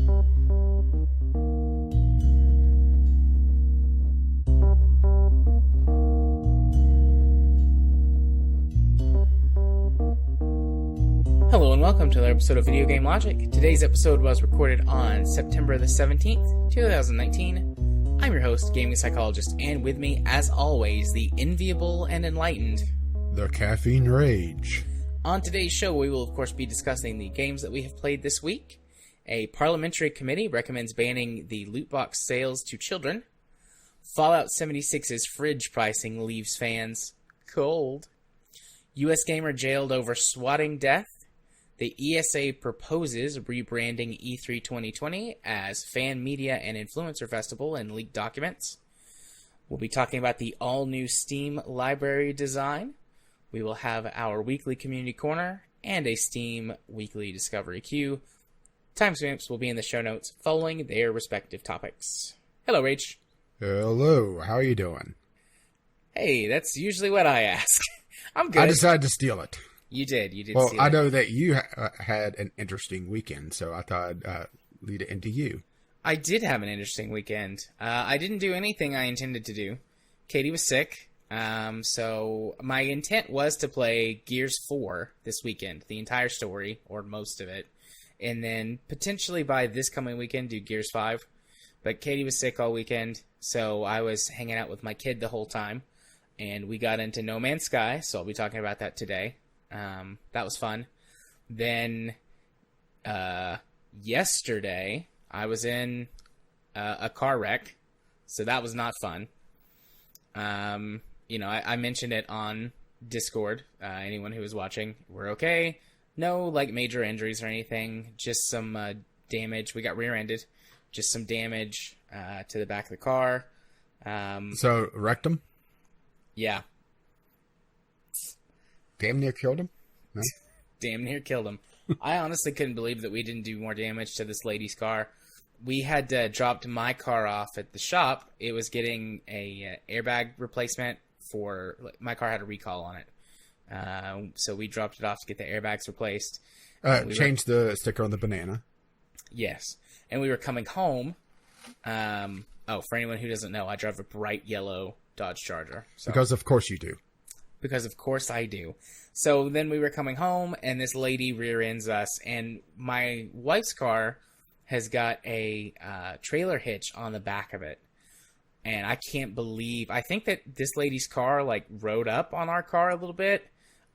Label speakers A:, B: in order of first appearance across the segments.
A: Hello and welcome to another episode of Video Game Logic. Today's episode was recorded on September the 17th, 2019. I'm your host, Gaming Psychologist, and with me, as always, the enviable and enlightened...
B: The Caffeine Rage.
A: On today's show, we will of course be discussing the games that we have played this week. A parliamentary committee recommends banning the loot box sales to children. Fallout 76's fridge pricing leaves fans cold. US gamer jailed over swatting death. The ESA proposes rebranding E3 2020 as Fan Media and Influencer Festival and leaked documents. We'll be talking about the all-new Steam library design. We will have our weekly community corner and a Steam weekly discovery queue. Timestamps will be in the show notes following their respective topics. Hello, Rach.
B: Hello, how are you doing?
A: Hey, that's usually what I ask. I'm good.
B: I decided to steal it.
A: You did.
B: Well, I know that you had an interesting weekend, so I thought I'd lead it into you.
A: I did have an interesting weekend. I didn't do anything I intended to do. Katie was sick, so my intent was to play Gears 4 this weekend, the entire story, or most of it, and then potentially by this coming weekend do Gears 5. But Katie was sick all weekend, so I was hanging out with my kid the whole time, and we got into No Man's Sky, so I'll be talking about that today. That was fun. Then, yesterday, I was in a car wreck, so that was not fun. I mentioned it on Discord. Anyone who was watching, we're okay. No, major injuries or anything, just some damage. We got rear-ended. Just some damage to the back of the car.
B: So, wrecked him?
A: Yeah.
B: Damn near killed him? No?
A: Damn near killed him. I honestly couldn't believe that we didn't do more damage to this lady's car. We had dropped my car off at the shop. It was getting a airbag replacement for... My car had a recall on it. So we dropped it off to get the airbags replaced.
B: Change the sticker on the banana.
A: Yes. And we were coming home. For anyone who doesn't know, I drive a bright yellow Dodge Charger. So.
B: Because of course you do.
A: Because of course I do. So then we were coming home, and this lady rear-ends us, and my wife's car has got a trailer hitch on the back of it. And I can't believe... I think that this lady's car, rode up on our car a little bit.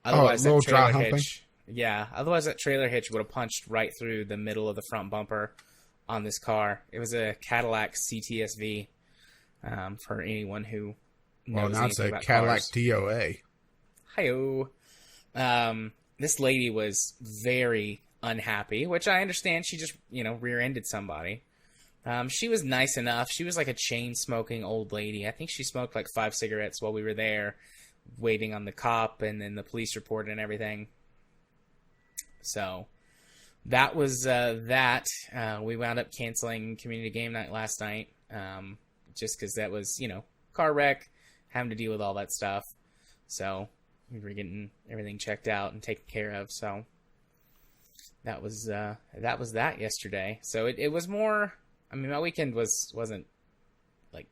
A: Otherwise, that trailer hitch... Yeah, otherwise that trailer hitch would have punched right through the middle of the front bumper on this car. It was a Cadillac CTSV, for anyone who knows anything about
B: Cadillac
A: cars.
B: TOA.
A: Hi-oh. This lady was very unhappy, which I understand. She just, rear-ended somebody. She was nice enough. She was like a chain-smoking old lady. I think she smoked 5 cigarettes while we were there, waiting on the cop and then the police report and everything. So, that was that. We wound up canceling community game night last night, just because that was, car wreck, having to deal with all that stuff. So... we were getting everything checked out and taken care of, so that was that yesterday. So it was more... I mean, my weekend wasn't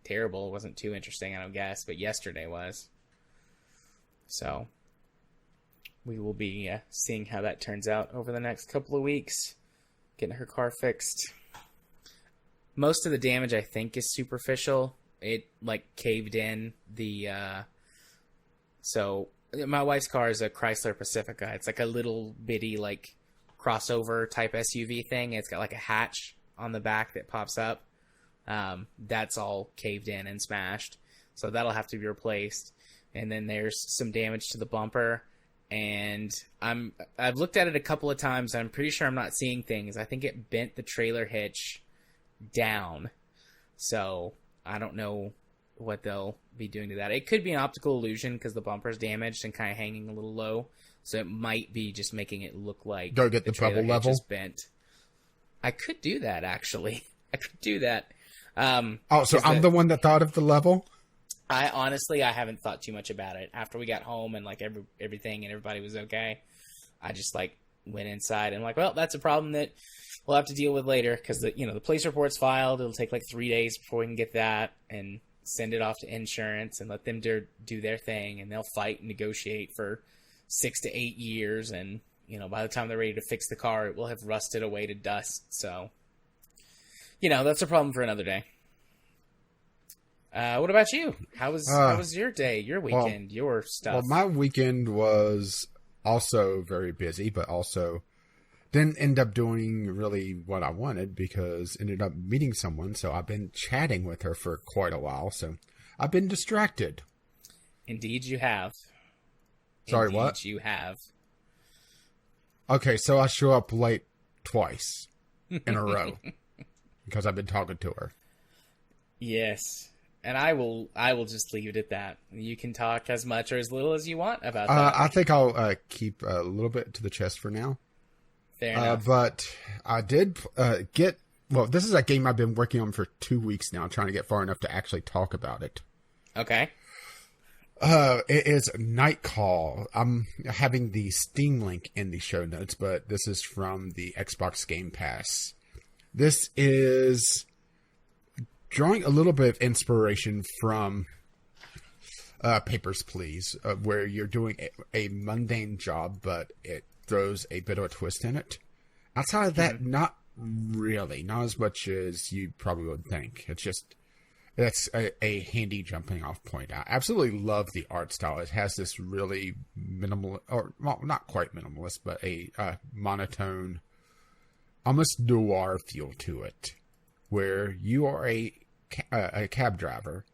A: terrible. It wasn't too interesting, I don't guess, but yesterday was. So we will be seeing how that turns out over the next couple of weeks, getting her car fixed. Most of the damage, I think, is superficial. It caved in the so my wife's car is a Chrysler Pacifica. It's a little bitty, crossover type SUV thing. It's got a hatch on the back that pops up. That's all caved in and smashed. So that'll have to be replaced. And then there's some damage to the bumper. And I've looked at it a couple of times. And I'm pretty sure I'm not seeing things. I think it bent the trailer hitch down. So I don't know what they'll be doing to that. It could be an optical illusion because the bumper's damaged and kind of hanging a little low, so it might be just making it look like
B: go get the bubble level
A: bent. I could do that, actually. I could do that.
B: So I'm the one that thought of the level.
A: I haven't thought too much about it. After we got home and everything and everybody was okay, I just went inside and well, that's a problem that we'll have to deal with later because the police report's filed. It'll take like 3 days before we can get that and send it off to insurance and let them do their thing, and they'll fight and negotiate for 6 to 8 years, and by the time they're ready to fix the car, it will have rusted away to dust. So that's a problem for another day. What about you? How was your day, your weekend, your stuff?
B: Well, my weekend was also very busy, but also didn't end up doing really what I wanted because ended up meeting someone. So I've been chatting with her for quite a while. So I've been distracted.
A: Indeed, you have.
B: Sorry,
A: Indeed,
B: what?
A: You have.
B: Okay, so I show up late twice in a row because I've been talking to her.
A: Yes. And I will just leave it at that. You can talk as much or as little as you want about that.
B: I think I'll keep a little bit to the chest for now.
A: Fair enough.
B: But I did this is a game I've been working on for 2 weeks now, trying to get far enough to actually talk about it.
A: Okay.
B: It is Night Call. I'm having the Steam link in the show notes, but this is from the Xbox Game Pass. This is drawing a little bit of inspiration from Papers, Please, where you're doing a mundane job, but it throws a bit of a twist in it. Outside of that, not really. Not as much as you probably would think. That's a handy jumping off point. I absolutely love the art style. It has this really minimal, or well, not quite minimalist, but a monotone, almost noir feel to it, where you are a cab driver,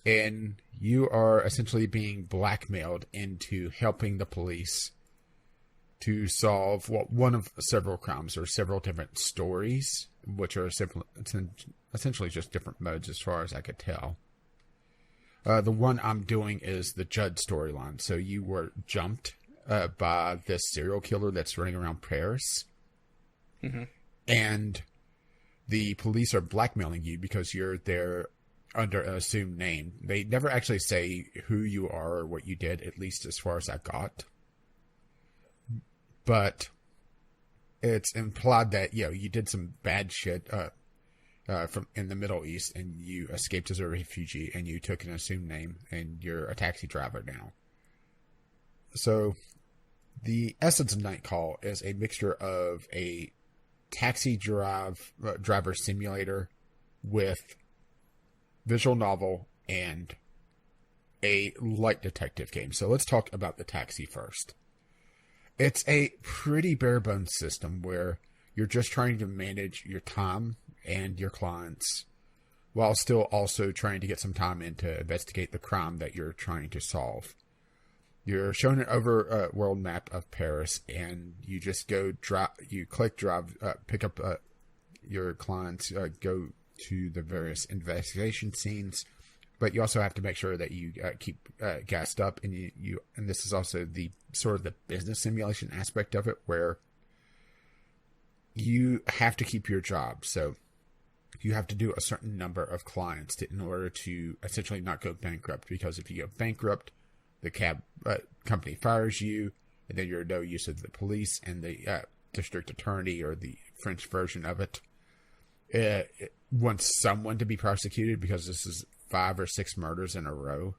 B: and you are essentially being blackmailed into helping the police to solve one of several crimes or several different stories, which are essentially just different modes as far as I could tell. The one I'm doing is the Judd storyline. So you were jumped by this serial killer that's running around Paris.
A: Mm-hmm.
B: And the police are blackmailing you because you're there under an assumed name. They never actually say who you are or what you did, at least as far as I got. But it's implied that, you did some bad shit from in the Middle East, and you escaped as a refugee, and you took an assumed name, and you're a taxi driver now. So the essence of Night Call is a mixture of a taxi driver simulator with visual novel and a light detective game. So let's talk about the taxi first. It's a pretty bare bones system where you're just trying to manage your time and your clients while still also trying to get some time in to investigate the crime that you're trying to solve. You're shown an world map of Paris, and you just go click drive, pick up your clients, go to the various investigation scenes, but you also have to make sure that you keep gassed up, and and this is also the sort of the business simulation aspect of it, where you have to keep your job. So you have to do a certain number of clients in order to essentially not go bankrupt, because if you go bankrupt, the cab company fires you, and then you're no use of the police, and the district attorney, or the French version of it, wants someone to be prosecuted because this is 5 or 6 murders in a row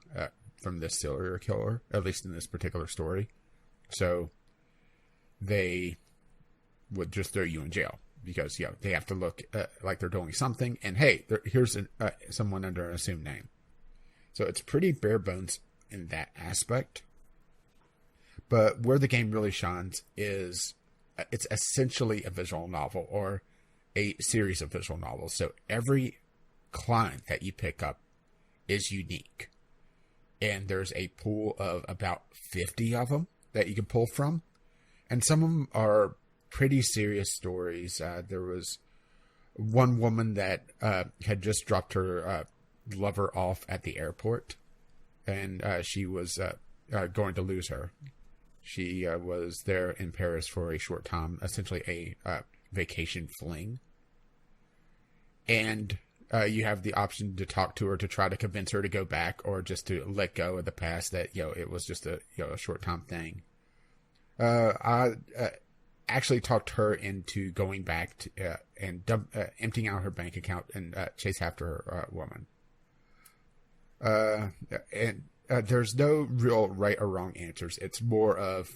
B: from this serial killer, at least in this particular story. So they would just throw you in jail because they have to look like they're doing something, and hey, here's someone under an assumed name. So it's pretty bare bones in that aspect. But where the game really shines is it's essentially a visual novel, or a series of visual novels. So every client that you pick up is unique, and there's a pool of about 50 of them that you can pull from, and some of them are pretty serious stories. There was one woman that had just dropped her lover off at the airport, and she was going to lose her. She was there in Paris for a short time, essentially a vacation fling. And you have the option to talk to her to try to convince her to go back, or just to let go of the past, that, it was just a short time thing. I actually talked her into going back to, and emptying out her bank account and chase after her woman. And there's no real right or wrong answers. It's more of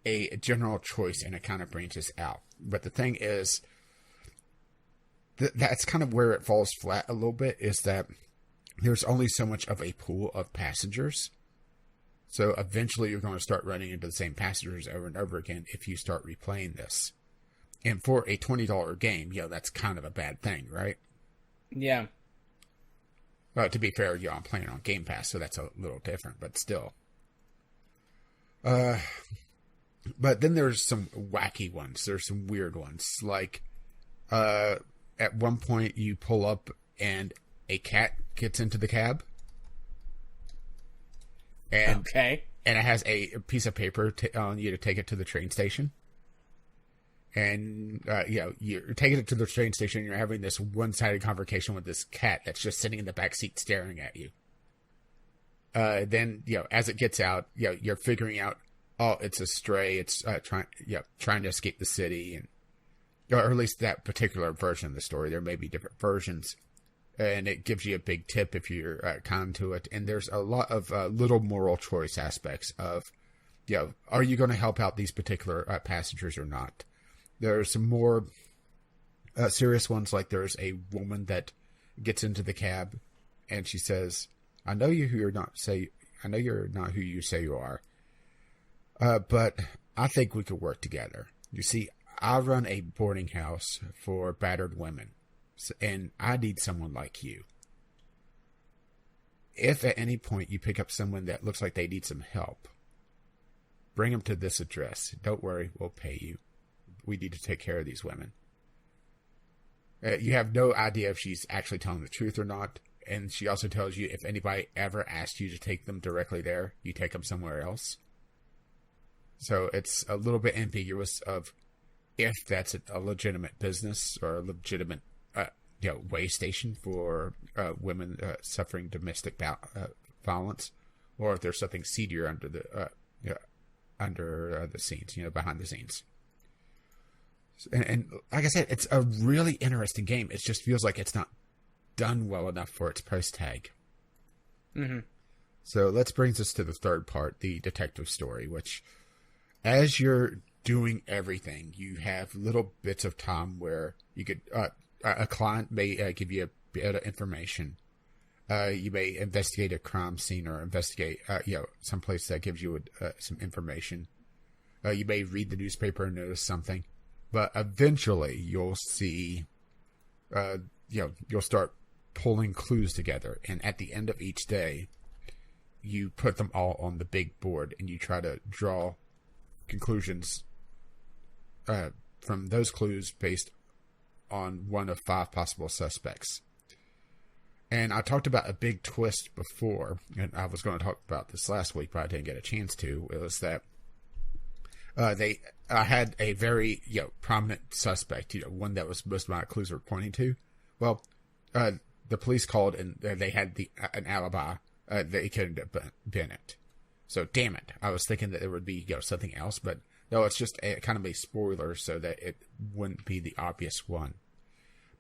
B: a general choice, and it kind of branches out. But the thing is, that's kind of where it falls flat a little bit, is that there's only so much of a pool of passengers. So eventually you're going to start running into the same passengers over and over again if you start replaying this. And for a $20 game, that's kind of a bad thing, right?
A: Yeah.
B: Well, to be fair, I'm playing on Game Pass, so that's a little different, but still. But then there's some wacky ones. There's some weird ones. Like, at one point you pull up and a cat gets into the cab. And,
A: okay.
B: And it has a piece of paper on you to take it to the train station. And, you're taking it to the train station and you're having this one-sided conversation with this cat that's just sitting in the back seat staring at you. Then, as it gets out, you're figuring out, oh, it's a stray. It's trying to escape the city. And, or at least that particular version of the story. There may be different versions. And it gives you a big tip if you're kind to it. And there's a lot of little moral choice aspects of, are you going to help out these particular passengers or not? There's some more serious ones, like there's a woman that gets into the cab and she says, I know you're not who you say you are, but I think we could work together. You see, I run a boarding house for battered women. And I need someone like you. If at any point you pick up someone that looks like they need some help, bring them to this address. Don't worry, we'll pay you. We need to take care of these women. You have no idea if she's actually telling the truth or not. And she also tells you if anybody ever asks you to take them directly there, you take them somewhere else. So it's a little bit ambiguous of if that's a legitimate business or a legitimate way station for women suffering domestic violence, or if there's something seedier under the scenes, behind the scenes. And like I said, it's a really interesting game. It just feels like it's not done well enough for its price tag.
A: Mm-hmm.
B: So let's bring us to the third part, the detective story, which, as you're doing everything, you have little bits of time where you could. A client may give you a bit of information. You may investigate a crime scene or investigate, someplace that gives you some information. You may read the newspaper and notice something, but eventually you'll see, you'll start pulling clues together. And at the end of each day, you put them all on the big board and you try to draw conclusions from those clues based on one of 5 possible suspects. And I talked about a big twist before, and I was going to talk about this last week, but I didn't get a chance to. It was that I had a very prominent suspect, one that was most of my clues were pointing to. Well, the police called and they had an alibi. They couldn't have been it. So damn it, I was thinking that there would be something else, but no, it's just kind of a spoiler so that it wouldn't be the obvious one.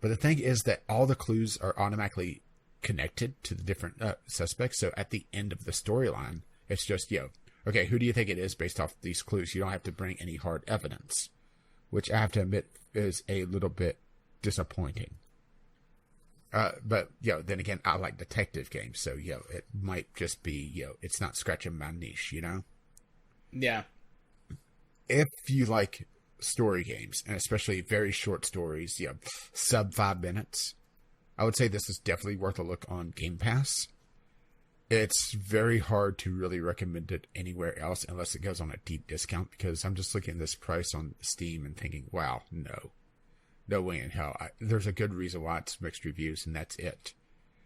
B: But the thing is that all the clues are automatically connected to the different suspects. So at the end of the storyline, it's just, okay, who do you think it is based off these clues? You don't have to bring any hard evidence, which I have to admit is a little bit disappointing. But, then again, I like detective games. So, it might just be, it's not scratching my niche,
A: Yeah.
B: If you like story games, and especially very short stories, sub 5 minutes, I would say this is definitely worth a look on Game Pass. It's very hard to really recommend it anywhere else unless it goes on a deep discount, because I'm just looking at this price on Steam and thinking, wow, no way in hell. There's a good reason why it's mixed reviews, and that's it.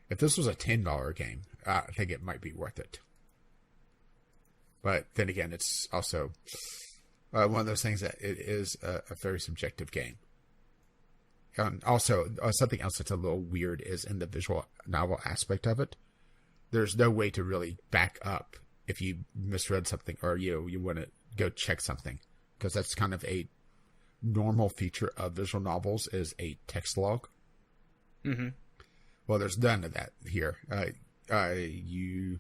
B: If this was a $10 game, I think it might be worth it. But then again, it's also one of those things that it is a very subjective game. Also, something else that's a little weird is in the visual novel aspect of it. There's no way to really back up if you misread something or you want to go check something. because that's kind of a normal feature of visual novels is a text log.
A: Mm-hmm.
B: Well, there's none of that here. You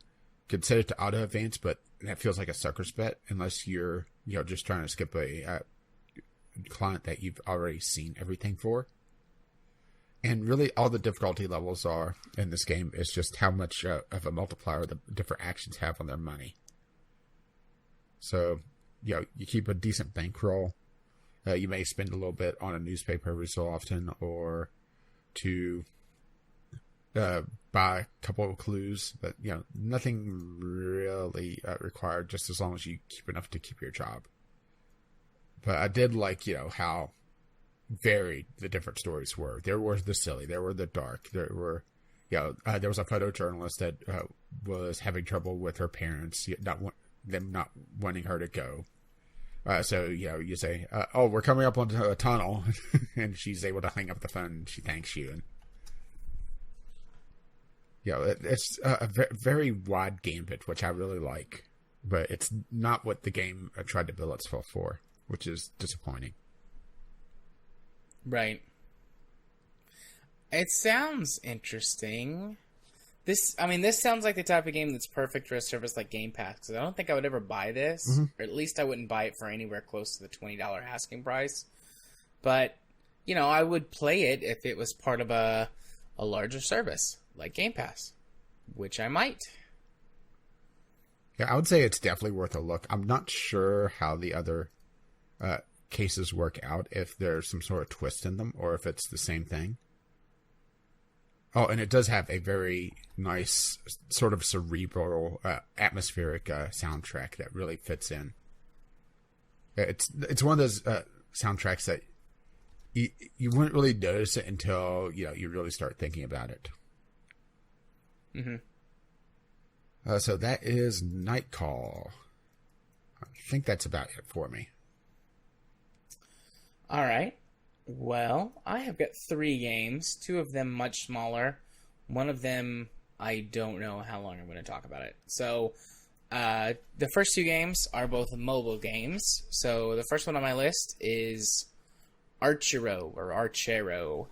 B: could set it to auto advance, but that feels like a sucker's bet unless you're just trying to skip a client that you've already seen everything for. And really, all the difficulty levels are in this game is just how much of a multiplier the different actions have on their money. So, you keep a decent bankroll. You may spend a little bit on a newspaper every so often, or to buy a couple of clues. But, nothing really required, just as long as you keep enough to keep your job. But I did like, how varied the different stories were. There were the silly, there were the dark, there were, there was a photojournalist that was having trouble with her parents, them not wanting her to go. So, you say, oh, we're coming up onto a tunnel, and she's able to hang up the phone, and she thanks you. And, it's a very wide gambit, which I really like, but it's not what the game tried to bill itself for, which is disappointing.
A: Right. It sounds interesting. This sounds like the type of game that's perfect for a service like Game Pass, because I don't think I would ever buy this, or at least I wouldn't buy it for anywhere close to the $20 asking price. But, I would play it if it was part of a larger service like Game Pass, which I might.
B: Yeah, I would say it's definitely worth a look. I'm not sure how the other cases work out, if there's some sort of twist in them or if it's the same thing. Oh, and it does have a very nice sort of cerebral, atmospheric soundtrack that really fits in. It's one of those soundtracks that you wouldn't really notice it until you really start thinking about it.
A: Mm-hmm.
B: So that is Night Call. I think that's about it for me.
A: All right. Well, I have got 3 games, 2 of them much smaller. One of them, I don't know how long I'm going to talk about it. So, the first 2 games are both mobile games. So, the first one on my list is Archero, or Archero.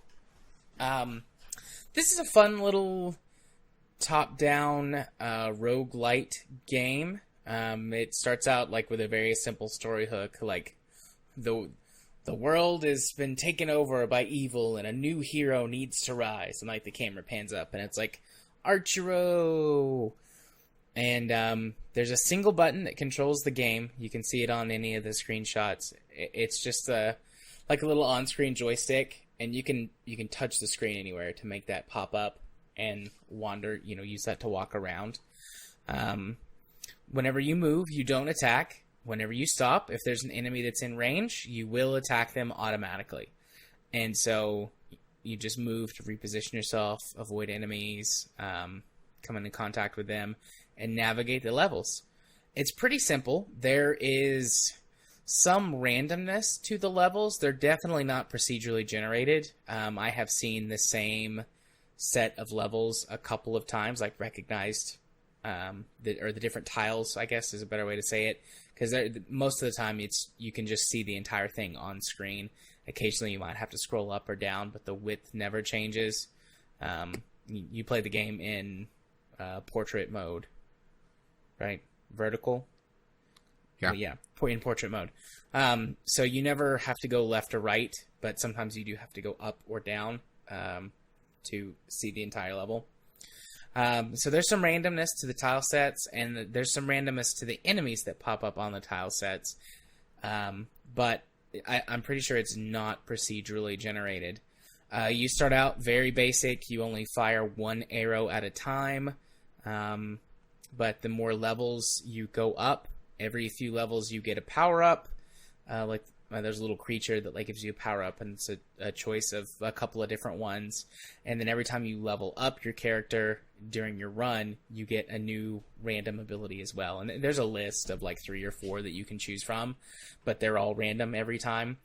A: This is a fun little top-down roguelite game. It starts out with a very simple story hook, like the world has been taken over by evil and a new hero needs to rise. And the camera pans up and it's like, Archero! And there's a single button that controls the game. You can see it on any of the screenshots. It's just a little on-screen joystick, and you can touch the screen anywhere to make that pop up and wander, use that to walk around. Whenever you move, you don't attack. Whenever you stop, if there's an enemy that's in range, you will attack them automatically. And so you just move to reposition yourself, avoid enemies, come into contact with them, and navigate the levels. It's pretty simple. There is some randomness to the levels. They're definitely not procedurally generated. I have seen the same set of levels a couple of times, recognized, the different tiles, I guess is a better way to say it. Because most of the time, you can just see the entire thing on screen. Occasionally, you might have to scroll up or down, but the width never changes. You play the game in portrait mode, right? Vertical?
B: Yeah.
A: Yeah, in portrait mode. So you never have to go left or right, but sometimes you do have to go up or down to see the entire level. So there's some randomness to the tile sets, and there's some randomness to the enemies that pop up on the tile sets. But I'm pretty sure it's not procedurally generated. You start out very basic. You only fire 1 arrow at a time. But the more levels you go up, every few levels you get a power-up. There's a little creature that gives you a power-up, and it's a choice of a couple of different ones. And then every time you level up your character during your run, you get a new random ability as well. And there's a list of 3 or 4 that you can choose from, but they're all random every time.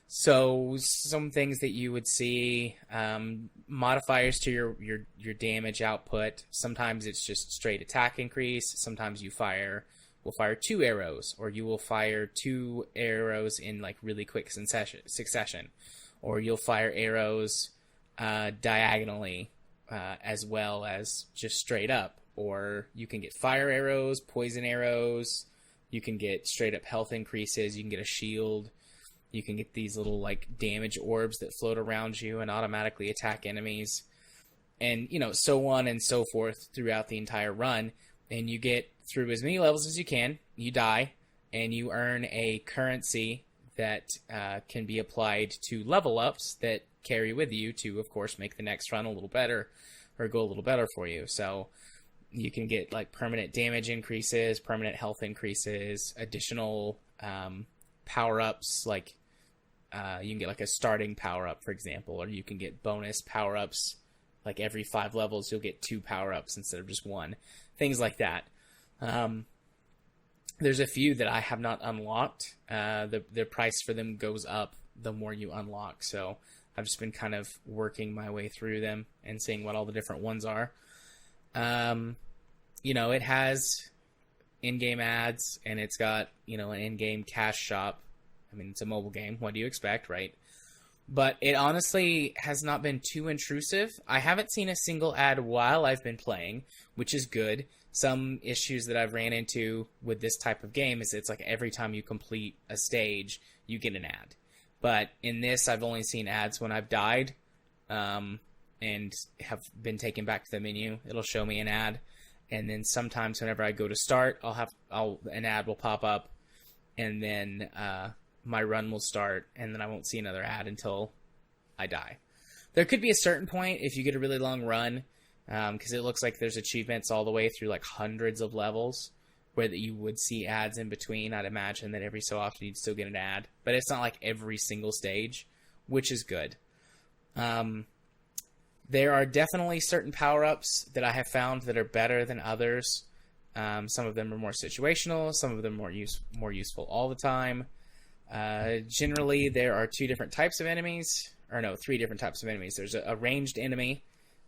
A: So some things that you would see, modifiers to your damage output. Sometimes it's just straight attack increase. Sometimes you fire will fire 2 arrows, or you will fire 2 arrows in like really quick succession, or you'll fire arrows diagonally as well as just straight up, or you can get fire arrows, poison arrows, you can get straight up health increases, you can get a shield, you can get these little like damage orbs that float around you and automatically attack enemies, and so on and so forth throughout the entire run. And you get through as many levels as you can, you die, and you earn a currency that can be applied to level ups that carry with you to, of course, make the next run a little better, or go a little better for you. So you can get like permanent damage increases, permanent health increases, additional power-ups, like you can get like a starting power-up, for example, or you can get bonus power-ups. Like every 5 levels, you'll get 2 power-ups instead of just 1. Things like that. There's a few that I have not unlocked. The price for them goes up the more you unlock. So I've just been kind of working my way through them and seeing what all the different ones are. It has in-game ads, and it's got, an in-game cash shop. I mean, it's a mobile game. What do you expect, right? But it honestly has not been too intrusive. I haven't seen a single ad while I've been playing, which is good. Some issues that I've ran into with this type of game is it's like every time you complete a stage, you get an ad. But in this, I've only seen ads when I've died and have been taken back to the menu. It'll show me an ad. And then sometimes whenever I go to start, an ad will pop up, and then my run will start, and then I won't see another ad until I die. There could be a certain point if you get a really long run, because it looks like there's achievements all the way through like hundreds of levels where that you would see ads in between. I'd imagine that every so often you'd still get an ad, but it's not like every single stage, which is good. There are definitely certain power-ups that I have found that are better than others. Some of them are more situational, some of them more useful all the time. Generally, there are 3 different types of enemies. There's a ranged enemy,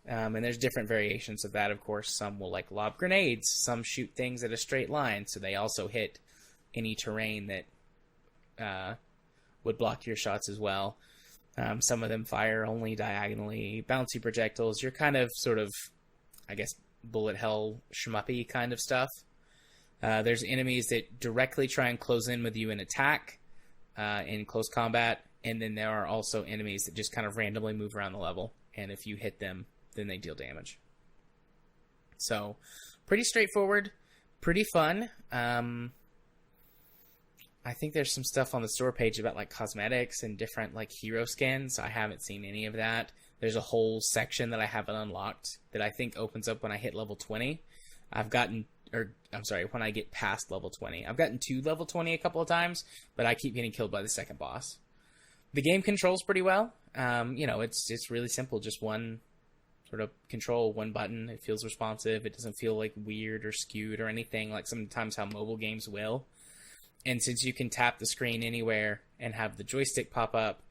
A: and there's different variations of that, of course. Some will like lob grenades, some shoot things at a straight line, so they also hit any terrain that would block your shots as well. Some of them fire only diagonally, bouncy projectiles. You're kind of sort of, I guess, bullet hell shmuppy kind of stuff. There's enemies that directly try and close in with you and attack in close combat, and then there are also enemies that just kind of randomly move around the level, and if you hit them, then they deal damage. So, pretty straightforward, pretty fun. I think there's some stuff on the store page about like cosmetics and different like hero skins. I haven't seen any of that. There's a whole section that I haven't unlocked that I think opens up when I hit level 20. When I get past level 20. I've gotten to level 20 a couple of times, but I keep getting killed by the second boss. The game controls pretty well. It's really simple. Just one sort of control, one button. It feels responsive. It doesn't feel like weird or skewed or anything like sometimes how mobile games will. And since you can tap the screen anywhere and have the joystick pop up,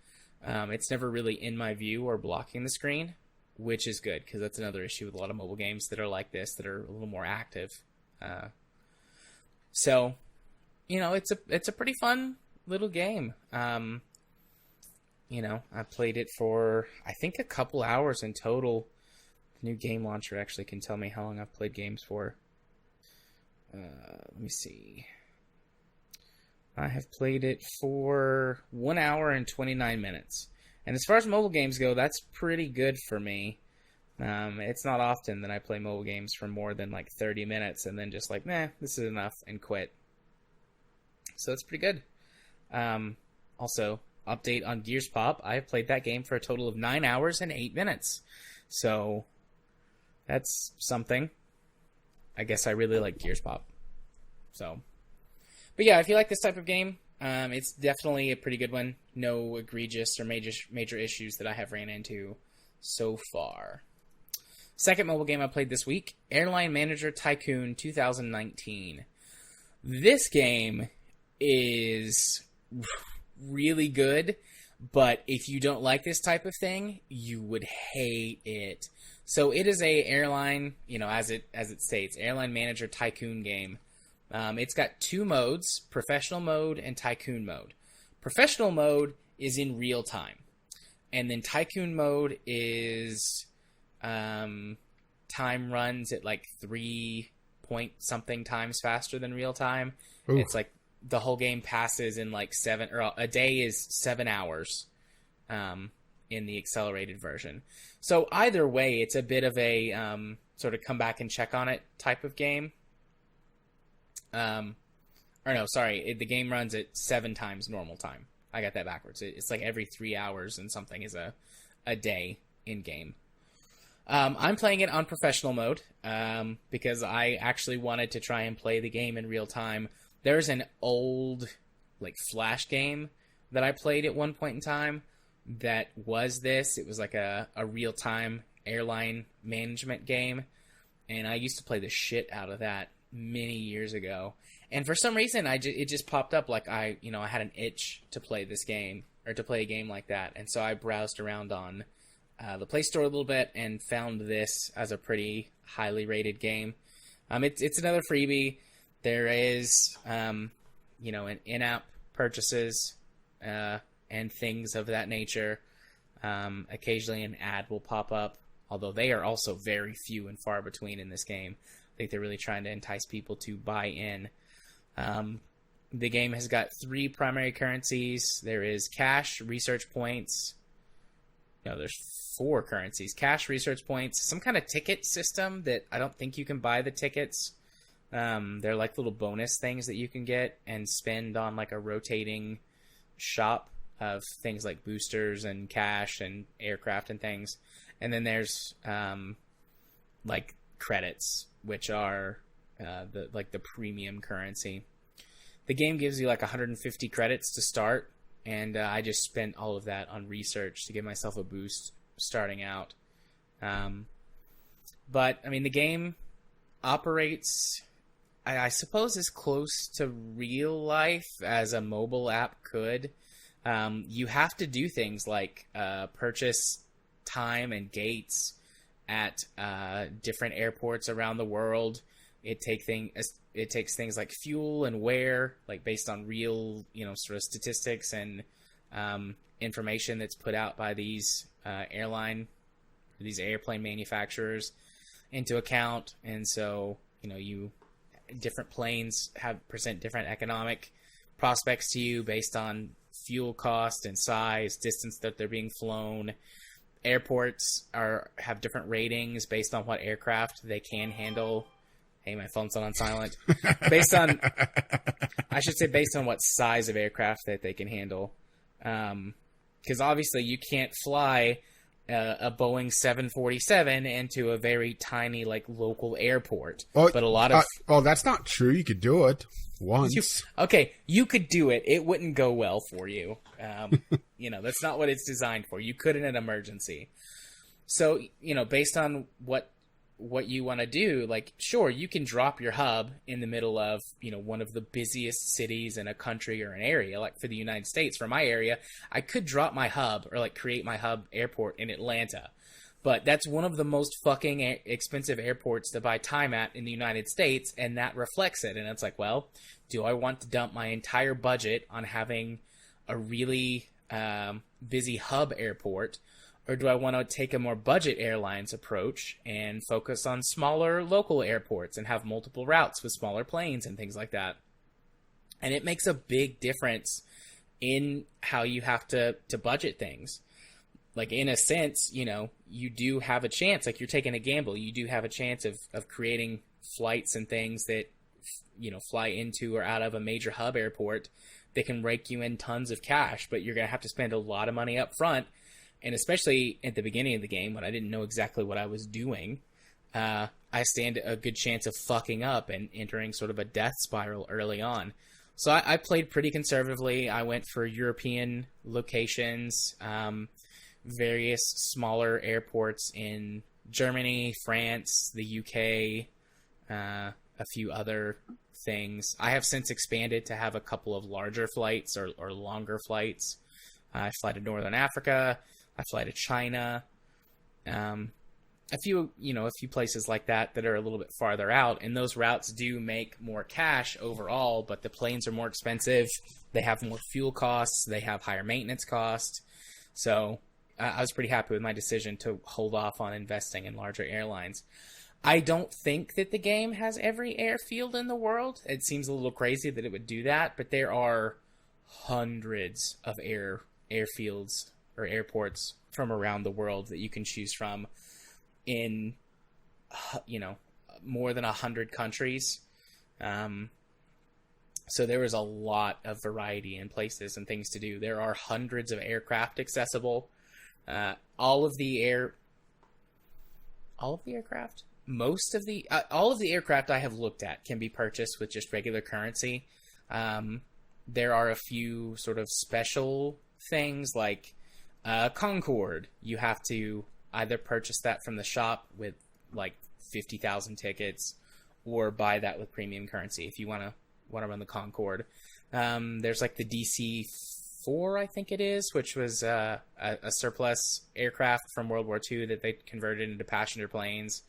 A: it's never really in my view or blocking the screen, which is good, because that's another issue with a lot of mobile games that are like this, that are a little more active. So, it's a pretty fun little game. I played it for, I think, a couple hours in total. The new game launcher actually can tell me how long I've played games for. Let me see. I have played it for 1 hour and 29 minutes. And as far as mobile games go, that's pretty good for me. It's not often that I play mobile games for more than like 30 minutes and then just like, this is enough, and quit. So that's pretty good. Also, update on Gears Pop. I have played that game for a total of 9 hours and 8 minutes. So that's something. I guess I really like Gears Pop. But yeah, if you like this type of game, it's definitely a pretty good one. No egregious or major issues that I have ran into so far. Second mobile game I played this week, Airline Manager Tycoon 2019. This game is really good, but if you don't like this type of thing, you would hate it. So it is a airline, as it states, Airline Manager Tycoon game. It's got two modes, professional mode and tycoon mode. Professional mode is in real time. And then tycoon mode is time runs at like 3 point something times faster than real time.
B: Ooh.
A: It's like the whole game passes in like a day is 7 hours in the accelerated version. So either way, it's a bit of a sort of come back and check on it type of game. The game runs at 7 times normal time. I got that backwards. It's like every 3 hours and something is a day in game. I'm playing it on professional mode because I actually wanted to try and play the game in real time. There's an old like Flash game that I played at one point in time that was this. It was like a real-time airline management game, and I used to play the shit out of that many years ago. And for some reason, it just popped up like I had an itch to play this game, or to play a game like that. And so I browsed around on the Play Store a little bit and found this as a pretty highly rated game. It's another freebie. There is, an in-app purchases and things of that nature. Occasionally an ad will pop up, although they are also very few and far between in this game. I think they're really trying to entice people to buy in. The game has got 3 primary currencies. There is cash, research points. No, there's 4 currencies. Cash, research points, some kind of ticket system that I don't think you can buy the tickets. They're like little bonus things that you can get and spend on like a rotating shop of things like boosters and cash and aircraft and things. And then there's like credits, which are the premium currency. The game gives you like 150 credits to start, and I just spent all of that on research to give myself a boost starting out. But I mean, the game operates, I suppose, as close to real life as a mobile app could. You have to do things like purchase time and gates at different airports around the world. It takes things like fuel and wear, like based on real, sort of statistics and information that's put out by these airplane manufacturers into account. And so, different planes present different economic prospects to you based on fuel cost and size, distance that they're being flown. Airports have different ratings based on what aircraft they can handle. Hey, my phone's not on silent. Based on what size of aircraft that they can handle. Because obviously you can't fly a Boeing 747 into a very tiny, like, local airport. But a lot of...
B: that's not true. You could do it once.
A: You could do it. It wouldn't go well for you. That's not what it's designed for. You could in an emergency. So, based on what you want to do, like, sure, you can drop your hub in the middle of, one of the busiest cities in a country or an area. Like for the United States, for my area, I could drop my hub or like create my hub airport in Atlanta. But that's one of the most fucking expensive airports to buy time at in the United States, and that reflects it. And it's like, well, do I want to dump my entire budget on having a really busy hub airport, or do I want to take a more budget airlines approach and focus on smaller local airports and have multiple routes with smaller planes and things like that? And it makes a big difference in how you have to budget things. Like, in a sense, you do have a chance, like you're taking a gamble. You do have a chance of creating flights and things that, fly into or out of a major hub airport that can rake you in tons of cash, but you're going to have to spend a lot of money up front. And especially at the beginning of the game, when I didn't know exactly what I was doing, I stand a good chance of fucking up and entering sort of a death spiral early on. So I played pretty conservatively. I went for European locations, various smaller airports in Germany, France, the UK, a few other things. I have since expanded to have a couple of larger flights or longer flights. I fly to Northern Africa. I fly to China. a few places like that are a little bit farther out, and those routes do make more cash overall, but the planes are more expensive. They have more fuel costs. They have higher maintenance costs. So I was pretty happy with my decision to hold off on investing in larger airlines. I don't think that the game has every airfield in the world. It seems a little crazy that it would do that, but there are hundreds of airfields or airports from around the world that you can choose from in, more than 100 countries. So there is a lot of variety in places and things to do. There are hundreds of aircraft accessible. All of the aircraft? All of the aircraft I have looked at can be purchased with just regular currency. There are a few sort of special things like Concorde. You have to either purchase that from the shop with like 50,000 tickets or buy that with premium currency if you want to run the Concorde. There's like the DC-4, I think it is, which was a surplus aircraft from World War II that they converted into passenger planes.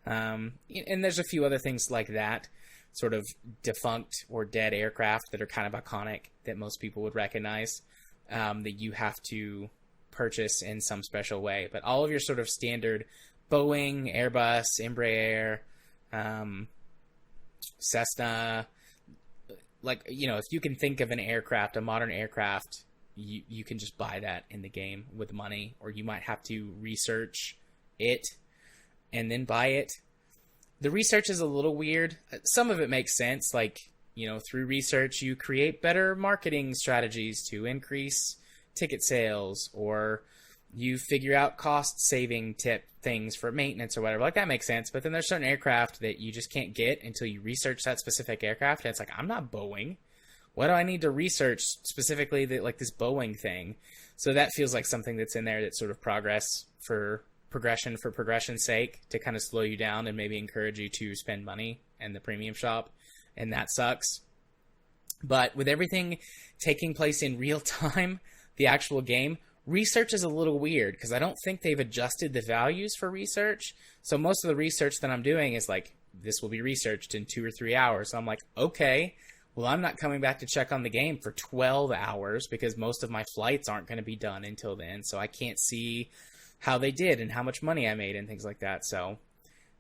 A: And there's a few other things like that, sort of defunct or dead aircraft that are kind of iconic that most people would recognize, that you have to purchase in some special way. But all of your sort of standard Boeing, Airbus, Embraer, Cessna, if you can think of an aircraft, a modern aircraft, you can just buy that in the game with money, or you might have to research it and then buy it. The research is a little weird. Some of it makes sense. Through research, you create better marketing strategies to increase ticket sales, or you figure out cost-saving tip things for maintenance or whatever. That makes sense. But then there's certain aircraft that you just can't get until you research that specific aircraft. And it's like, I'm not Boeing. What do I need to research specifically this Boeing thing? So that feels like something that's in there that's sort of progression's sake, to kind of slow you down and maybe encourage you to spend money in the premium shop. And that sucks. But with everything taking place in real time, the actual game, research is a little weird because I don't think they've adjusted the values for research. So most of the research that I'm doing is this will be researched in 2 or 3 hours. So I'm like, okay, well, I'm not coming back to check on the game for 12 hours because most of my flights aren't going to be done until then. So I can't see how they did and how much money I made and things like that. So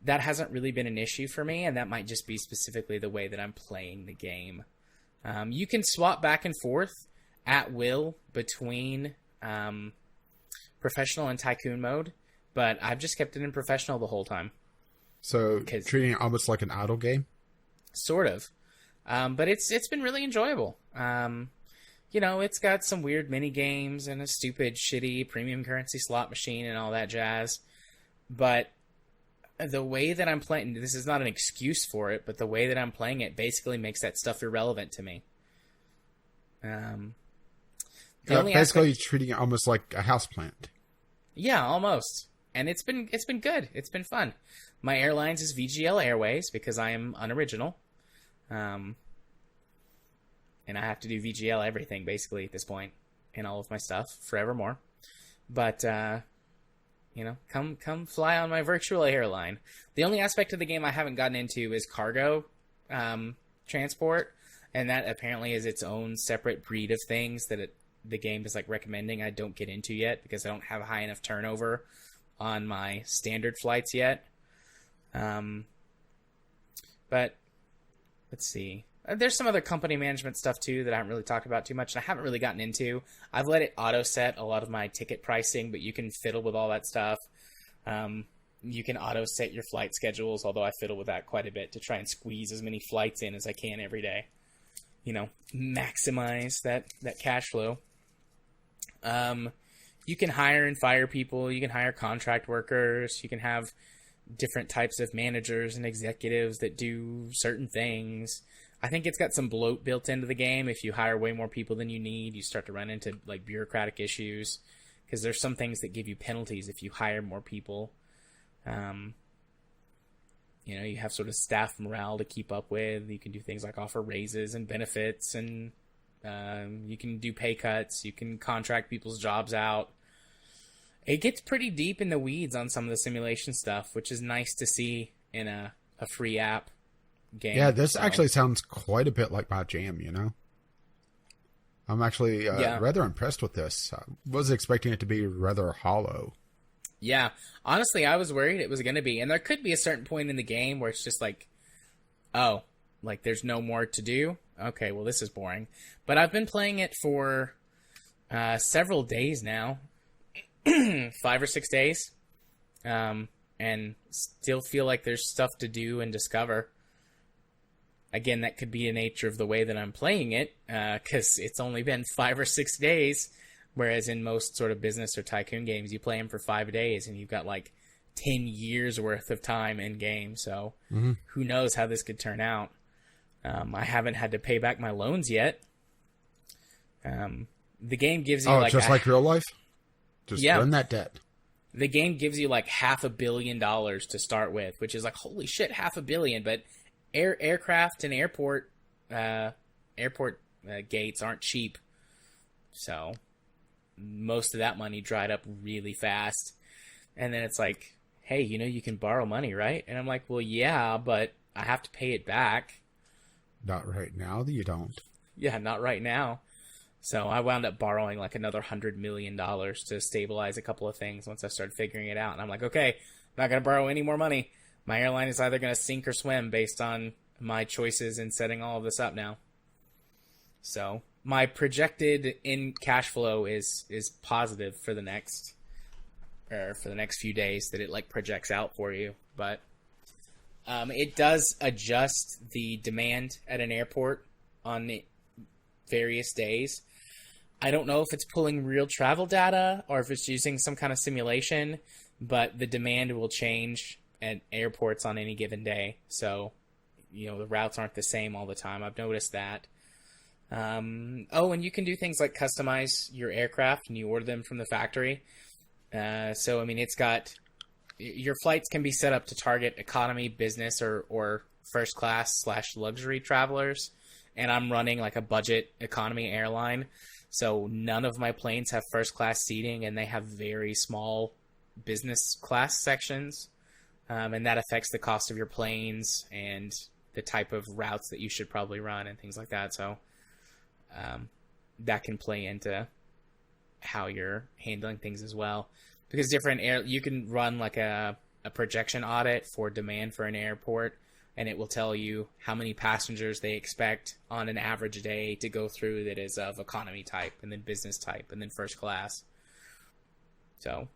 A: that hasn't really been an issue for me, and that might just be specifically the way that I'm playing the game. You can swap back and forth at will between professional and tycoon mode, but I've just kept it in professional the whole time.
B: So treating it almost like an idle game?
A: Sort of. But it's been really enjoyable. It's got some weird mini games and a stupid, shitty premium currency slot machine and all that jazz. But the way that I'm playing, this is not an excuse for it, but the way that I'm playing it basically makes that stuff irrelevant to me.
B: Basically, you're treating it almost like a houseplant. Yeah,
A: almost. And it's been good. It's been fun. My airlines is VGL Airways because I am unoriginal. And I have to do VGL everything basically at this point in all of my stuff forevermore. But come fly on my virtual airline. The only aspect of the game I haven't gotten into is cargo transport, and that apparently is its own separate breed of things that the game is recommending I don't get into yet because I don't have a high enough turnover on my standard flights yet. But let's see. There's some other company management stuff too that I haven't really talked about too much, and I haven't really gotten into. I've let it auto set a lot of my ticket pricing, but you can fiddle with all that stuff. You can auto set your flight schedules, although I fiddle with that quite a bit to try and squeeze as many flights in as I can every day. Maximize that cash flow. You can hire and fire people. You can hire contract workers. You can have different types of managers and executives that do certain things. I think it's got some bloat built into the game. If you hire way more people than you need, you start to run into bureaucratic issues because there's some things that give you penalties if you hire more people. You have sort of staff morale to keep up with. You can do things like offer raises and benefits, and you can do pay cuts. You can contract people's jobs out. It gets pretty deep in the weeds on some of the simulation stuff, which is nice to see in a free app game.
B: Yeah, this actually sounds quite a bit like my jam, you know? I'm actually rather impressed with this. I was expecting it to be rather hollow.
A: Yeah. Honestly, I was worried it was going to be. And there could be a certain point in the game where it's just like, oh, like there's no more to do? Okay, well, this is boring. But I've been playing it for several days now. 5 or 6 days. And still feel like there's stuff to do and discover. Again, that could be the nature of the way that I'm playing it, because it's only been 5 or 6 days, whereas in most sort of business or tycoon games, you play them for 5 days, and you've got like 10 years worth of time in game, so who knows how this could turn out. I haven't had to pay back my loans yet. The game gives you
B: like real life? Just run that debt.
A: The game gives you like $500 million to start with, which is like, holy shit, $500 million, but aircraft and airport gates aren't cheap, so most of that money dried up really fast. And then it's like, hey, you know, you can borrow money, right? And I'm like, well, yeah, but I have to pay it back.
B: Not right now. You don't.
A: Yeah, not right now. So I wound up borrowing like another $100 million to stabilize a couple of things once I started figuring it out. And I'm like, okay, I'm not going to borrow any more money. My airline is either going to sink or swim based on my choices in setting all of this up now. So my projected in cash flow is positive for the next few days that it like projects out for you. But it does adjust the demand at an airport on various days. I don't know if it's pulling real travel data or if it's using some kind of simulation, but the demand will change at airports on any given day. So, you know, the routes aren't the same all the time. I've noticed that. And you can do things like customize your aircraft and you order them from the factory. So, I mean, it's got... Your flights can be set up to target economy, business, or first class / luxury travelers. And I'm running like a budget economy airline. So none of my planes have first class seating and they have very small business class sections. And that affects the cost of your planes and the type of routes that you should probably run and things like that. So that can play into how you're handling things as well. Because you can run like a projection audit for demand for an airport, and it will tell you how many passengers they expect on an average day to go through that is of economy type, and then business type, and then first class. So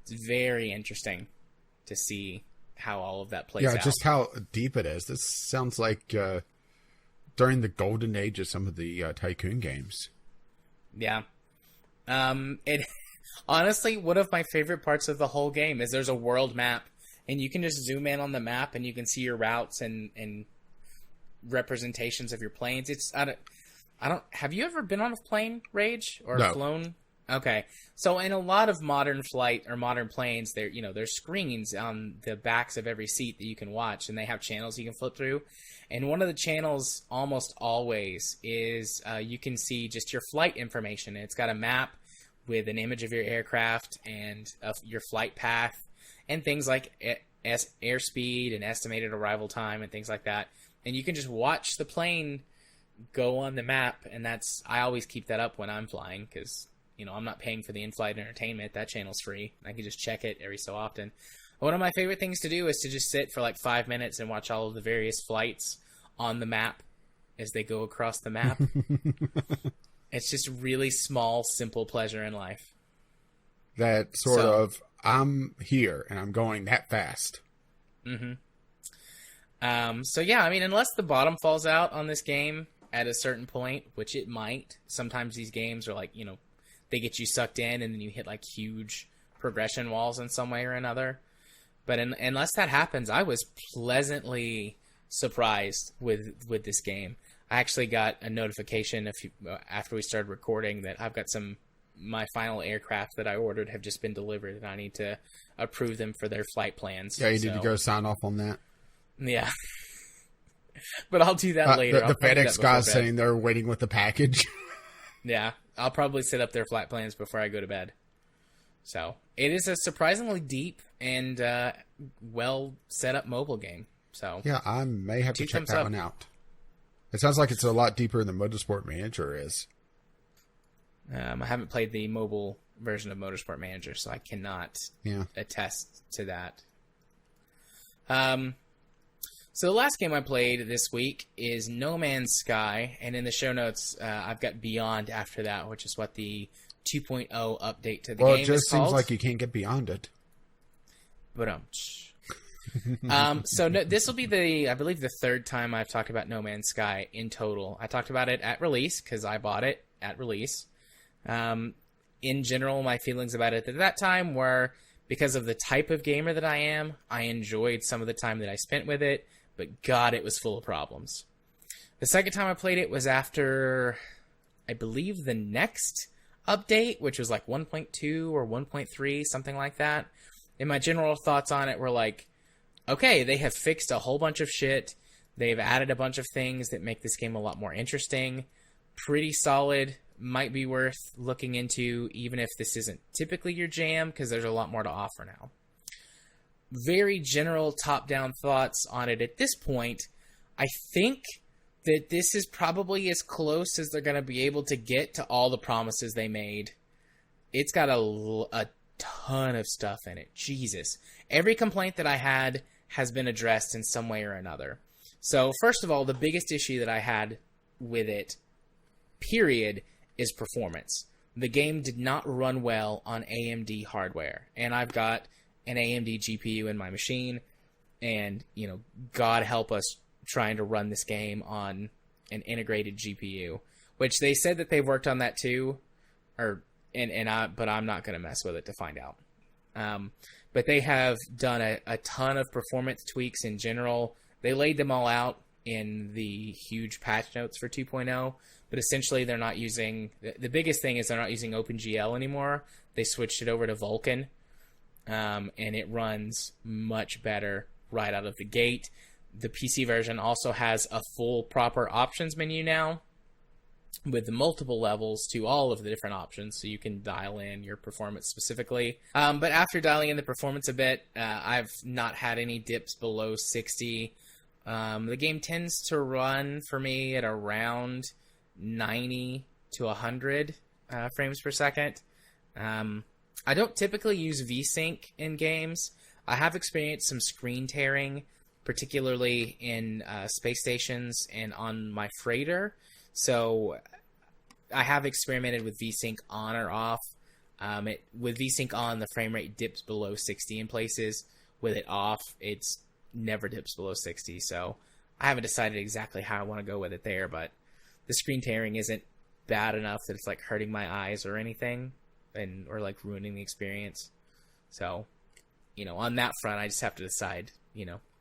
A: it's very interesting to see how all of that plays out.
B: Yeah, just how deep it is. This sounds like during the golden age of some of the Tycoon games.
A: Yeah. Honestly, one of my favorite parts of the whole game is there's a world map, and you can just zoom in on the map and you can see your routes and representations of your planes. Have you ever been on a plane, Rage, or
B: No.
A: flown? Okay. So in a lot of modern flight or modern planes, there's screens on the backs of every seat that you can watch, and they have channels you can flip through. And one of the channels almost always is you can see just your flight information. And it's got a map with an image of your aircraft and of your flight path and things like airspeed and estimated arrival time and things like that. And you can just watch the plane go on the map, and I always keep that up when I'm flying because, I'm not paying for the in-flight entertainment. That channel's free. I can just check it every so often. One of my favorite things to do is to just sit for like 5 minutes and watch all of the various flights on the map as they go across the map. It's just really small, simple pleasure in life.
B: That sort of, I'm here and I'm going that fast.
A: Mm-hmm. So yeah, I mean, unless the bottom falls out on this game at a certain point, which it might, sometimes these games are like, they get you sucked in and then you hit like huge progression walls in some way or another. But unless that happens, I was pleasantly surprised with this game. I actually got a notification after we started recording that I've got my final aircraft that I ordered have just been delivered, and I need to approve them for their flight plans.
B: Yeah, you need to go sign off on that.
A: Yeah. But I'll do that later.
B: The FedEx guy's saying they're waiting with the package.
A: Yeah, I'll probably set up their flight plans before I go to bed. So it is a surprisingly deep and well set up mobile game. So
B: Yeah, I may have to check
A: thumbs
B: that
A: up.
B: one out. It sounds like it's a lot deeper than Motorsport Manager is.
A: I haven't played the mobile version of Motorsport Manager, so I cannot attest to that. So the last game I played this week is No Man's Sky, and in the show notes, I've got Beyond after that, which is what the 2.0 update to the game is called.
B: Well, it just seems like you can't get beyond it.
A: But this will be I believe the third time I've talked about No Man's Sky in total. I talked about it at release because I bought it at release. In general, my feelings about it at that time were, because of the type of gamer that I am, I enjoyed some of the time that I spent with it, but God, it was full of problems. The second time I played it was after, I believe, the next update, which was like 1.2 or 1.3, something like that. And my general thoughts on it were like, okay, they have fixed a whole bunch of shit. They've added a bunch of things that make this game a lot more interesting. Pretty solid. Might be worth looking into, even if this isn't typically your jam, because there's a lot more to offer now. Very general top-down thoughts on it at this point. I think that this is probably as close as they're going to be able to get to all the promises they made. It's got a ton of stuff in it. Jesus. Every complaint that I had has been addressed in some way or another. So, first of all, the biggest issue that I had with it, period, is performance. The game did not run well on AMD hardware, and I've got an AMD GPU in my machine, and, God help us trying to run this game on an integrated GPU, which they said that they've worked on that too, but I'm not going to mess with it to find out. But they have done a ton of performance tweaks in general. They laid them all out in the huge patch notes for 2.0, but essentially they're not using... The biggest thing is they're not using OpenGL anymore. They switched it over to Vulkan, and it runs much better right out of the gate. The PC version also has a full proper options menu now, with the multiple levels to all of the different options, so you can dial in your performance specifically. But after dialing in the performance a bit, I've not had any dips below 60. The game tends to run for me at around 90 to 100 frames per second. I don't typically use VSync in games. I have experienced some screen tearing, particularly in space stations and on my freighter. So I have experimented with VSync on or off. With VSync on, the frame rate dips below 60 in places. With it off, it's never dips below 60. So I haven't decided exactly how I want to go with it there, but the screen tearing isn't bad enough that it's like hurting my eyes or anything, or like ruining the experience. So, on that front, I just have to decide,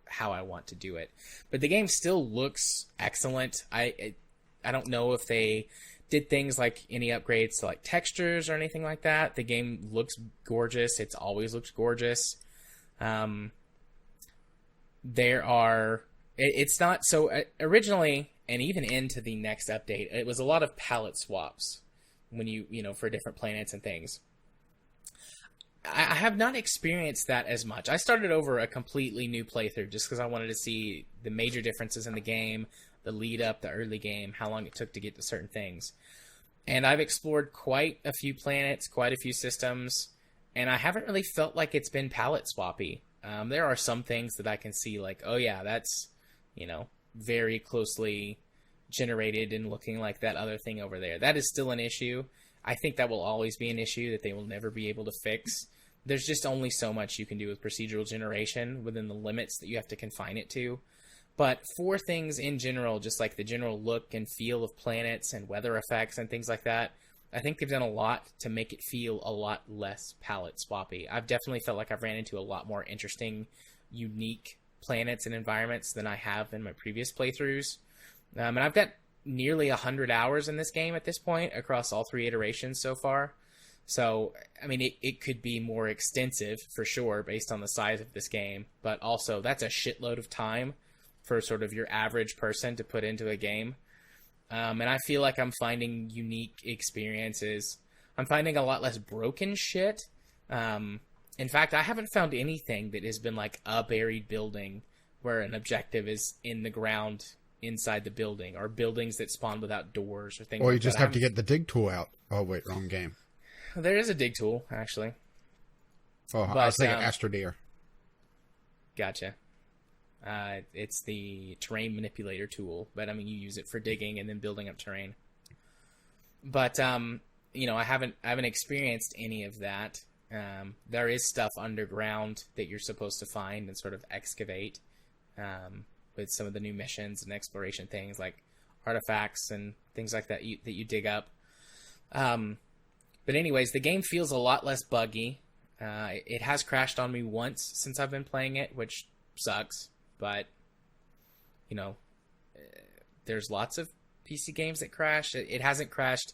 A: how I want to do it. But the game still looks excellent. I don't know if they did things like any upgrades to like textures or anything like that. The game looks gorgeous. It's always looked gorgeous. It's not so originally, and even into the next update, it was a lot of palette swaps when for different planets and things. I have not experienced that as much. I started over a completely new playthrough just because I wanted to see the major differences in the game, the lead up, the early game, how long it took to get to certain things. And I've explored quite a few planets, quite a few systems, and I haven't really felt like it's been palette swappy. There are some things that I can see like, oh yeah, that's, very closely generated and looking like that other thing over there. That is still an issue. I think that will always be an issue that they will never be able to fix. There's just only so much you can do with procedural generation within the limits that you have to confine it to. But for things in general, just like the general look and feel of planets and weather effects and things like that, I think they've done a lot to make it feel a lot less palette swappy. I've definitely felt like I've ran into a lot more interesting, unique planets and environments than I have in my previous playthroughs. And I've got nearly 100 hours in this game at this point across all 3 iterations so far. So, I mean, it could be more extensive for sure based on the size of this game, but also that's a shitload of time for sort of your average person to put into a game. And I feel like I'm finding unique experiences. I'm finding a lot less broken shit In fact, I haven't found anything that has been like a buried building where an objective is in the ground inside the building, or buildings that spawn without doors or things like that.
B: Or you just have to get the dig tool out. Oh, wait, wrong game.
A: There is a dig tool, actually.
B: Oh, I was thinking Astrodeer.
A: Gotcha. It's the terrain manipulator tool, but I mean, you use it for digging and then building up terrain. But you know, I haven't experienced any of that. There is stuff underground that you're supposed to find and sort of excavate, with some of the new missions and exploration things like artifacts and things like that that you dig up. But anyways, the game feels a lot less buggy. It has crashed on me once since I've been playing it, which sucks. But, you know, there's lots of PC games that crash. It hasn't crashed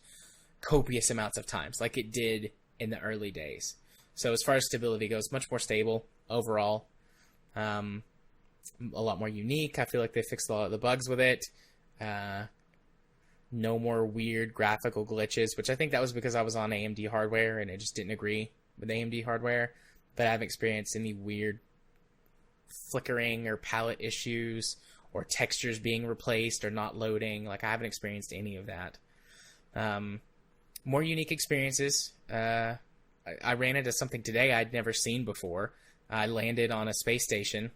A: copious amounts of times like it did in the early days. So as far as stability goes, much more stable overall. A lot more unique. I feel like they fixed a lot of the bugs with it. No more weird graphical glitches, which I think that was because I was on AMD hardware and it just didn't agree with AMD hardware. But I haven't experienced any weird flickering or palette issues or textures being replaced or not loading. Like, I haven't experienced any of that. More unique experiences. I ran into something today I'd never seen before. I landed on a space station.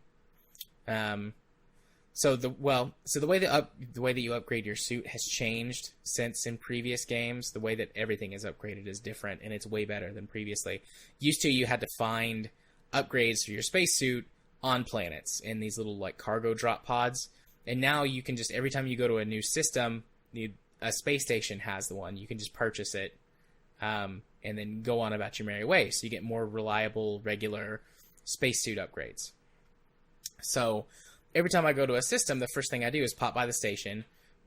A: So the way that you upgrade your suit has changed since in previous games. The way that everything is upgraded is different, and it's way better than previously. Used to, you had to find upgrades for your spacesuit on planets in these little like cargo drop pods, and now you can just, every time you go to a new system, a space station has the one. You can just purchase it, and then go on about your merry way. So you get more reliable, regular spacesuit upgrades. So every time I go to a system, the first thing I do is pop by the station,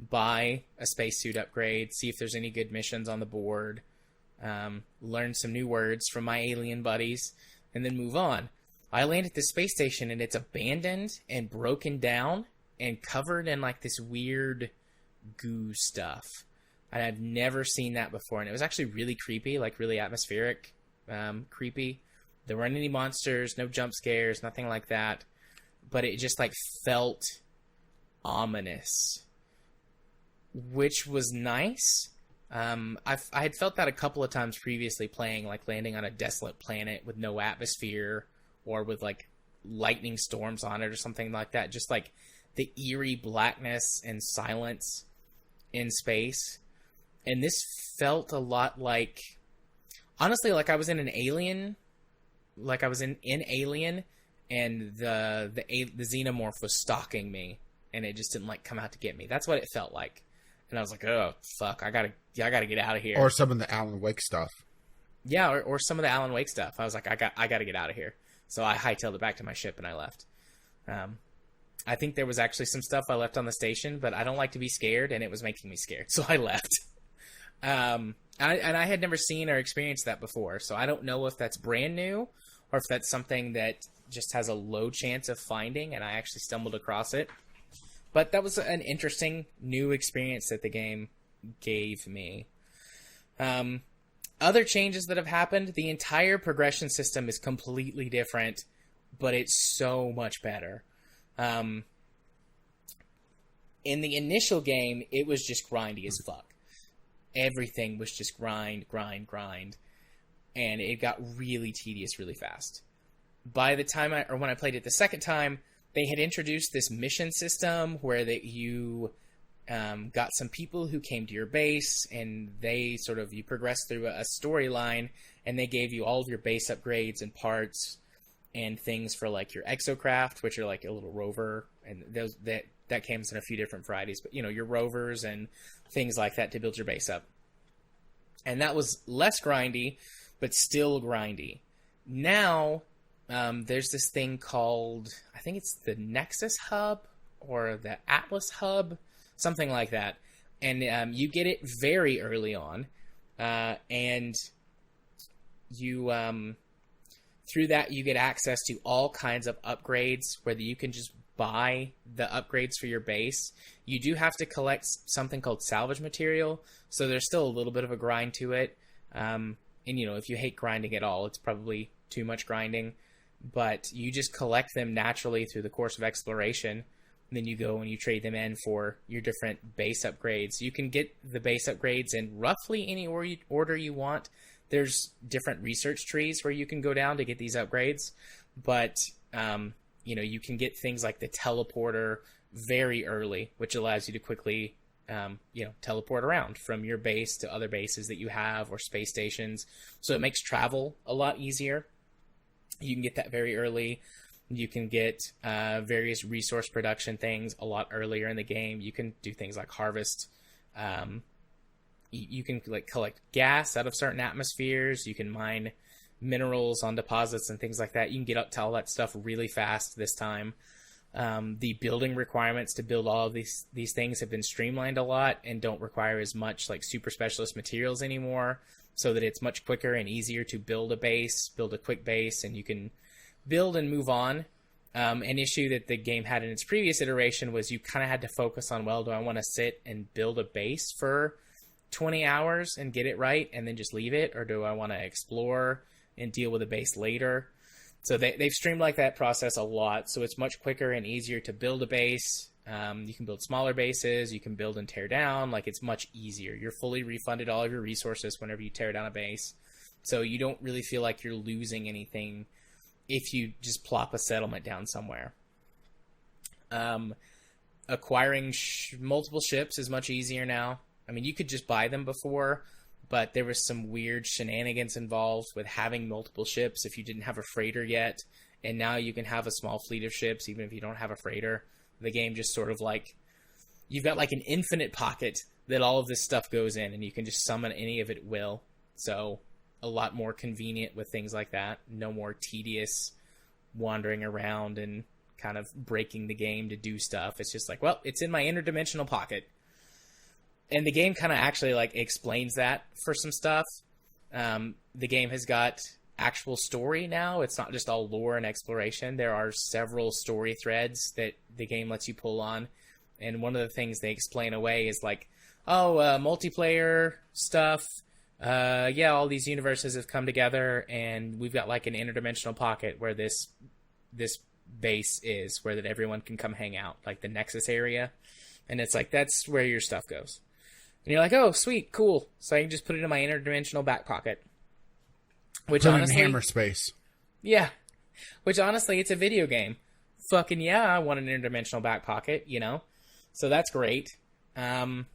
A: buy a spacesuit upgrade, see if there's any good missions on the board, learn some new words from my alien buddies, and then move on. I land at this space station and it's abandoned and broken down and covered in like this weird goo stuff. And I've never seen that before. And it was actually really creepy, like really atmospheric, creepy. There weren't any monsters, no jump scares, nothing like that. But it just like felt ominous, which was nice. I had felt that a couple of times previously playing, like landing on a desolate planet with no atmosphere or with like lightning storms on it or something like that. Just like the eerie blackness and silence in space. And this felt a lot like, honestly, like I was in an Alien, like I was in Alien, and the xenomorph was stalking me, and it just didn't like come out to get me. That's what it felt like. And I was like, oh fuck, I gotta get out of here.
B: Or some of the Alan Wake stuff.
A: Yeah, or some of the Alan Wake stuff. I was like, I gotta get out of here. So I hightailed it back to my ship and I left. I think there was actually some stuff I left on the station, but I don't like to be scared, and it was making me scared, so I left. And I had never seen or experienced that before, so I don't know if that's brand new or if that's something that just has a low chance of finding, and I actually stumbled across it. But that was an interesting new experience that the game gave me. Other changes that have happened, the entire progression system is completely different, but it's so much better. In the initial game, it was just grindy as fuck. Everything was just grind, and it got really tedious really fast. By the time when I played it the second time, they had introduced this mission system where you got some people who came to your base, and you progressed through a storyline, and they gave you all of your base upgrades and parts and things for like your exocraft, which are like a little rover, and that came in a few different varieties, but your rovers and things like that to build your base up. And that was less grindy, but still grindy. Now, there's this thing called, I think it's the Nexus Hub or the Atlas Hub, something like that. And you get it very early on, and you through that you get access to all kinds of upgrades, whether you can just buy the upgrades for your base. You do have to collect something called salvage material, so there's still a little bit of a grind to it. and if you hate grinding at all, it's probably too much grinding, but you just collect them naturally through the course of exploration. And then you go and you trade them in for your different base upgrades. You can get the base upgrades in roughly any order you want. There's different research trees where you can go down to get these upgrades, but you can get things like the teleporter very early, which allows you to quickly teleport around from your base to other bases that you have or space stations. So it makes travel a lot easier. You can get that very early. You can get various resource production things a lot earlier in the game. You can do things like harvest. You can collect gas out of certain atmospheres. You can mine minerals on deposits and things like that. You can get up to all that stuff really fast this time. The building requirements to build all of these things have been streamlined a lot and don't require as much super specialist materials anymore, so that it's much quicker and easier to build a quick base, and you can build and move on. An issue that the game had in its previous iteration was you kind of had to focus on, well, do I want to sit and build a base for 20 hours and get it right and then just leave it, or do I want to explore and deal with a base later? So they've streamlined that process a lot, so it's much quicker and easier to build a base. You can build smaller bases, you can build and tear down, it's much easier. You're fully refunded all of your resources whenever you tear down a base, so you don't really feel like you're losing anything if you just plop a settlement down somewhere. Acquiring multiple ships is much easier now. I mean, you could just buy them before, but there was some weird shenanigans involved with having multiple ships if you didn't have a freighter yet, and now you can have a small fleet of ships even if you don't have a freighter. The game just sort of you've got an infinite pocket that all of this stuff goes in, and you can just summon any of it at will. So a lot more convenient with things like that. No more tedious wandering around and kind of breaking the game to do stuff. It's just it's in my interdimensional pocket. And the game kind of actually explains that for some stuff. The game has got actual story now. It's not just all lore and exploration. There are several story threads that the game lets you pull on. And one of the things they explain away is multiplayer stuff. All these universes have come together, and we've got an interdimensional pocket where this base is, where that everyone can come hang out, the Nexus area. And it's that's where your stuff goes. And you're oh, sweet, cool. So I can just put it in my interdimensional back pocket. Which honestly,
B: in hammer space.
A: Yeah. Which honestly, it's a video game. Fucking yeah, I want an interdimensional back pocket, So that's great. And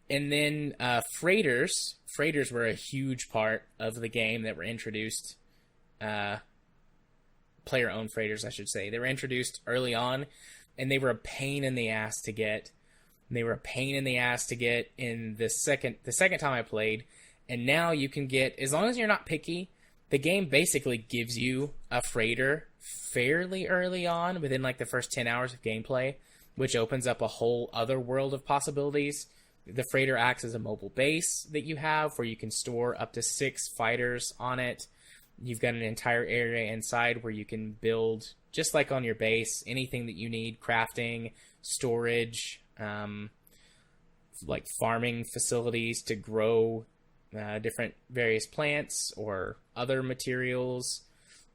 A: then freighters. Freighters were a huge part of the game that were introduced. Player-owned freighters, I should say. They were introduced early on, and they were a pain in the ass to get. They were a pain in the ass to get in the second time I played. And now you can get, as long as you're not picky, the game basically gives you a freighter fairly early on, within the first 10 hours of gameplay, which opens up a whole other world of possibilities. The freighter acts as a mobile base that you have, where you can store up to 6 fighters on it. You've got an entire area inside where you can build, just like on your base, anything that you need: crafting, storage, farming facilities to grow different various plants or other materials.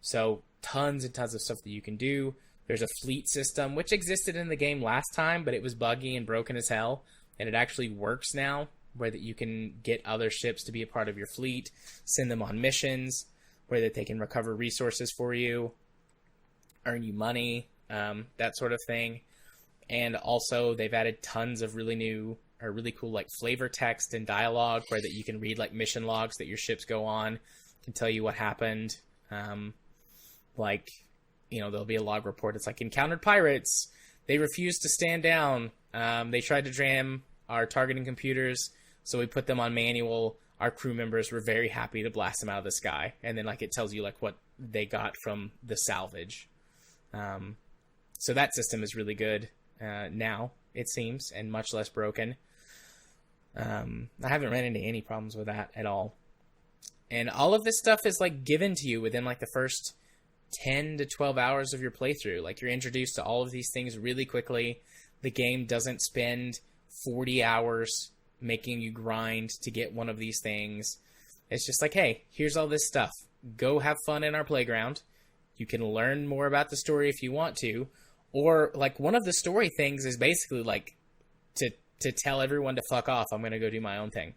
A: So tons and tons of stuff that you can do. There's a fleet system, which existed in the game last time, but it was buggy and broken as hell. And it actually works now, where that you can get other ships to be a part of your fleet, send them on missions, where that they can recover resources for you, earn you money, that sort of thing. And also, they've added tons of really cool flavor text and dialogue, where that you can read mission logs that your ships go on, can tell you what happened. There'll be a log report. It's encountered pirates. They refused to stand down. They tried to jam our targeting computers, so we put them on manual. Our crew members were very happy to blast them out of the sky. And then it tells you what they got from the salvage. So that system is really good now, it seems, and much less broken. I haven't run into any problems with that at all. And all of this stuff is given to you within the first 10 to 12 hours of your playthrough. You're introduced to all of these things really quickly. The game doesn't spend 40 hours making you grind to get one of these things. It's just like, hey, here's all this stuff. Go have fun in our playground. You can learn more about the story if you want to. Or, like, one of the story things is basically, like, to tell everyone to fuck off. I'm going to go do my own thing.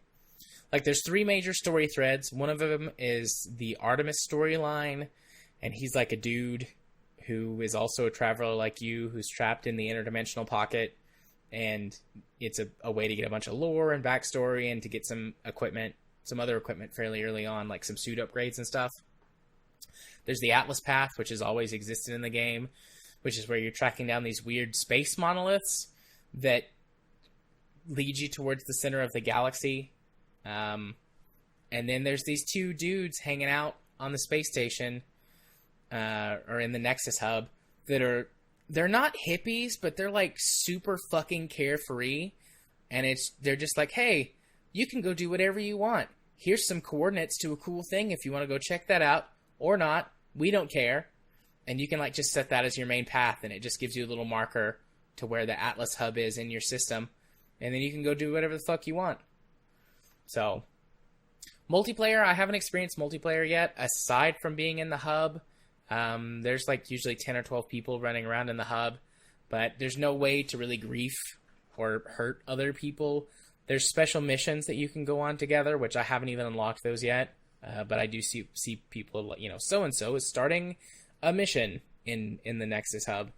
A: Like, there's 3 major story threads. One of them is the Artemis storyline, and he's, like, a dude who is also a traveler like you, who's trapped in the interdimensional pocket, and it's a way to get a bunch of lore and backstory and to get some equipment, some other equipment fairly early on, like some suit upgrades and stuff. There's the Atlas Path, which has always existed in the game, which is where you're tracking down these weird space monoliths that lead you towards the center of the galaxy. And then there's these 2 dudes hanging out on the space station, or in the Nexus hub, they're not hippies, but they're like super fucking carefree. And they're just like, hey, you can go do whatever you want. Here's some coordinates to a cool thing if you want to go check that out, or not. We don't care. And you can like just set that as your main path, and it just gives you a little marker to where the Atlas hub is in your system. And then you can go do whatever the fuck you want. So, multiplayer, I haven't experienced multiplayer yet, aside from being in the hub. There's like usually 10 or 12 people running around in the hub, but there's no way to really grief or hurt other people. There's special missions that you can go on together, which I haven't even unlocked those yet. But I do see people, you know, so-and-so is starting a mission in the Nexus hub.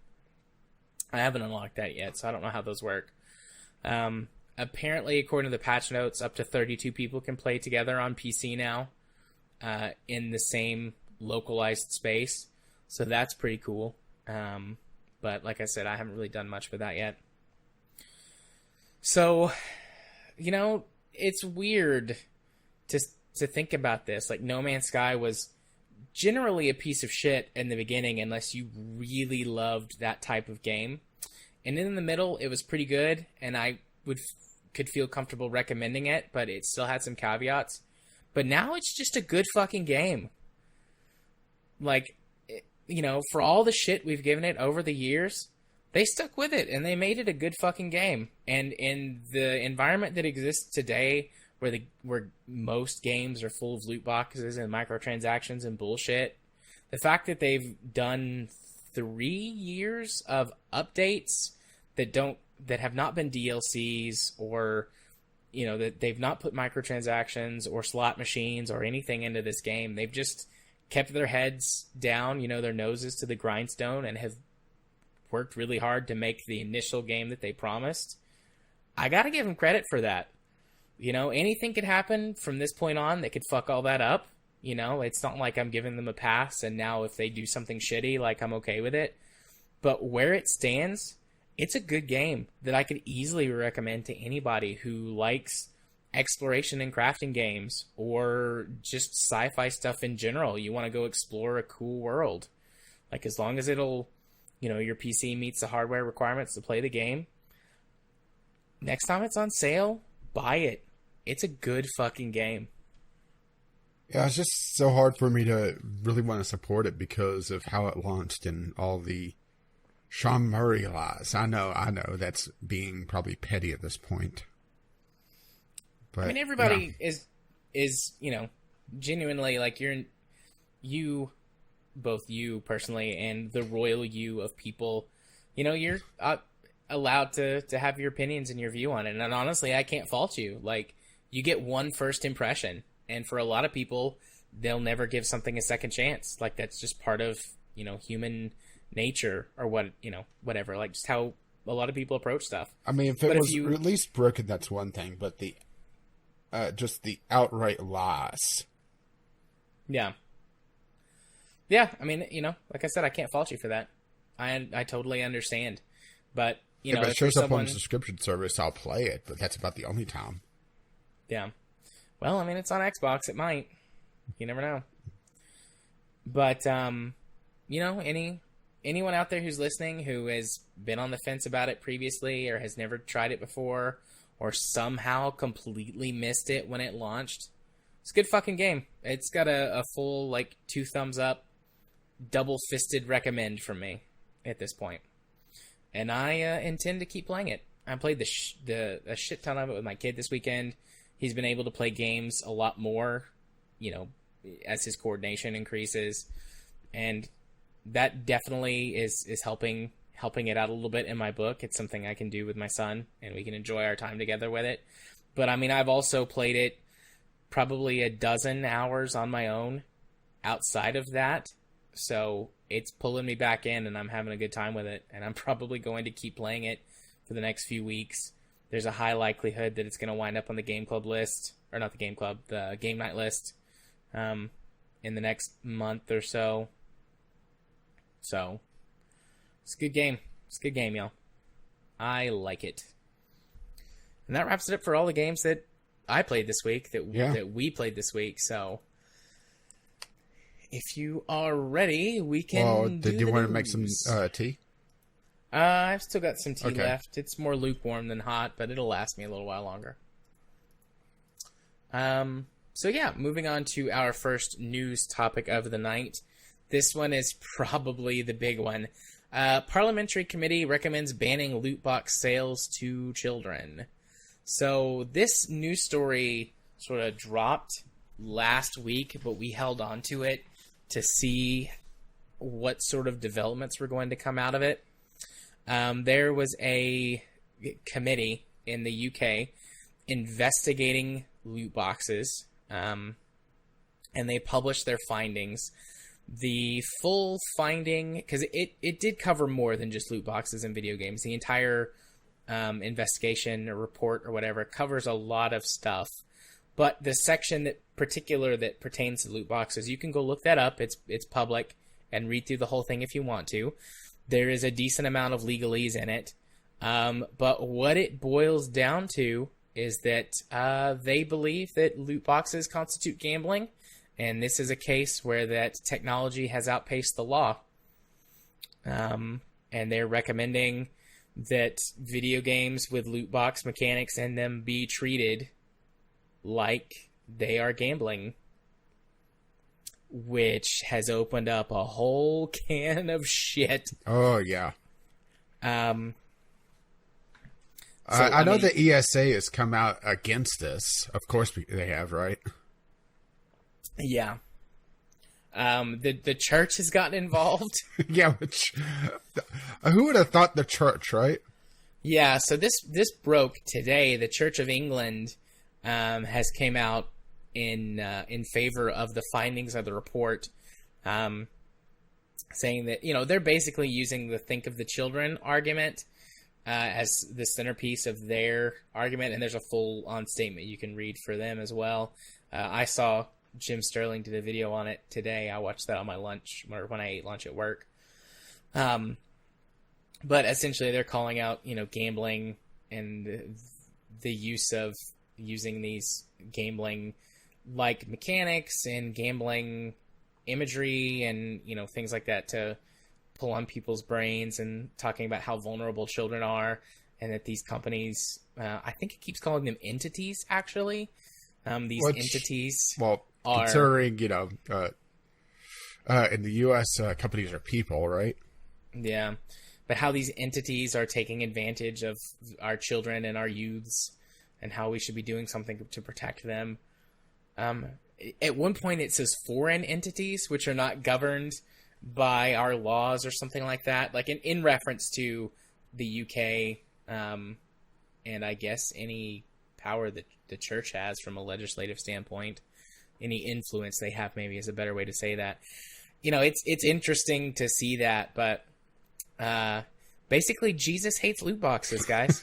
A: I haven't unlocked that yet, so I don't know how those work. Apparently, according to the patch notes, up to 32 people can play together on PC now, in the same localized space. So that's pretty cool. But like I said, I haven't really done much with that yet. So, you know, it's weird to think about this. Like, No Man's Sky was generally a piece of shit in the beginning unless you really loved that type of game. And then in the middle, it was pretty good, and I could feel comfortable recommending it, but it still had some caveats. But now it's just a good fucking game. Like, you know, for all the shit we've given it over the years, they stuck with it, and they made it a good fucking game. And in the environment that exists today, where most games are full of loot boxes and microtransactions and bullshit, the fact that they've done 3 years of updates that have not been DLCs, or, you know, that they've not put microtransactions or slot machines or anything into this game. They've just kept their heads down, you know, their noses to the grindstone, and have worked really hard to make the initial game that they promised. I gotta give them credit for that. You know, anything could happen from this point on that could fuck all that up. You know, it's not like I'm giving them a pass, and now if they do something shitty, like, I'm okay with it. But where it stands, it's a good game that I could easily recommend to anybody who likes exploration and crafting games, or just sci-fi stuff in general. You want to go explore a cool world. Like, as long as it'll, you know, your PC meets the hardware requirements to play the game, next time it's on sale, buy it. It's a good fucking game.
B: Yeah, it's just so hard for me to really want to support it because of how it launched and all the Sean Murray lies. I know that's being probably petty at this point. But,
A: I mean, everybody is, you know, genuinely, like, both you personally and the royal you of people, you know, you're allowed to have your opinions and your view on it. And honestly, I can't fault you. Like, you get one first impression, and for a lot of people, they'll never give something a second chance. Like, that's just part of, you know, human nature, or what, you know, whatever. Like, just how a lot of people approach stuff.
B: I mean, if it was at least broken, that's one thing, but just the outright lies.
A: Yeah. Yeah, I mean, you know, like I said, I can't fault you for that. I totally understand. But, you know,
B: if it shows up on the subscription service, I'll play it, but that's about the only time.
A: Yeah. Well, I mean, it's on Xbox. It might. You never know. But, you know, anyone out there who's listening who has been on the fence about it previously, or has never tried it before, or somehow completely missed it when it launched, it's a good fucking game. It's got a full, like, 2 thumbs up, double-fisted recommend from me at this point. And I intend to keep playing it. I played a shit ton of it with my kid this weekend. He's been able to play games a lot more as his coordination increases. And that definitely is helping it out a little bit in my book. It's something I can do with my son, and we can enjoy our time together with it. But I mean, I've also played it probably a dozen hours on my own outside of that. So it's pulling me back in, and I'm having a good time with it. And I'm probably going to keep playing it for the next few weeks. There's a high likelihood that it's going to wind up on the game club list, or not the game club, the game night list, in the next month or so. So it's a good game. It's a good game, y'all. I like it. And that wraps it up for all the games that I played this week, that we played this week. So if you are ready, we can. Well,
B: did you want to make some tea?
A: I've still got some tea left. It's more lukewarm than hot, but it'll last me a little while longer. So yeah, moving on to our first news topic of the night. This one is probably the big one. Parliamentary committee recommends banning loot box sales to children. So this news story sort of dropped last week, but we held on to it to see what sort of developments were going to come out of it. There was a committee in the UK investigating loot boxes, and they published their findings. The full finding, because it did cover more than just loot boxes in video games. The entire investigation or report or whatever covers a lot of stuff. But the section that pertains to loot boxes, you can go look that up. It's public, and read through the whole thing if you want to. There is a decent amount of legalese in it. But what it boils down to is that they believe that loot boxes constitute gambling. And this is a case where that technology has outpaced the law. And they're recommending that video games with loot box mechanics in them be treated like they are gambling, which has opened up a whole can of shit.
B: Oh, yeah.
A: So,
B: I know the ESA has come out against this. Of course they have, right?
A: Yeah. The church has gotten involved.
B: Yeah, who would have thought the church, right?
A: Yeah, so this broke today. The Church of England has came out in favor of the findings of the report, saying that, they're basically using the think of the children argument as the centerpiece of their argument, and there's a full-on statement you can read for them as well. I saw Jim Sterling did a video on it today. I watched that on my lunch, or when I ate lunch at work. But essentially they're calling out, gambling and the use of using these gambling-like mechanics and gambling imagery and, things like that to pull on people's brains, and talking about how vulnerable children are, and that these companies, I think it keeps calling them entities, actually. Entities are...
B: Considering, in the U.S., companies are people, right?
A: Yeah. But how these entities are taking advantage of our children and our youths, and how we should be doing something to protect them. At one point it says foreign entities, which are not governed by our laws or something like that. Like in reference to the UK, and I guess any power that the church has from a legislative standpoint. Any influence they have, maybe, is a better way to say that. It's interesting to see that, but basically Jesus hates loot boxes, guys.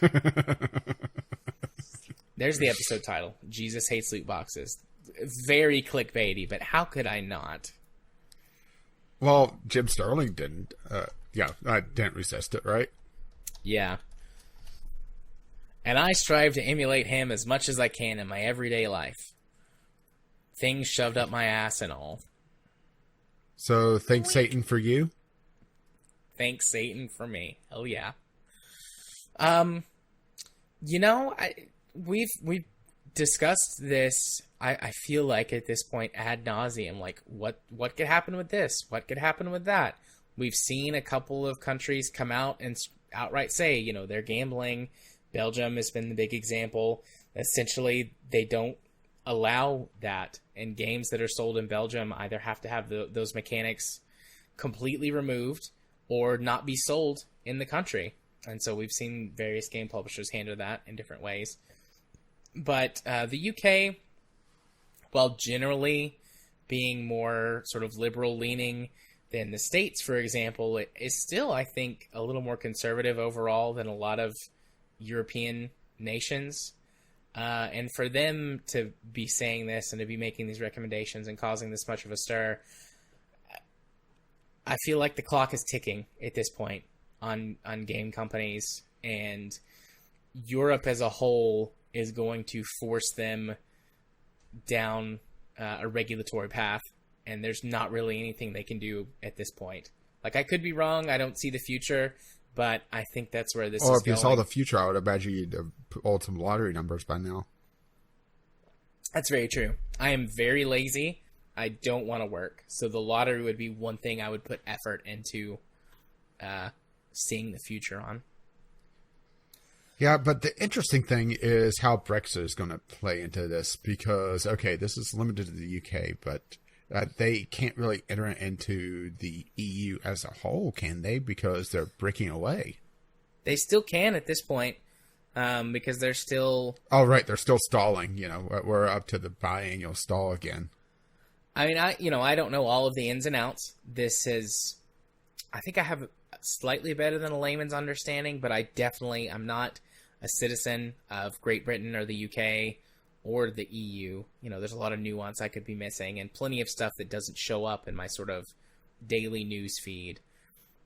A: There's the episode title. Jesus hates loot boxes. Very clickbaity, but how could I not?
B: Well, Jim Sterling didn't. I didn't resist it, right?
A: Yeah. And I strive to emulate him as much as I can in my everyday life. Things shoved up my ass and all.
B: So, thanks Satan for you?
A: Thanks Satan for me. Hell yeah. We've discussed this, I feel like at this point ad nauseum, like what could happen with this? What could happen with that? We've seen a couple of countries come out and outright say, they're gambling. Belgium has been the big example. Essentially, they don't allow that, and games that are sold in Belgium either have to have those mechanics completely removed or not be sold in the country. And so we've seen various game publishers handle that in different ways. But the UK, while generally being more sort of liberal leaning than the States, for example, it is still, I think, a little more conservative overall than a lot of European nations. And for them to be saying this and to be making these recommendations and causing this much of a stir, I feel like the clock is ticking at this point on game companies, and Europe as a whole is going to force them down a regulatory path, and there's not really anything they can do at this point. Like, I could be wrong. I don't see the future, but I think that's where this is going.
B: Or if you saw the future, I would imagine you'd have pulled some lottery numbers by now.
A: That's very true. I am very lazy. I don't want to work. So the lottery would be one thing I would put effort into seeing the future on.
B: Yeah, but the interesting thing is how Brexit is going to play into this, because, okay, this is limited to the UK, but they can't really enter into the EU as a whole, can they? Because they're breaking away.
A: They still can at this point, because they're still...
B: Oh, right, they're still stalling. You know, we're up to the biannual stall again.
A: I mean, I don't know all of the ins and outs. This is... I think I have slightly better than a layman's understanding, but I'm not a citizen of Great Britain or the UK or the EU. You know, there's a lot of nuance I could be missing, and plenty of stuff that doesn't show up in my sort of daily news feed.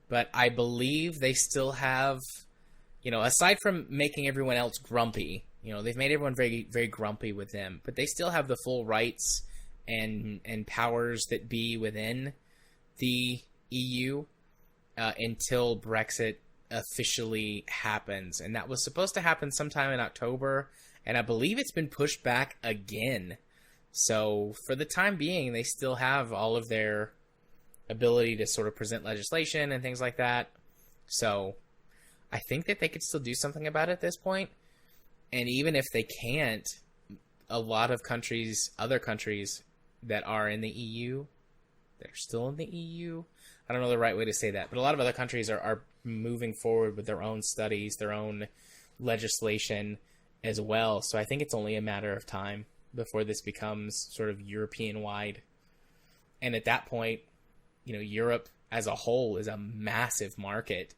A: But I believe they still have, you know, aside from making everyone else grumpy, you know, they've made everyone very, very grumpy with them, but they still have the full rights and powers that be within the EU until Brexit officially happens. And that was supposed to happen sometime in October, and I believe it's been pushed back again. So for the time being, they still have all of their ability to sort of present legislation and things like that. So I think that they could still do something about it at this point. And even if they can't, a lot of countries, other countries that are in the EU, that are still in the EU, I don't know the right way to say that, but a lot of other countries are moving forward with their own studies, their own legislation as well. So I think it's only a matter of time before this becomes sort of European-wide. And at that point, you know, Europe as a whole is a massive market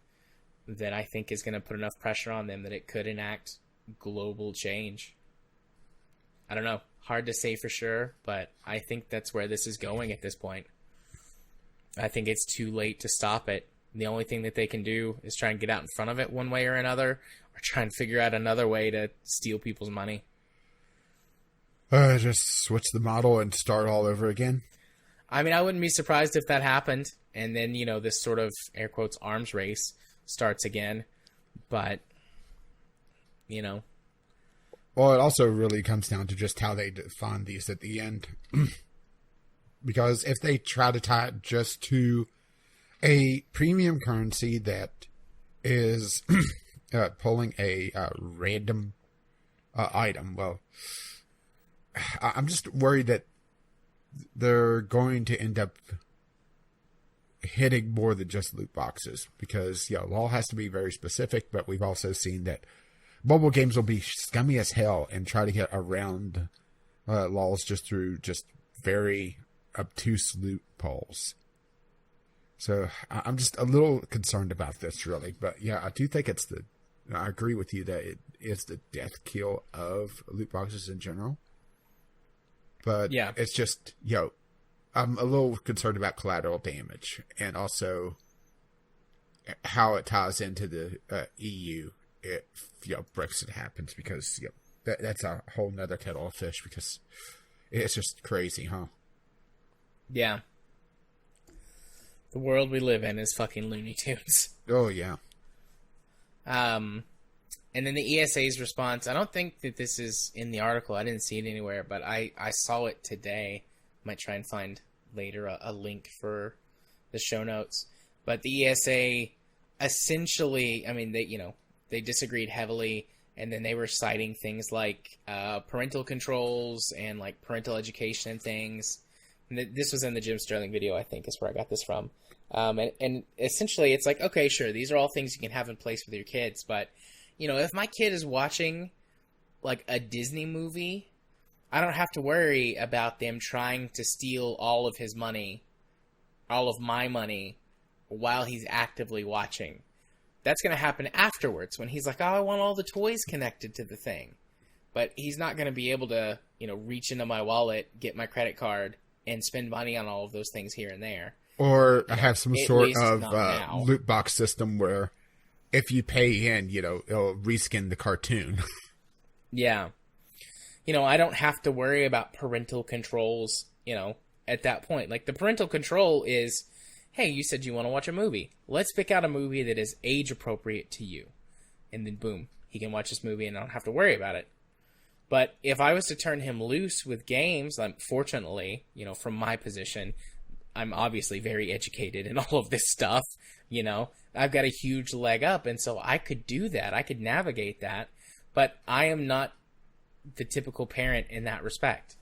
A: that I think is going to put enough pressure on them that it could enact global change. I don't know. Hard to say for sure, but I think that's where this is going at this point. I think it's too late to stop it. The only thing that they can do is try and get out in front of it one way or another, or try and figure out another way to steal people's money.
B: Just switch the model and start all over again?
A: I mean, I wouldn't be surprised if that happened, and then, you know, this sort of, air quotes, arms race starts again. But, you know.
B: Well, it also really comes down to just how they define these at the end. Because if they try to tie it just to a premium currency that is pulling a random item, well, I'm just worried that they're going to end up hitting more than just loot boxes. Because, yeah, law has to be very specific, but we've also seen that mobile games will be scummy as hell and try to get around laws just through just very obtuse loopholes. So I'm just a little concerned about this, really. But yeah, I do think I agree with you that it is the death kill of loot boxes in general. But yeah, it's just, I'm a little concerned about collateral damage and also how it ties into the EU if Brexit happens, because that's a whole nother kettle of fish, because it's just crazy, huh?
A: Yeah. The world we live in is fucking Looney Tunes.
B: Oh, yeah.
A: And then the ESA's response, I don't think that this is in the article. I didn't see it anywhere, but I saw it today. Might try and find later a link for the show notes. But the ESA essentially, I mean, they disagreed heavily And then they were citing things like parental controls and like parental education and things. And this was in the Jim Sterling video, I think, is where I got this from. And essentially, it's like, okay, sure, these are all things you can have in place with your kids. But, you know, if my kid is watching like a Disney movie, I don't have to worry about them trying to steal all of his money, all of my money, while he's actively watching. That's going to happen afterwards when he's like, oh, I want all the toys connected to the thing. But he's not going to be able to, you know, reach into my wallet, get my credit card, and spend money on all of those things here and there.
B: Or have some sort of loot box system where if you pay in, you know, it'll reskin the cartoon.
A: Yeah. You know, I don't have to worry about parental controls, you know, at that point. Like, the parental control is, hey, you said you want to watch a movie. Let's pick out a movie that is age appropriate to you. And then, boom, he can watch this movie and I don't have to worry about it. But if I was to turn him loose with games, fortunately, you know, from my position, I'm obviously very educated in all of this stuff, you know. I've got a huge leg up, and so I could do that. I could navigate that. But I am not the typical parent in that respect.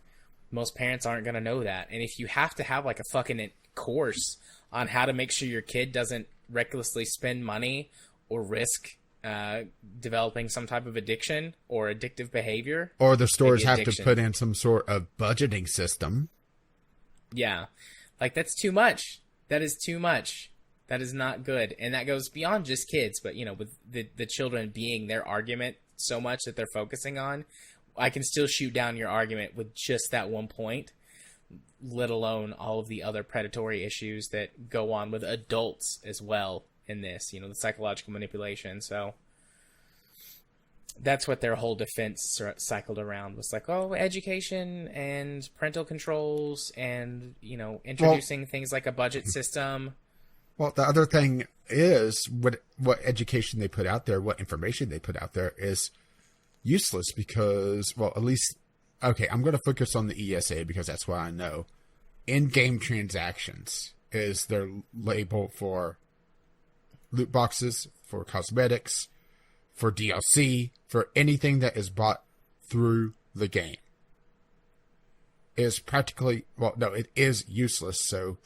A: Most parents aren't going to know that. And if you have to have like a fucking course on how to make sure your kid doesn't recklessly spend money or risk developing some type of addiction or addictive behavior.
B: Or the stores have to put in some sort of budgeting system.
A: Yeah. Like, that's too much. That is too much. That is not good. And that goes beyond just kids, but, you know, with the children being their argument so much that they're focusing on, I can still shoot down your argument with just that one point, let alone all of the other predatory issues that go on with adults as well in this, you know, the psychological manipulation. So that's what their whole defense cycled around, was like, oh, education and parental controls and, you know, introducing things like a budget system.
B: Well, the other thing is what education they put out there, what information they put out there is useless because, well, at least, okay, I'm going to focus on the ESA because that's what I know. In-game transactions is their label for loot boxes, for cosmetics, for DLC, for anything that is bought through the game. It is practically, well, no, it is useless, so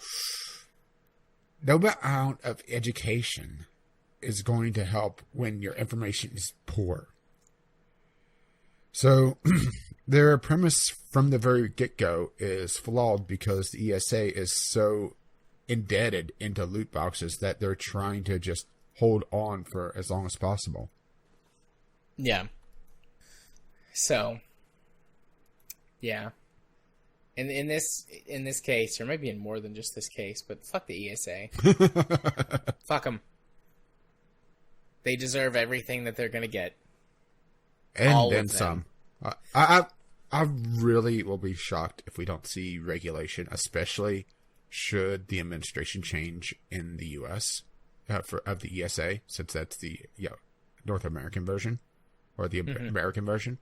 B: no amount of education is going to help when your information is poor. So their premise from the very get-go is flawed because the ESA is so indebted into loot boxes that they're trying to just hold on for as long as possible.
A: Yeah. So, yeah. In this case, or maybe in more than just this case, but fuck the ESA. Fuck them. They deserve everything that they're gonna get.
B: And all then some. I really will be shocked if we don't see regulation, especially should the administration change in the U.S. Of the ESA, since that's the North American version or the American version.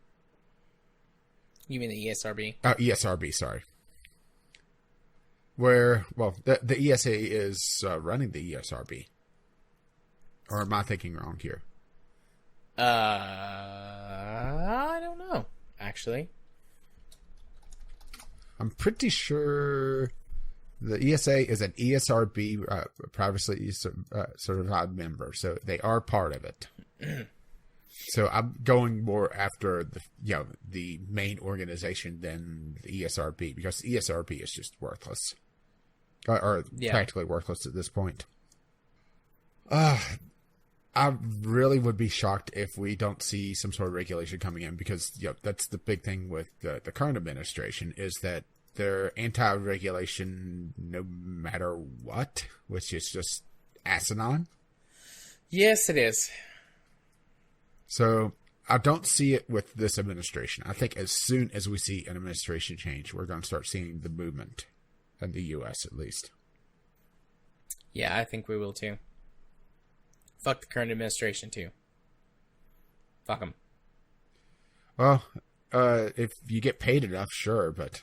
A: You mean the ESRB?
B: ESRB, sorry. Where, well, the ESA is running the ESRB. Or am I thinking wrong here?
A: I don't know, actually.
B: I'm pretty sure the ESA is an ESRB privacy certified member, so they are part of it. So I'm going more after the main organization than the ESRB, because the ESRB is just worthless, or practically worthless at this point. I really would be shocked if we don't see some sort of regulation coming in, because that's the big thing with the current administration, is that they're anti-regulation no matter what, which is just asinine.
A: Yes, it is.
B: So I don't see it with this administration. I think as soon as we see an administration change, we're going to start seeing the movement in the U.S. at least.
A: Yeah, I think we will too. Fuck the current administration too. Fuck them.
B: Well, if you get paid enough, sure, but...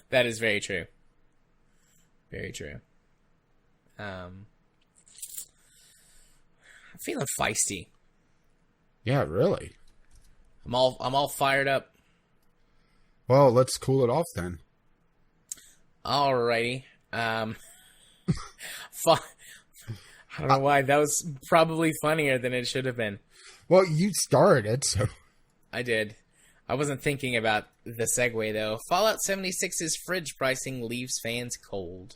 A: That is very true. Very true. I feeling feisty.
B: Yeah, really.
A: I'm all fired up.
B: Well, let's cool it off then.
A: Alrighty. I don't know why. That was probably funnier than it should have been.
B: Well, you started, so...
A: I did. I wasn't thinking about the segue, though. Fallout 76's fridge pricing leaves fans cold.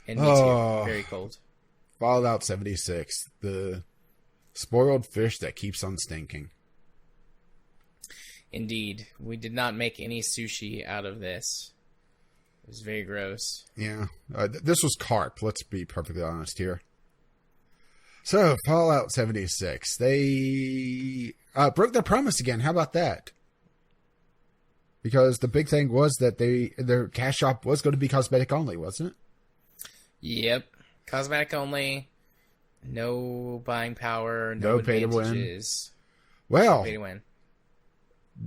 A: And me too. Very cold.
B: Fallout 76. The spoiled fish that keeps on stinking.
A: Indeed. We did not make any sushi out of this. It was very gross.
B: Yeah. This was carp. Let's be perfectly honest here. So, Fallout 76. They broke their promise again. How about that? Because the big thing was that their cash shop was going to be cosmetic only, wasn't it?
A: Yep. Cosmetic only. No buying power.
B: No pay
A: advantages.
B: to win. Well,
A: no pay to win.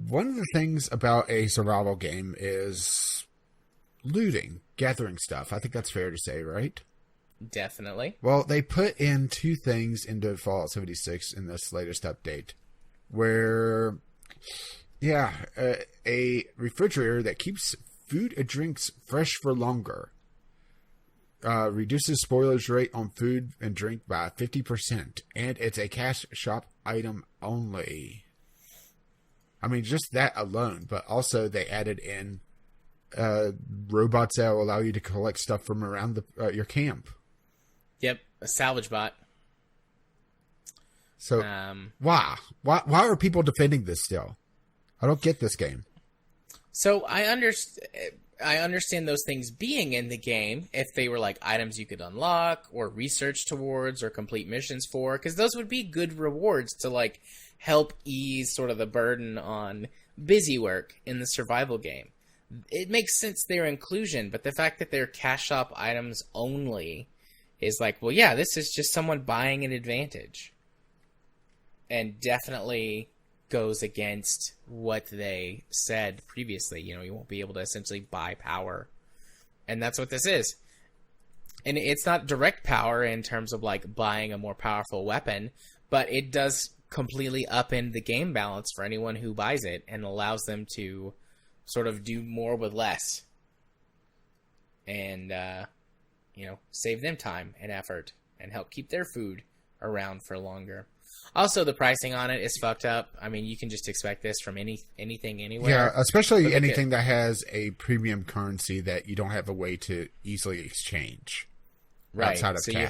B: One of the things about a survival game is looting, gathering stuff. I think that's fair to say, right?
A: Definitely.
B: Well, they put in two things into Fallout 76 in this latest update. Where, a refrigerator that keeps food and drinks fresh for longer. Reduces spoilage rate on food and drink by 50%. And it's a cash shop item only. I mean, just that alone. But also they added in robots that will allow you to collect stuff from around your camp.
A: Yep, a salvage bot.
B: So, why are people defending this still? I don't get this game.
A: So I understand those things being in the game if they were like items you could unlock or research towards or complete missions for, because those would be good rewards to like help ease sort of the burden on busy work in the survival game. It makes sense their inclusion, but the fact that they're cash shop items only is like, well, yeah, this is just someone buying an advantage. And definitely goes against what they said previously. You know, you won't be able to essentially buy power. And that's what this is. And it's not direct power in terms of like buying a more powerful weapon, but it does completely upend the game balance for anyone who buys it and allows them to sort of do more with less. And, save them time and effort and help keep their food around for longer. Also, the pricing on it is fucked up. I mean, you can just expect this from anything, anywhere.
B: Yeah, especially anything that has a premium currency that you don't have a way to easily exchange.
A: Right.
B: Outside of
A: so
B: cash.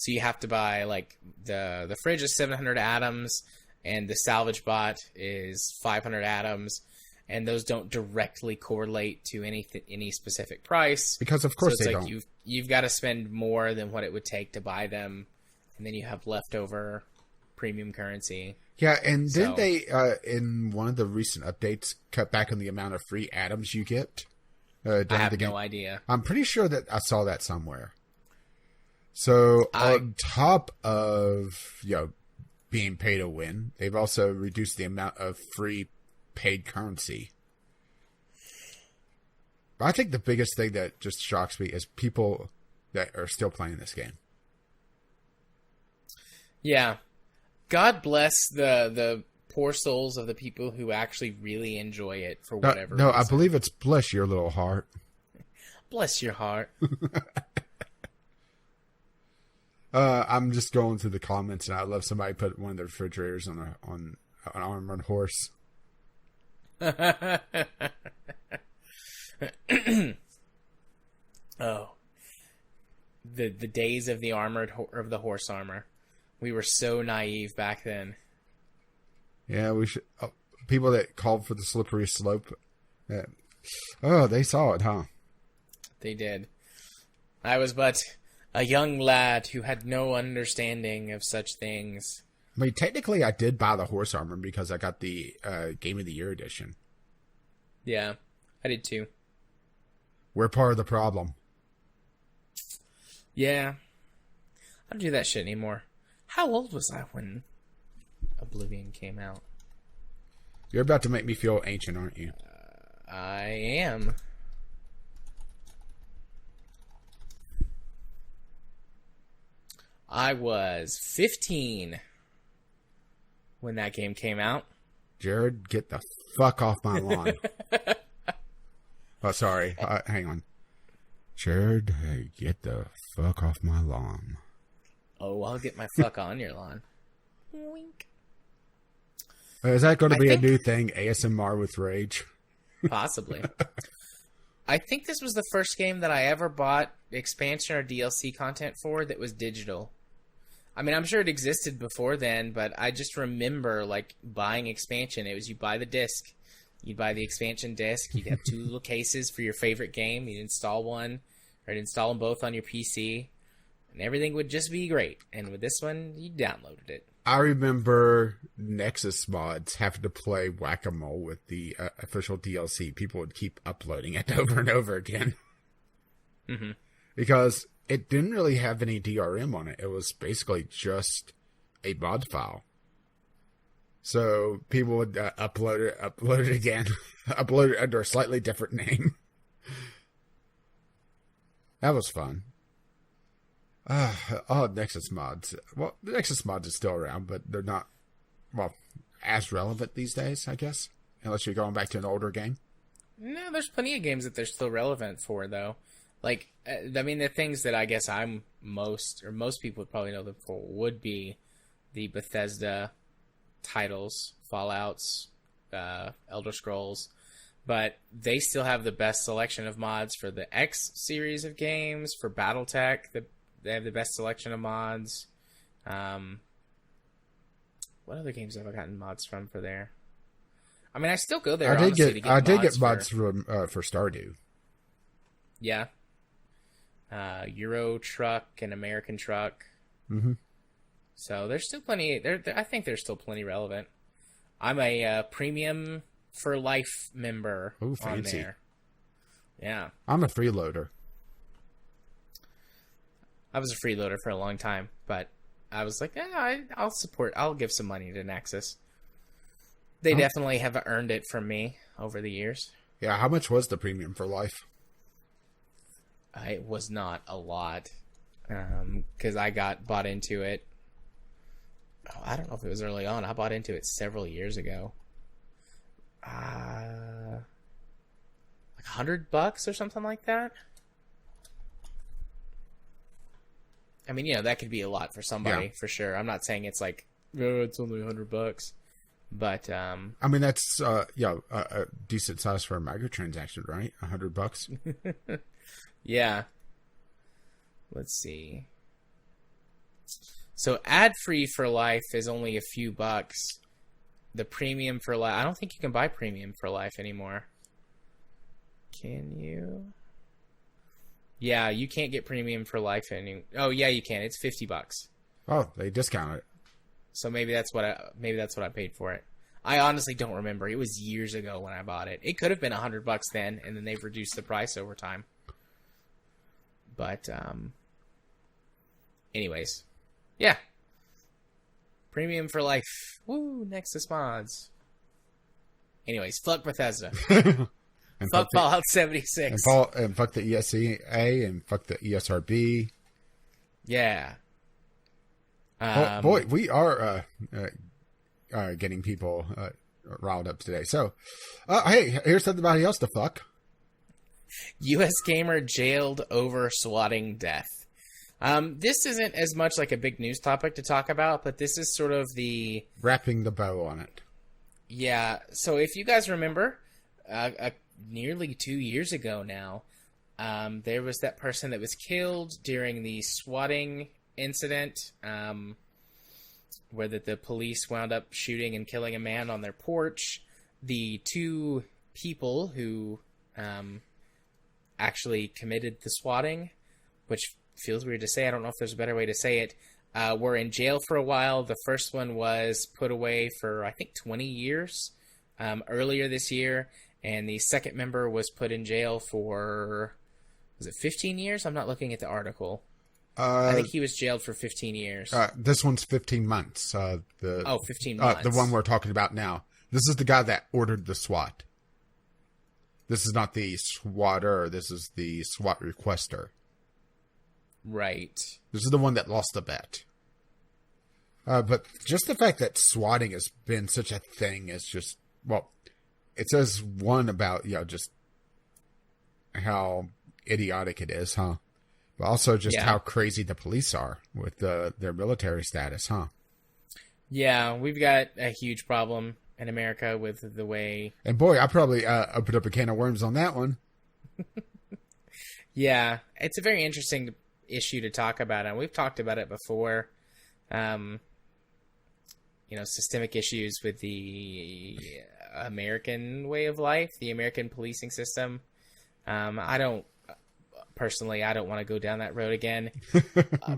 A: you have to buy like the fridge is 700 atoms, and the salvage bot is 500 atoms, and those don't directly correlate to any specific price.
B: Because of course
A: so it's
B: they
A: like
B: don't.
A: You've got to spend more than what it would take to buy them, and then you have leftover premium currency.
B: Yeah, and didn't they, in one of the recent updates, cut back on the amount of free atoms you get?
A: I have no idea.
B: I'm pretty sure that I saw that somewhere. So, on top of, being pay to win, they've also reduced the amount of free paid currency. But I think the biggest thing that just shocks me is people that are still playing this game.
A: Yeah. God bless the poor souls of the people who actually really enjoy it for whatever reason.
B: I believe it's bless your little heart.
A: Bless your heart.
B: I'm just going through the comments, and I love somebody put one of the refrigerators on an armored horse.
A: Oh, the days of the of the horse armor. We were so naive back then.
B: Yeah, we should. People that called for the slippery slope. They saw it, huh?
A: They did. I was but a young lad who had no understanding of such things.
B: I mean, technically, I did buy the horse armor because I got the Game of the Year edition.
A: Yeah, I did too.
B: We're part of the problem.
A: Yeah. I don't do that shit anymore. How old was I when Oblivion came out?
B: You're about to make me feel ancient, aren't you?
A: I am. I was 15 when that game came out.
B: Jared, get the fuck off my lawn. Oh, sorry. Hang on. Jared, hey, get the fuck off my lawn.
A: Oh, I'll get my fuck on your lawn. Wink.
B: Is that going to be a new thing? ASMR with rage?
A: Possibly. I think this was the first game that I ever bought expansion or DLC content for that was digital. I mean, I'm sure it existed before then, but I just remember, like, buying expansion. It was you buy the disc. You'd buy the expansion disc. You'd have 2 little cases for your favorite game. You'd install one, or you'd install them both on your PC, and everything would just be great. And with this one, you downloaded it.
B: I remember Nexus mods having to play Whack-A-Mole with the official DLC. People would keep uploading it over and over again.
A: Mm-hmm.
B: Because it didn't really have any DRM on it. It was basically just a mod file. So people would upload it again, upload it under a slightly different name. That was fun. Nexus mods. Well, the Nexus mods are still around, but they're not, well, as relevant these days, I guess. Unless you're going back to an older game.
A: No, there's plenty of games that they're still relevant for, though. Like, I mean, the things that I guess I'm most people would probably know them for would be the Bethesda titles, Fallouts, Elder Scrolls. But they still have the best selection of mods for the X series of games, for BattleTech, they have the best selection of mods. What other games have I gotten mods from for there? I mean, I still go there. I did get
B: mods for Stardew.
A: Yeah. Euro Truck and American Truck.
B: Mm-hmm.
A: So there's still plenty. I think there's still plenty relevant. I'm a Premium for Life member.
B: Ooh, fancy.
A: On there. Yeah.
B: I'm a freeloader.
A: I was a freeloader for a long time, but I was like, yeah, I'll give some money to Nexus. They definitely have earned it from me over the years.
B: Yeah, how much was the Premium for Life?
A: It was not a lot, because I got bought into it. Oh, I don't know if it was early on. I bought into it several years ago. Like $100 or something like that. I mean, that could be a lot for somebody, for sure. I'm not saying it's like, oh, it's only $100, but
B: I mean, that's a decent size for a microtransaction, right? $100.
A: Yeah. Let's see. So ad-free for life is only a few bucks. The premium for life, I don't think you can buy premium for life anymore. Can you? Yeah, you can't get premium for life anymore. Oh, yeah, you can. It's $50.
B: Oh, they discounted it.
A: So maybe that's what I paid for it. I honestly don't remember. It was years ago when I bought it. It could have been $100 then, and then they've reduced the price over time. But, anyways, yeah. Premium for life. Woo, Nexus mods. Anyways, fuck Bethesda.
B: And
A: fuck Fallout 76.
B: And fuck the ESEA and fuck the ESRB.
A: Yeah.
B: Boy, we are getting people riled up today. So, hey, here's somebody else to fuck.
A: U.S. gamer jailed over swatting death. This isn't as much like a big news topic to talk about, but this is sort of the...
B: wrapping the bow on it.
A: Yeah, so if you guys remember, nearly 2 years ago now, there was that person that was killed during the swatting incident, where the police wound up shooting and killing a man on their porch. The 2 people who actually committed the swatting, which feels weird to say, I don't know if there's a better way to say it, were in jail for a while. The first one was put away for, I think, 20 years earlier this year, and the second member was put in jail for, was it 15 years? I'm not looking at the article. I think he was jailed for 15 years.
B: This one's 15 months.
A: 15 months.
B: The one we're talking about now. This is the guy that ordered the SWAT. This is not the SWATter. This is the SWAT requester.
A: Right.
B: This is the one that lost the bet. But just the fact that swatting has been such a thing is just, well, it says one about, just how idiotic it is, huh? But also just how crazy the police are with their military status, huh?
A: Yeah, we've got a huge problem in America with the way...
B: And boy, I probably opened up a can of worms on that one.
A: Yeah, it's a very interesting issue to talk about, and we've talked about it before. Systemic issues with the American way of life, the American policing system. I don't want to go down that road again.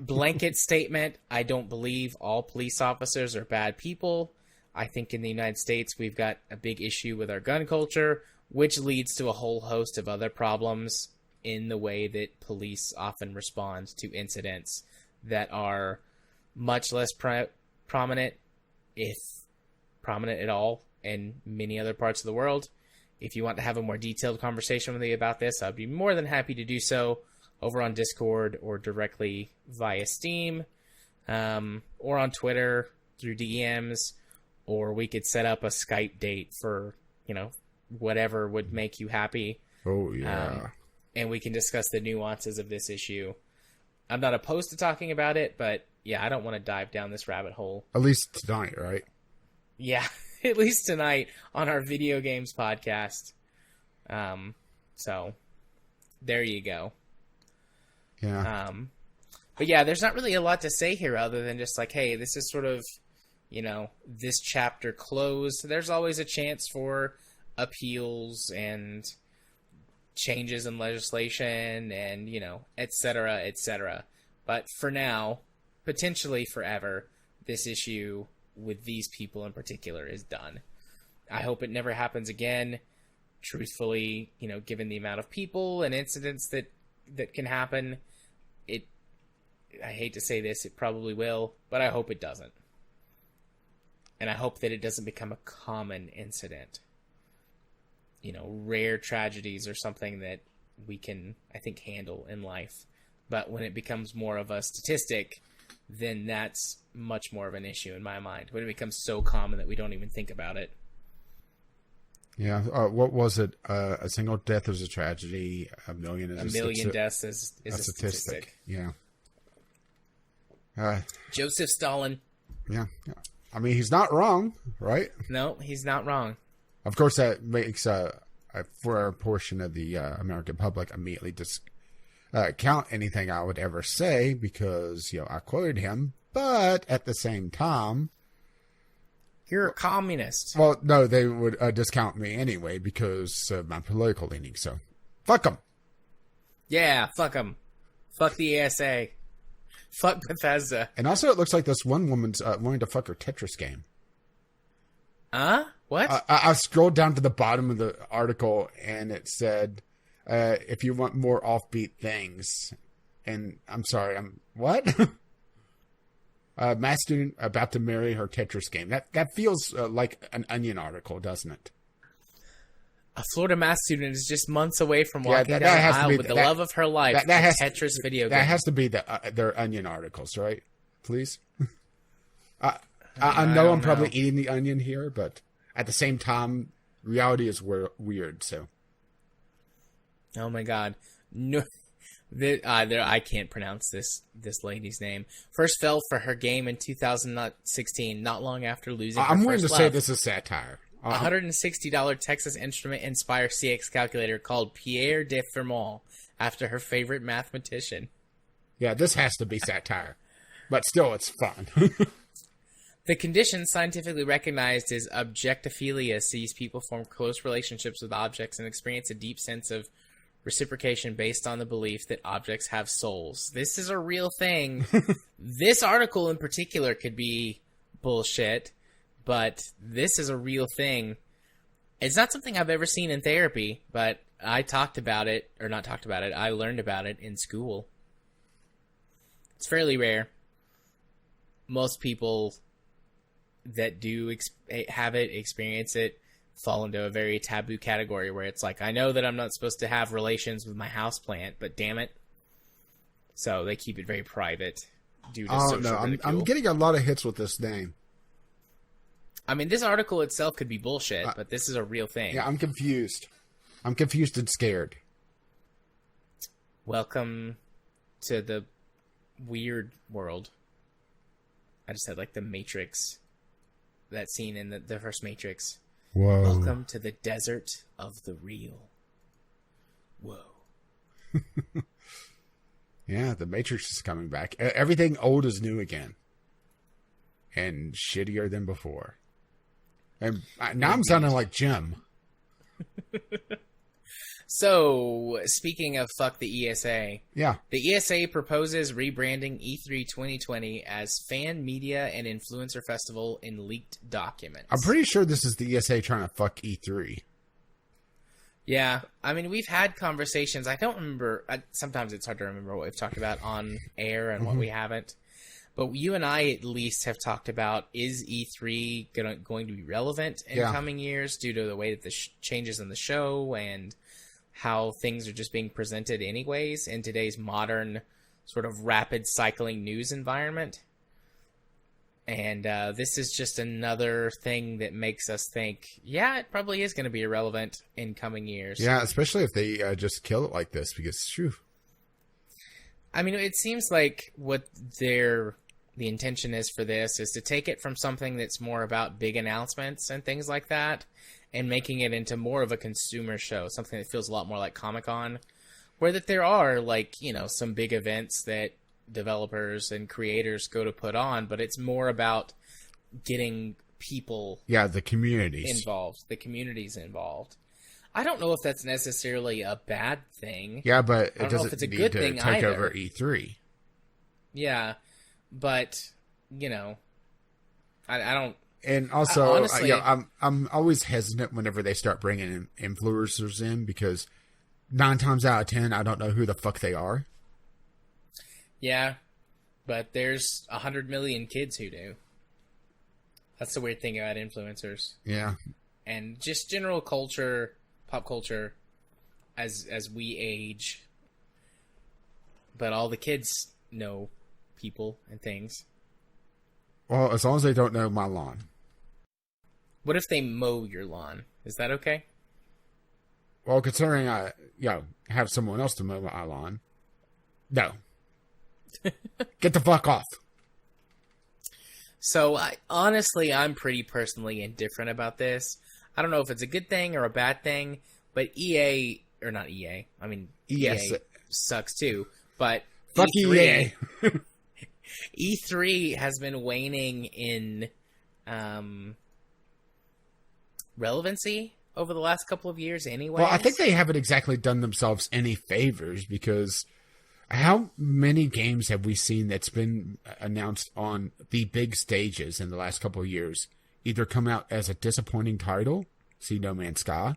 A: Blanket statement, I don't believe all police officers are bad people. I think in the United States, we've got a big issue with our gun culture, which leads to a whole host of other problems in the way that police often respond to incidents that are much less prominent, if prominent at all, in many other parts of the world. If you want to have a more detailed conversation with me about this, I'd be more than happy to do so over on Discord or directly via Steam, or on Twitter through DMs, or we could set up a Skype date for, whatever would make you happy.
B: Oh, yeah.
A: And we can discuss the nuances of this issue. I'm not opposed to talking about it, but yeah, I don't want to dive down this rabbit hole.
B: At least tonight, right?
A: Yeah, at least tonight on our video games podcast. So there you go.
B: Yeah.
A: But yeah, there's not really a lot to say here other than just like, hey, this is sort of, this chapter closed. There's always a chance for appeals and changes in legislation and, et cetera, et cetera. But for now, potentially forever, this issue with these people in particular is done. I hope it never happens again. Truthfully, given the amount of people and incidents that can happen, I hate to say this, it probably will, but I hope it doesn't. And I hope that it doesn't become a common incident. Rare tragedies are something that we can, I think, handle in life. But when it becomes more of a statistic, then that's much more of an issue in my mind. When it becomes so common that we don't even think about it.
B: Yeah. What was it? A single death is a tragedy. A million
A: deaths is a statistic.
B: Yeah.
A: Joseph Stalin.
B: Yeah. I mean, he's not wrong, right?
A: No, he's not wrong.
B: Of course, that makes for a portion of the American public immediately discount anything I would ever say because I quoted him, but at the same time,
A: you're a communist.
B: Well, no, they would discount me anyway because of my political leaning. So, fuck them.
A: Yeah, fuck them. Fuck the ASA. Fuck Bethesda.
B: And also, it looks like this one woman's wanting to fuck her Tetris game.
A: What?
B: I scrolled down to the bottom of the article, and it said, if you want more offbeat things, and I'm sorry, what? Math student about to marry her Tetris game. That feels like an Onion article, doesn't it?
A: A Florida math student is just months away from walking down the aisle with the love of her life. That has Tetris video game.
B: That has to be their Onion articles, right? Please. I know I'm probably eating the onion here, but at the same time, reality is weird. So.
A: Oh my God! No, I can't pronounce this lady's name. First fell for her game in 2016, not long after losing.
B: I'm willing to say this is satire.
A: $160 Texas Instrument Inspire CX calculator called Pierre de Fermont after her favorite mathematician.
B: Yeah, this has to be satire, but still, it's fun.
A: The condition, scientifically recognized as objectophilia, sees people form close relationships with objects and experience a deep sense of reciprocation based on the belief that objects have souls. This is a real thing. This article in particular could be bullshit, but this is a real thing. It's not something I've ever seen in therapy, but I learned about it in school. It's fairly rare. Most people that do experience it fall into a very taboo category where it's like, I know that I'm not supposed to have relations with my houseplant, but damn it. So they keep it very private. due to
B: Oh
A: social
B: no, I'm
A: ridicule.
B: getting a lot of hits with this name.
A: I mean, this article itself could be bullshit, but this is a real thing.
B: Yeah, I'm confused. I'm confused and scared.
A: Welcome to the weird world. I just said like the Matrix. That scene in the first Matrix.
B: Whoa.
A: Welcome to the desert of the real. Whoa.
B: Yeah, the Matrix is coming back. Everything old is new again. And shittier than before. And now I'm sounding like Jim.
A: So, speaking of fuck the ESA.
B: Yeah.
A: The ESA proposes rebranding E3 2020 as Fan Media and Influencer Festival in leaked documents.
B: I'm pretty sure this is the ESA trying to fuck E3.
A: Yeah, I mean, we've had conversations. I don't remember. Sometimes it's hard to remember what we've talked about on air and what we haven't. But you and I at least have talked about, is E3 going to be relevant in coming years due to the way that the changes in the show and how things are just being presented anyways in today's modern sort of rapid cycling news environment. And this is just another thing that makes us think, yeah, it probably is going to be irrelevant in coming years.
B: Yeah, especially if they just kill it like this, because, phew.
A: I mean, it seems like what the intention is for this is to take it from something that's more about big announcements and things like that and making it into more of a consumer show, something that feels a lot more like Comic-Con, where that there are, like, you know, some big events that developers and creators go to put on, but it's more about getting people
B: the communities
A: involved, the communities involved. I don't know if that's necessarily a bad thing.
B: Yeah, but
A: I don't know if it's a good thing
B: take
A: either.
B: over E3.
A: Yeah, but you know, I don't.
B: And also,
A: honestly,
B: I'm always hesitant whenever they start bringing influencers in, because 9 times out of 10, I don't know who the fuck they are.
A: Yeah, but there's 100 million kids who do. That's the weird thing about influencers.
B: Yeah,
A: and just general culture, pop culture, as we age. But all the kids know people and things.
B: Well, as long as they don't know my lawn.
A: What if they mow your lawn? Is that okay?
B: Well, considering I, have someone else to mow my lawn, no. Get the fuck off.
A: So, I'm pretty personally indifferent about this. I don't know if it's a good thing or a bad thing, but EA sucks too, but
B: fuck
A: E3,
B: EA.
A: E3 has been waning in relevancy over the last couple of years anyway.
B: Well, I think they haven't exactly done themselves any favors, because how many games have we seen that's been announced on the big stages in the last couple of years either come out as a disappointing title, see No Man's Sky,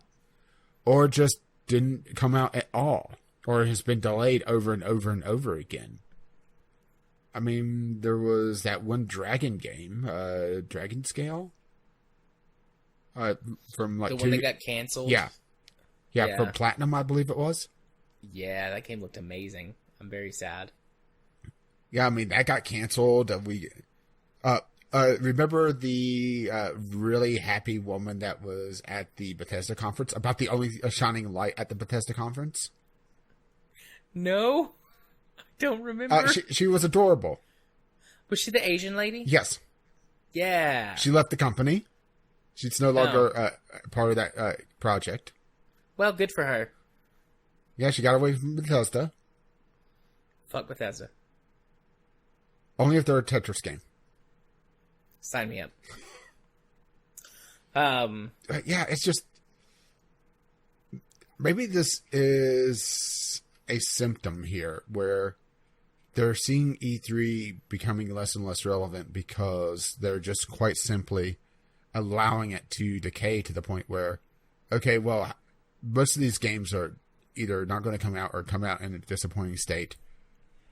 B: or just didn't come out at all, or has been delayed over and over and over again? I mean, there was that one Dragon game, Dragon Scale, from like
A: the one that got canceled.
B: Yeah, for Platinum, I believe it was.
A: Yeah, that game looked amazing. I'm very sad.
B: Yeah, I mean, that got canceled. Remember the really happy woman that was at the Bethesda conference, about the only shining light at the Bethesda conference?
A: No, I don't remember.
B: She was adorable.
A: Was she the Asian lady?
B: Yes.
A: Yeah.
B: She left the company. She's no longer part of that project.
A: Well, good for her.
B: Yeah, she got away from Bethesda.
A: Fuck Bethesda.
B: Only if they're a Tetris game.
A: Sign me up.
B: Yeah, it's just... Maybe this is a symptom here, where they're seeing E3 becoming less and less relevant because they're just quite simply allowing it to decay to the point where, okay, well, most of these games are either not going to come out or come out in a disappointing state,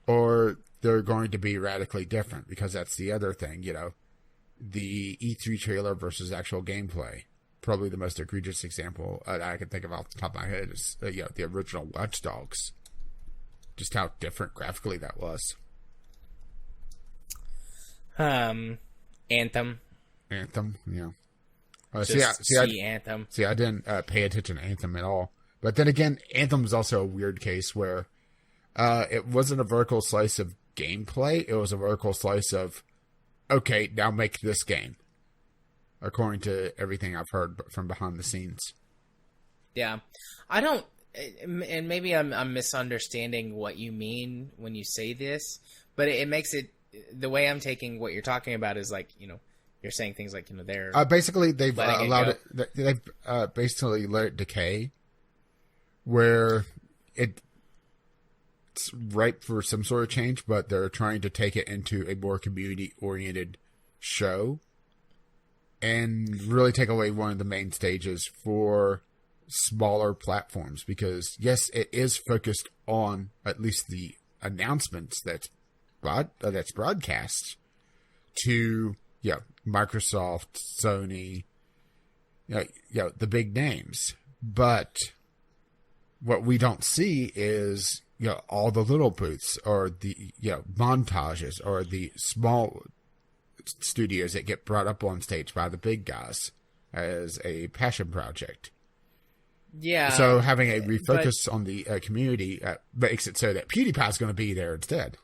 B: or they're going to be radically different, because that's the other thing, the E3 trailer versus actual gameplay. Probably the most egregious example I can think of off the top of my head is the original Watch Dogs. Just how different graphically that was.
A: Anthem.
B: Anthem, yeah.
A: Anthem.
B: See, I didn't pay attention to Anthem at all. But then again, Anthem's also a weird case where it wasn't a vertical slice of gameplay. It was a vertical slice of, okay, now make this game. According to everything I've heard from behind the scenes.
A: Yeah. I don't, and maybe I'm misunderstanding what you mean when you say this, but it makes it, the way I'm taking what you're talking about is like, you're saying things like, they're
B: basically they've allowed it. They've basically let it decay, where it's ripe for some sort of change, but they're trying to take it into a more community-oriented show, and really take away one of the main stages for smaller platforms. Because yes, it is focused on at least the announcements that's broadcast to Microsoft, Sony, the big names. But what we don't see is all the little booths, or the montages, or the small studios that get brought up on stage by the big guys as a passion project.
A: Yeah.
B: So having a refocus on the community makes it so that PewDiePie's going to be there instead.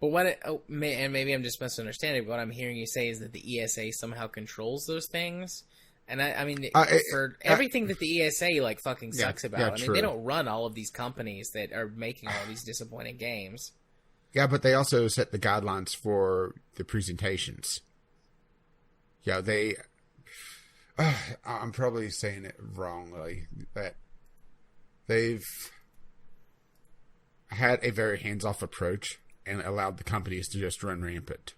A: But and maybe I'm just misunderstanding, but what I'm hearing you say is that the ESA somehow controls those things. And I mean, for everything that the ESA fucking sucks about, I mean,
B: true.
A: They don't run all of these companies that are making all these disappointing games.
B: Yeah, but they also set the guidelines for the presentations. Yeah, they... I'm probably saying it wrongly, but they've had a very hands-off approach and allowed the companies to just run rampant.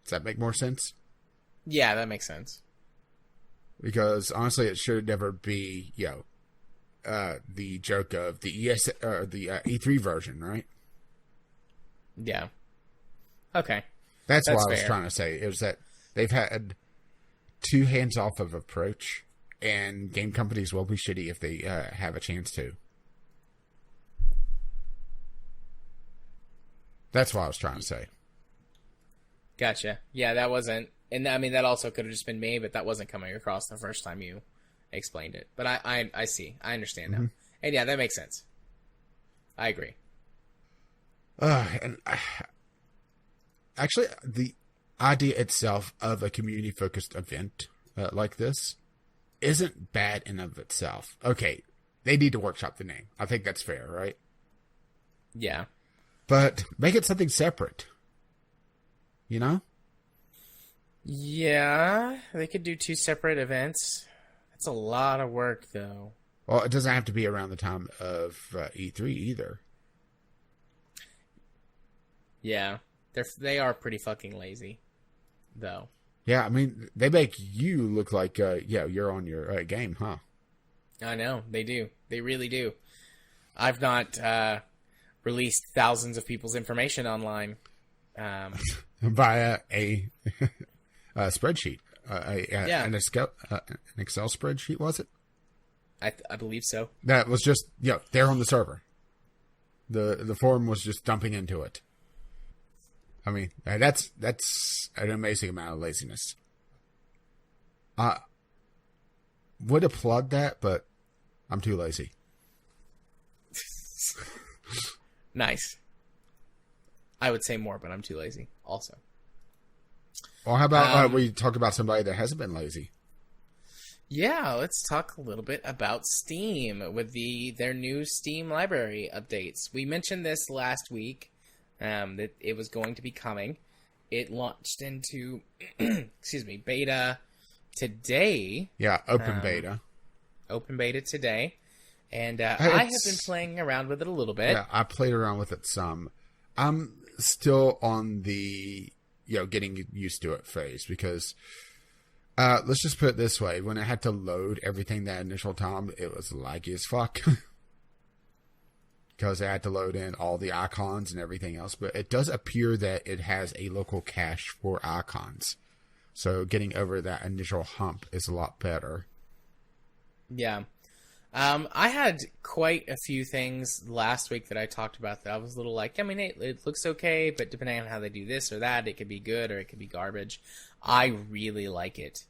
B: Does that make more sense?
A: Yeah, that makes sense.
B: Because honestly, it should never be, the joke of the the E3 version, right?
A: Yeah. Okay.
B: That's what I was
A: fair.
B: trying to say. It was that they've had too hands-off of approach, and game companies will be shitty if they have a chance to. That's what I was trying to say.
A: Gotcha. Yeah, that wasn't... And I mean, that also could have just been me, but that wasn't coming across the first time you explained it. But I see. I understand now. And yeah, that makes sense. I agree.
B: Actually, the idea itself of a community-focused event like this isn't bad in of itself. Okay, they need to workshop the name. I think that's fair, right?
A: Yeah.
B: But make it something separate.
A: Yeah, they could do 2 separate events. That's a lot of work, though.
B: Well, it doesn't have to be around the time of E3 either.
A: Yeah, they are pretty fucking lazy, though.
B: Yeah, I mean, they make you look like, you're on your game, huh?
A: I know, they do. They really do. I've not released thousands of people's information online.
B: Via a spreadsheet. An Excel spreadsheet, was it?
A: I believe so.
B: That was just, there on the server. The forum was just dumping into it. I mean, that's an amazing amount of laziness. Would applaud that, but I'm too lazy.
A: Nice. I would say more, but I'm too lazy also.
B: Well, how about we talk about somebody that hasn't been lazy?
A: Yeah, let's talk a little bit about Steam with their new Steam library updates. We mentioned this last week, that it was going to be coming. It launched into, beta today.
B: Yeah, open beta.
A: Open beta today. And I have been playing around with it a little bit.
B: Yeah, I played around with it some. I'm still on the, getting used to it phase, because let's just put it this way. When I had to load everything that initial time, it was laggy as fuck. Because I had to load in all the icons and everything else. But it does appear that it has a local cache for icons. So getting over that initial hump is a lot better.
A: Yeah. I had quite a few things last week that I talked about that I was a little like, I mean, it looks okay, but depending on how they do this or that, it could be good or it could be garbage. I really like it.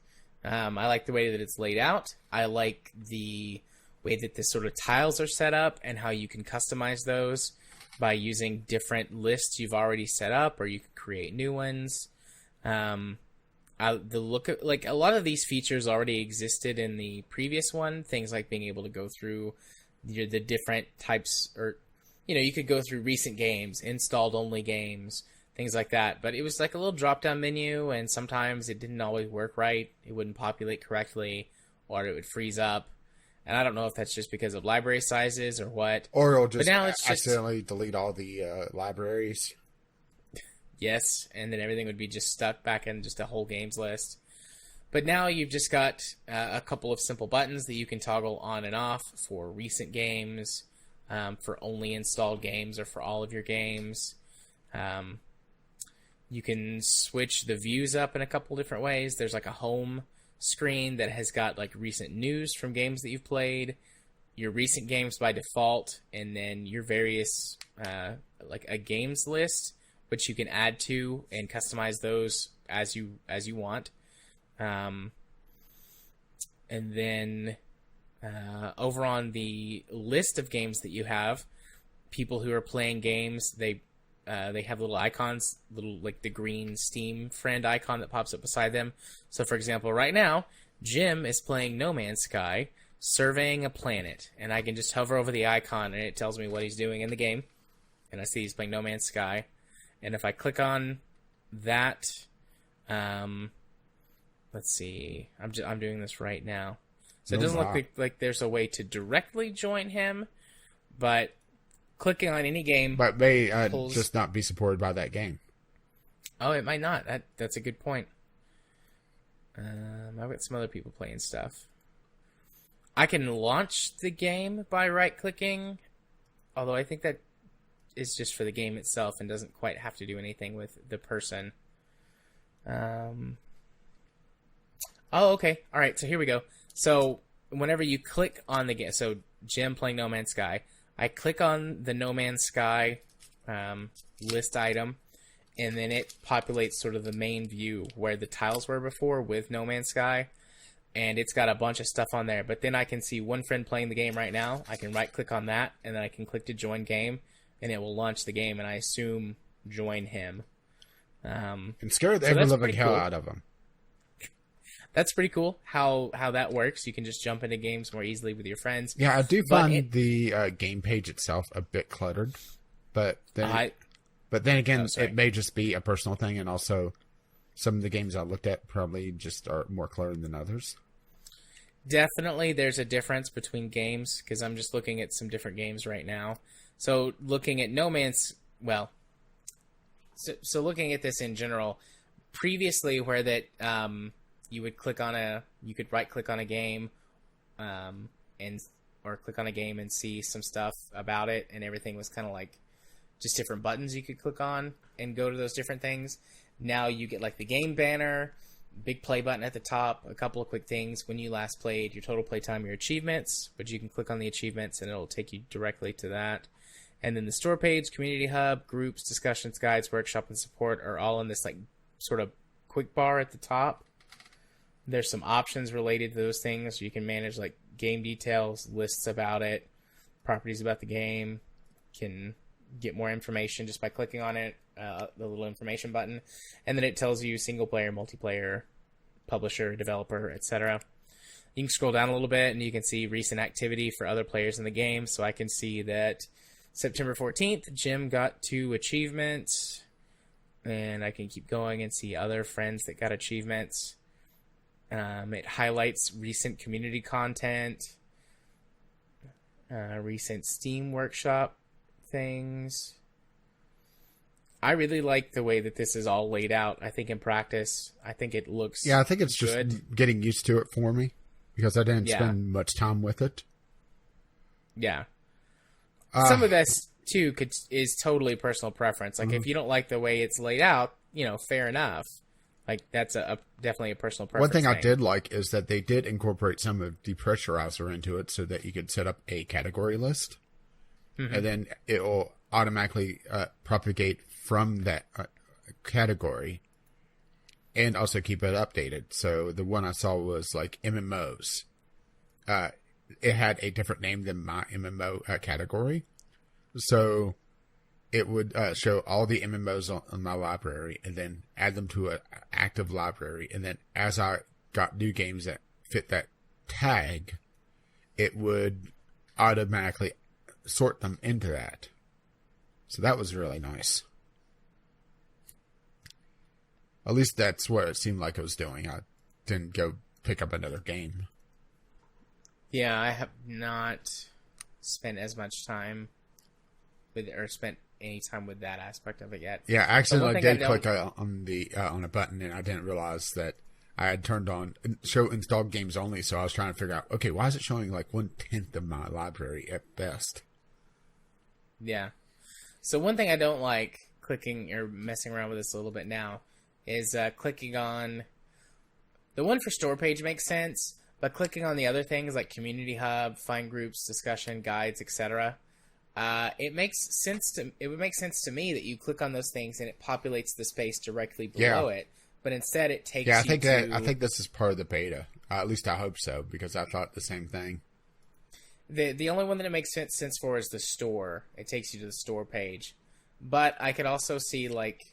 A: I like the way that it's laid out. I like the way that the sort of tiles are set up and how you can customize those by using different lists you've already set up, or you can create new ones. The look of, like, a lot of these features already existed in the previous one. Things like being able to go through the different types, or you could go through recent games, installed only games, things like that. But it was like a little drop down menu, and sometimes it didn't always work right. It wouldn't populate correctly, or it would freeze up. And I don't know if that's just because of library sizes or what.
B: Or it'll just,
A: but now it's
B: accidentally delete all the libraries.
A: Yes, and then everything would be just stuck back in just a whole games list. But now you've just got a couple of simple buttons that you can toggle on and off for recent games, for only installed games, or for all of your games. You can switch the views up in a couple different ways. There's like a home screen that has got like recent news from games that you've played, your recent games by default, and then your various like a games list, which you can add to and customize those as you want. And then over on the list of games that you have, people who are playing games, they have little icons, little like the green Steam friend icon that pops up beside them. So for example, right now, Jim is playing No Man's Sky, surveying a planet, and I can just hover over the icon and it tells me what he's doing in the game. And I see he's playing No Man's Sky. And if I click on that, let's see, I'm doing this right now. So it doesn't look like there's a way to directly join him, but clicking on any game,
B: but may just not be supported by that game.
A: Oh, it might not. That's a good point. I've got some other people playing stuff. I can launch the game by right-clicking, although I think that is just for the game itself and doesn't quite have to do anything with the person. Oh, okay. All right, so here we go. So whenever you click on the game, so Jim playing No Man's Sky, I click on the No Man's Sky list item, and then it populates sort of the main view where the tiles were before with No Man's Sky, and it's got a bunch of stuff on there. But then I can see one friend playing the game right now. I can right-click on that, and then I can click to join game, and it will launch the game, and I assume join him.
B: And scare the ever-living hell out of him.
A: That's pretty cool how that works. You can just jump into games more easily with your friends.
B: Yeah, I do find the game page itself a bit cluttered, but then again, it may just be a personal thing, and also some of the games I looked at probably just are more cluttered than others.
A: Definitely, there's a difference between games, because I'm just looking at some different games right now. So looking at No Man's, well, so looking at this in general, previously where that you would you could right click on a game, or click on a game and see some stuff about it, and everything was kind of like just different buttons you could click on and go to those different things. Now you get like the game banner, big play button at the top, a couple of quick things: when you last played, your total play time, your achievements, but you can click on the achievements and it'll take you directly to that. And then the store page, community hub, groups, discussions, guides, workshop, and support are all in this like sort of quick bar at the top. There's some options related to those things. You can manage like game details, lists about it, properties about the game. Can get more information just by clicking on it, the little information button. And then it tells you single player, multiplayer, publisher, developer, etc. You can scroll down a little bit and you can see recent activity for other players in the game. So I can see that September 14th, Jim got 2 achievements. And I can keep going and see other friends that got achievements. It highlights recent community content, recent Steam Workshop things. I really like the way that this is all laid out. I think in practice, I think it looks
B: I think it's
A: good.
B: Just getting used to it for me, because I didn't spend much time with it.
A: Yeah. Some of this, too, is totally personal preference. Like, if you don't like the way it's laid out, fair enough. Like that's definitely a personal preference.
B: One thing I
A: thing.
B: did like is that they did incorporate some of depressurizer into it so that you could set up a category list.
A: Mm-hmm.
B: And then it will automatically propagate from that category and also keep it updated. So the one I saw was like MMOs. It had a different name than my MMO category. So it would show all the MMOs on my library and then add them to an active library. And then as I got new games that fit that tag, it would automatically sort them into that. So that was really nice. At least that's what it seemed like it was doing. I didn't go pick up another game.
A: Yeah, I have not spent as much time with, or spent any time with that aspect of it yet.
B: Yeah, actually, I did click
A: on
B: a button, and I didn't realize that I had turned on show installed games only. So I was trying to figure out, okay, why is it showing like 1/10 of my library at best?
A: Yeah. So one thing I don't like clicking or messing around with this a little bit now is clicking on the one for store page makes sense, but clicking on the other things like community hub, find groups, discussion, guides, etc. It would make sense to me that you click on those things and it populates the space directly below it, but instead it takes.
B: Yeah, I think this is part of the beta. At least I hope so, because I thought the same thing.
A: The only one that it makes sense for is the store. It takes you to the store page, but I could also see like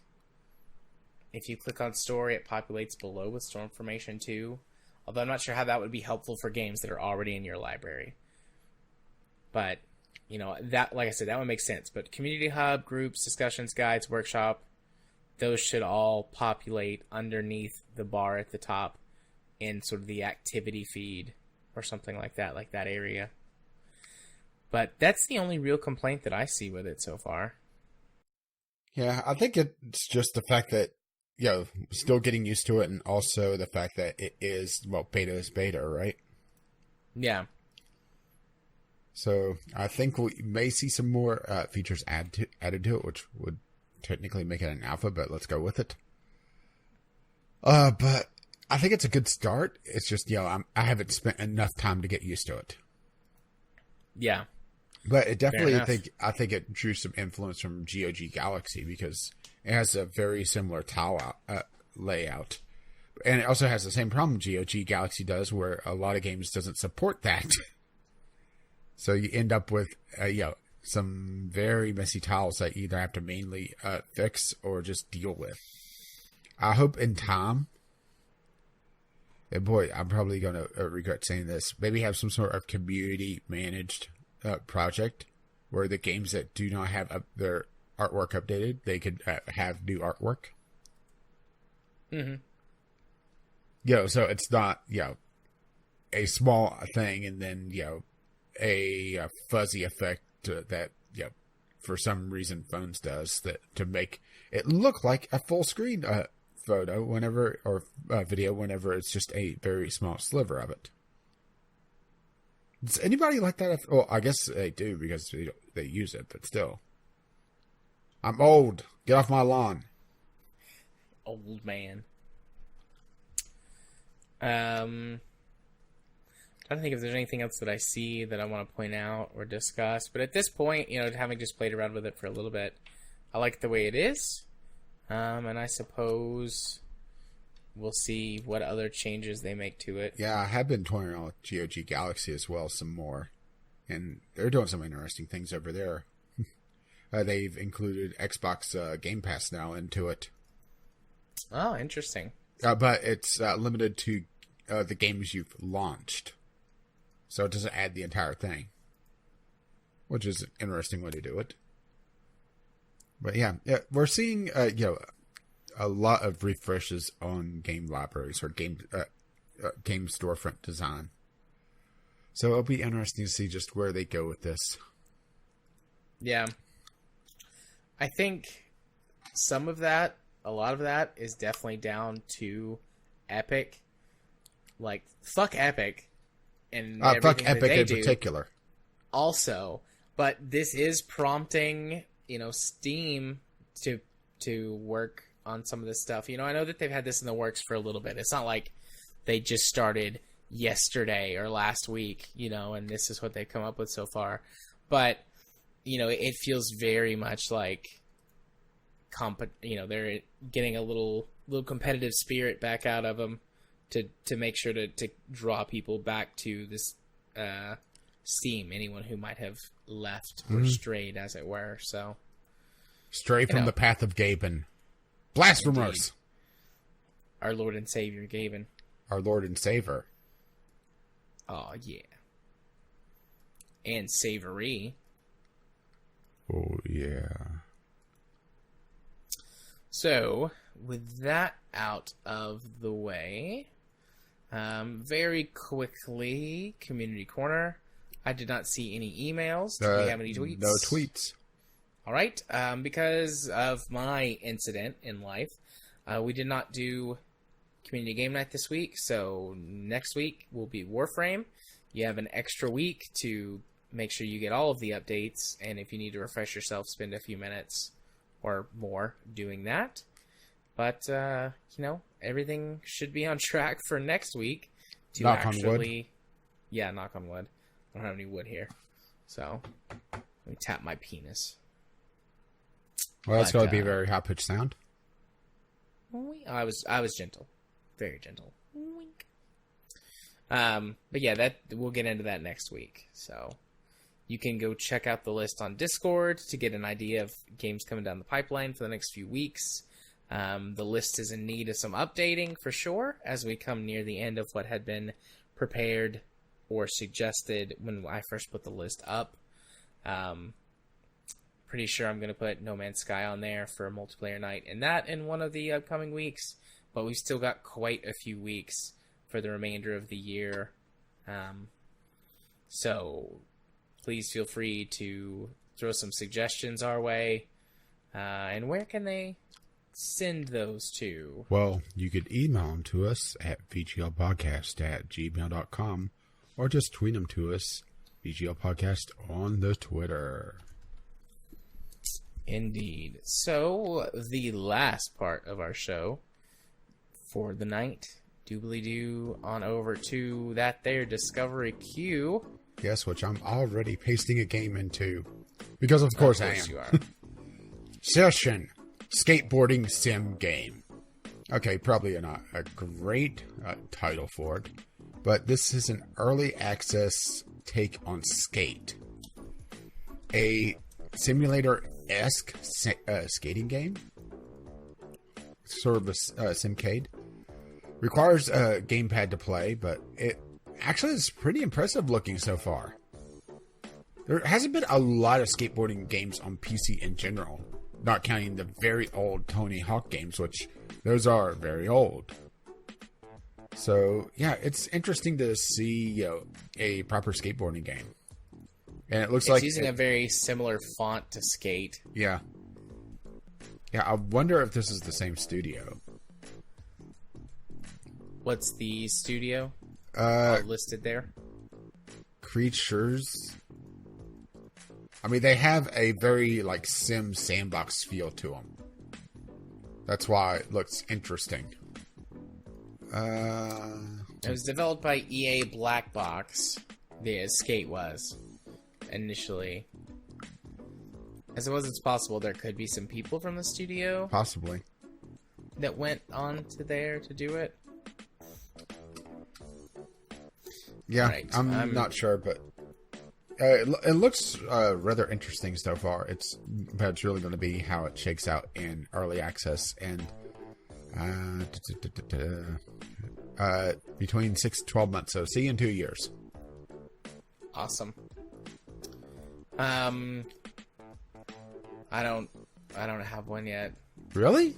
A: if you click on store, it populates below with store information too. Although I'm not sure how that would be helpful for games that are already in your library. But you know, that, like I said, that would make sense. But community hub, groups, discussions, guides, workshop, those should all populate underneath the bar at the top in sort of the activity feed or something like that area. But that's the only real complaint that I see with it so far.
B: Yeah, I think it's just the fact that, still getting used to it, and also the fact that it is, beta is beta, right?
A: Yeah.
B: So I think we may see some more features added to it, which would technically make it an alpha, but let's go with it. But I think it's a good start. It's just, I haven't spent enough time to get used to it.
A: Yeah.
B: But it definitely, I think it drew some influence from GOG Galaxy, because it has a very similar tile layout. And it also has the same problem GOG Galaxy does, where a lot of games doesn't support that. So you end up with, some very messy tiles that you either have to mainly fix or just deal with. I hope in time, and boy, I'm probably going to regret saying this, maybe have some sort of community managed project where the games that do not have their artwork updated, they could have new artwork.
A: Mm-hmm.
B: So it's not, a small thing and then, a fuzzy effect that, for some reason phones does that to make it look like a full screen photo whenever, or video whenever it's just a very small sliver of it. Does anybody like that? Well, I guess they do because they use it, but still. I'm old. Get off my lawn.
A: Old man. I don't think if there's anything else that I see that I want to point out or discuss. But at this point, having just played around with it for a little bit, I like the way it is. And I suppose we'll see what other changes they make to it.
B: Yeah, I have been toying around with GOG Galaxy as well some more. And they're doing some interesting things over there. They've included Xbox Game Pass now into it.
A: Oh, interesting.
B: But it's limited to the games you've launched. So it doesn't add the entire thing. Which is an interesting way to do it. But yeah, we're seeing a lot of refreshes on game libraries or game storefront design. So it'll be interesting to see just where they go with this.
A: Yeah. I think some of that, a lot of that, is definitely down to Epic. Like, fuck Epic. And
B: fuck Epic in particular.
A: Also, but this is prompting, Steam to work on some of this stuff. You know, I know that they've had this in the works for a little bit. It's not like they just started yesterday or last week, you know, and this is what they've come up with so far. But, you know, it feels very much like, you know, they're getting a little competitive spirit back out of them to make sure to draw people back to this Steam, anyone who might have left or strayed, as it were. So,
B: stray from the path of Gaben. Blasphemers!
A: Indeed. Our Lord and Savior, Gaben.
B: Our Lord and Savior.
A: Oh, yeah. And Savory.
B: Oh, yeah.
A: So, with that out of the way, very quickly, Community Corner. I did not see any emails. Do we have any tweets?
B: No tweets.
A: All right. Because of my incident in life, we did not do Community Game Night this week. So next week will be Warframe. You have an extra week to make sure you get all of the updates. And if you need to refresh yourself, spend a few minutes or more doing that. But, you know, everything should be on track for next week to
B: knock
A: actually...
B: on wood.
A: Yeah, knock on wood. I don't have any wood here. So, let me tap my penis.
B: Well, that's going to be a very high-pitched sound.
A: I was gentle. Very gentle. Wink. But yeah, we'll get into that next week. So, you can go check out the list on Discord to get an idea of games coming down the pipeline for the next few weeks. The list is in need of some updating for sure as we come near the end of what had been prepared or suggested when I first put the list up. Pretty sure I'm going to put No Man's Sky on there for a multiplayer night and that in one of the upcoming weeks, but we've still got quite a few weeks for the remainder of the year. So please feel free to throw some suggestions our way. And where can they send those to?
B: Well, you could email them to us at vglpodcast@gmail.com or just tweet them to us, VGLpodcast, on the Twitter.
A: Indeed. So, the last part of our show for the night, doobly-doo on over to that there Discovery queue.
B: Yes, which I'm already pasting a game into. Because of course I am.
A: You are.
B: Session. Skateboarding sim game. Okay, probably not a great title for it, but this is an early access take on Skate. A simulator-esque skating game. Sort of a simcade. Requires a gamepad to play, but it actually is pretty impressive looking so far. There hasn't been a lot of skateboarding games on PC in general, not counting the very old Tony Hawk games, which those are very old. So, yeah, it's interesting to see, a proper skateboarding game. And it looks like
A: it's using a very similar font to Skate.
B: Yeah. Yeah, I wonder if this is the same studio.
A: What's the studio listed there?
B: Creatures. I mean, they have a very, sim sandbox feel to them. That's why it looks interesting.
A: It was developed by EA Black Box. The Skate was initially. I suppose it's possible there could be some people from the studio
B: Possibly.
A: that went on to there to do it.
B: Yeah,
A: Right.
B: I'm not sure, but it looks rather interesting so far. But it's really going to be how it shakes out in early access and between 6 to 12 months. So see you in 2 years.
A: Awesome. I don't have one yet.
B: Really?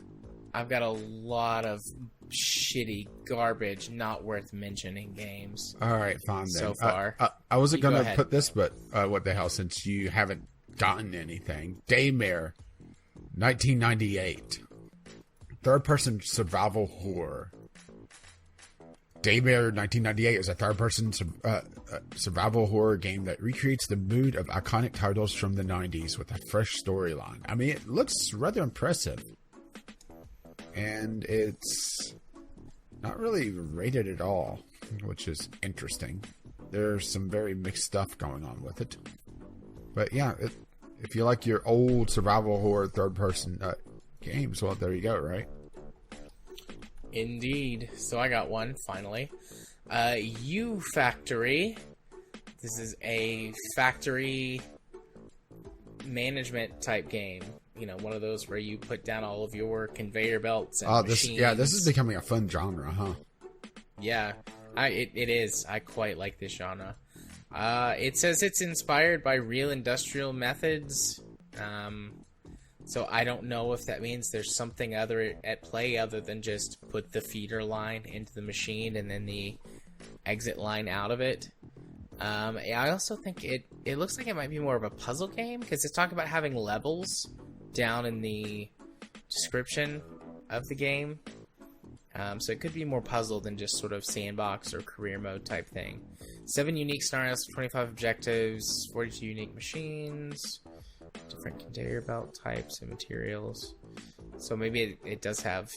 A: I've got a lot of shitty garbage, not worth mentioning games.
B: All right, fine then.
A: So far.
B: I wasn't going to
A: ahead.
B: put this, but what the hell, since you haven't gotten anything. Daymare, 1998. Third-person survival horror. Daymare 1998 is a third-person survival horror game that recreates the mood of iconic titles from the 90s with a fresh storyline. I mean, it looks rather impressive. and it's not really rated at all, which is interesting. There's some very mixed stuff going on with it. But yeah, if you like your old survival horror third-person games, well, there you go, right?
A: Indeed. So I got one, finally. U Factory. This is a factory management type game. You know, one of those where you put down all of your conveyor belts and machines.
B: This is becoming a fun genre, huh?
A: Yeah, it is. I quite like this genre. It says it's inspired by real industrial methods. So I don't know if that means there's something other at play other than just put the feeder line into the machine and then the exit line out of it. I also think it looks like it might be more of a puzzle game because it's talking about having levels down in the description of the game. So it could be more puzzle than just sort of sandbox or career mode type thing. 7 unique scenarios, 25 objectives, 42 unique machines, different conveyor belt types and materials. So maybe it does have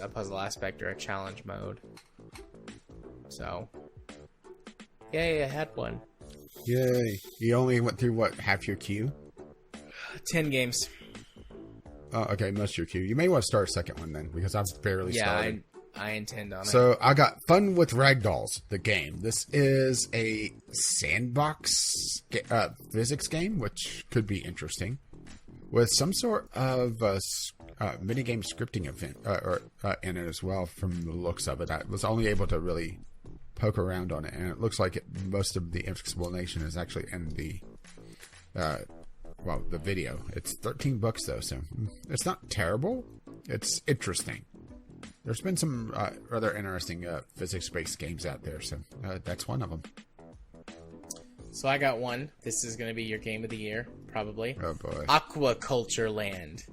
A: a puzzle aspect or a challenge mode. So, yay, I had one.
B: Yay. You only went through, what, half your queue?
A: 10 games.
B: Oh, okay, most of your queue. You may want to start a second one then, because I've barely started.
A: I intend on it.
B: So I got Fun with Ragdolls, the game. This is a sandbox physics game, which could be interesting, with some sort of minigame scripting event in it as well. From the looks of it, I was only able to really poke around on it, and it looks like most of the explanation is actually in the the video. It's $13 though, so it's not terrible. It's interesting. There's been some rather interesting physics-based games out there, so that's one of them.
A: So I got one. This is going to be your game of the year, probably.
B: Oh boy.
A: Aquaculture Land.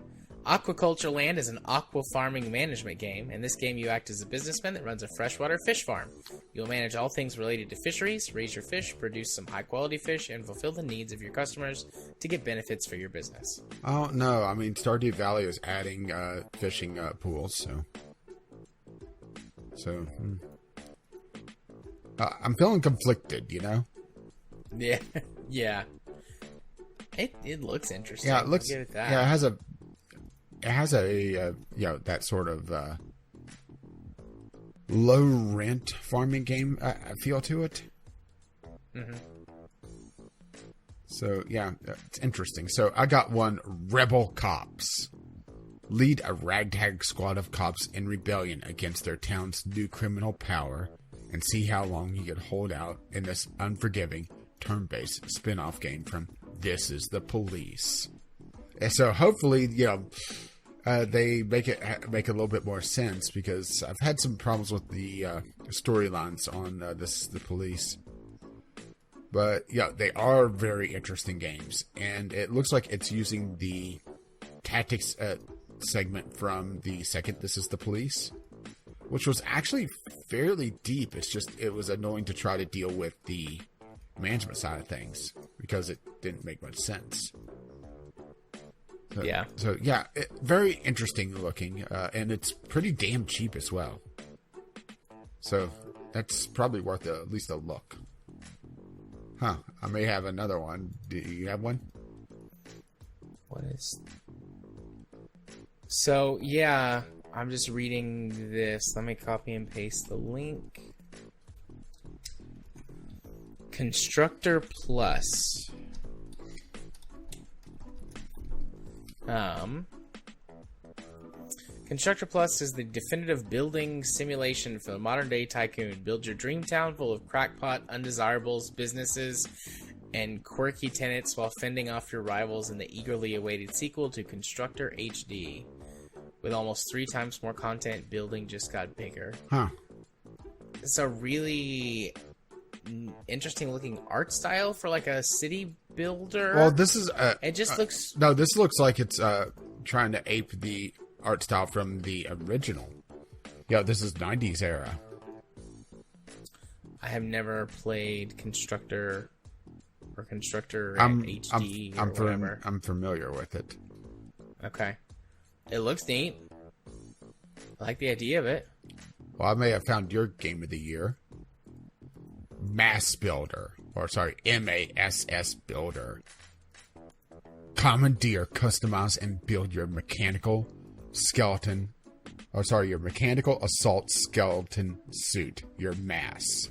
A: Aquaculture Land is an aqua farming management game. In this game, you act as a businessman that runs a freshwater fish farm. You'll manage all things related to fisheries, raise your fish, produce some high-quality fish, and fulfill the needs of your customers to get benefits for your business.
B: Oh, no. I mean, Stardew Valley is adding fishing pools, So, I'm feeling conflicted, you know?
A: Yeah. Yeah. It looks interesting.
B: Yeah, it looks...
A: I'll give it that.
B: Yeah, it has a that sort of low rent farming game feel to it.
A: Mm-hmm.
B: So yeah, it's interesting. So I got one. Rebel Cops. Lead a ragtag squad of cops in rebellion against their town's new criminal power, and see how long you can hold out in this unforgiving turn-based spin-off game from This Is the Police. And so hopefully, they make it a little bit more sense, because I've had some problems with the storylines on This Is the Police. But yeah, they are very interesting games, and it looks like it's using the tactics segment from the second This Is the Police, which was actually fairly deep. It's just it was annoying to try to deal with the management side of things because it didn't make much sense. So yeah, very interesting looking, and it's pretty damn cheap as well. So that's probably worth at least a look. Huh? I may have another one. Do you have one?
A: What is? So yeah, I'm just reading this. Let me copy and paste the link. Constructor Plus. Constructor Plus is the definitive building simulation for the modern day tycoon. Build your dream town full of crackpot, undesirables, businesses, and quirky tenants while fending off your rivals in the eagerly awaited sequel to Constructor HD. With almost 3 times more content, building just got bigger.
B: Huh.
A: It's a really interesting looking art style for like a city builder.
B: Well, this is
A: it just looks
B: no, this looks like it's trying to ape the art style from the original. Yeah, this is 90s era.
A: I have never played Constructor or Constructor HD or whatever.
B: I'm familiar with it.
A: Okay. It looks neat. I like the idea of it.
B: Well, I may have found your game of the year. Mass Builder. Or, sorry, MASS Builder. Commandeer, customize, and build your mechanical assault skeleton suit, your mass.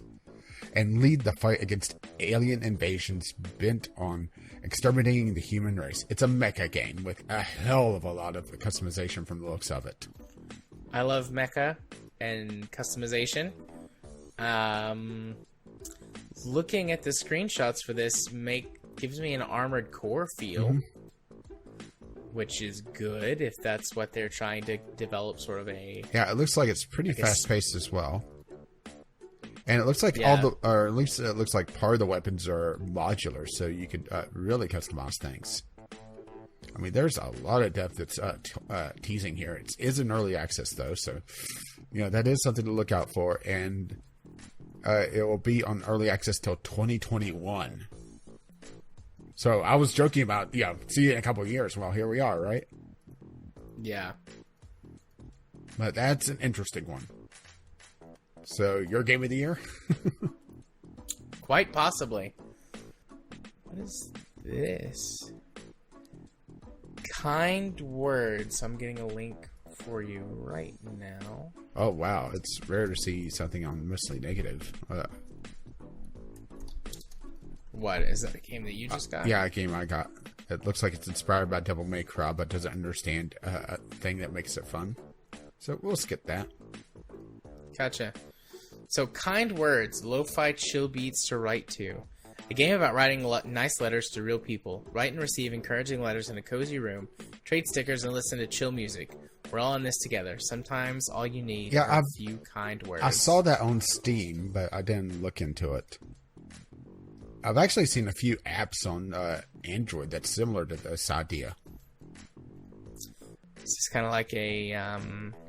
B: And lead the fight against alien invasions bent on exterminating the human race. It's a mecha game with a hell of a lot of customization from the looks of it.
A: I love mecha and customization. Looking at the screenshots for this gives me an Armored Core feel, which is good if that's what they're trying to develop, sort of a...
B: Yeah, it looks like it's pretty fast-paced as well. And it looks like or at least it looks like part of the weapons are modular, so you could really customize things. I mean, there's a lot of depth that's teasing here. It is an early access, though, so that is something to look out for. And it will be on early access till 2021. So I was joking about, see you in a couple of years. Well, here we are, right?
A: Yeah.
B: But that's an interesting one. So, your game of the year?
A: Quite possibly. What is this? Kind Words. I'm getting a link for you right now.
B: Oh, wow. It's rare to see something on mostly negative.
A: What? Is that a game that you just got?
B: Yeah, a game I got. It looks like it's inspired by Devil May Cry, but doesn't understand a thing that makes it fun. So, we'll skip that.
A: Gotcha. So, Kind Words, lo-fi chill beats to write to. A game about writing nice letters to real people. Write and receive encouraging letters in a cozy room. Trade stickers and listen to chill music. We're all in this together. Sometimes all you need are a few kind words.
B: I saw that on Steam, but I didn't look into it. I've actually seen a few apps on Android that's similar to this idea.
A: It's just kind of like a...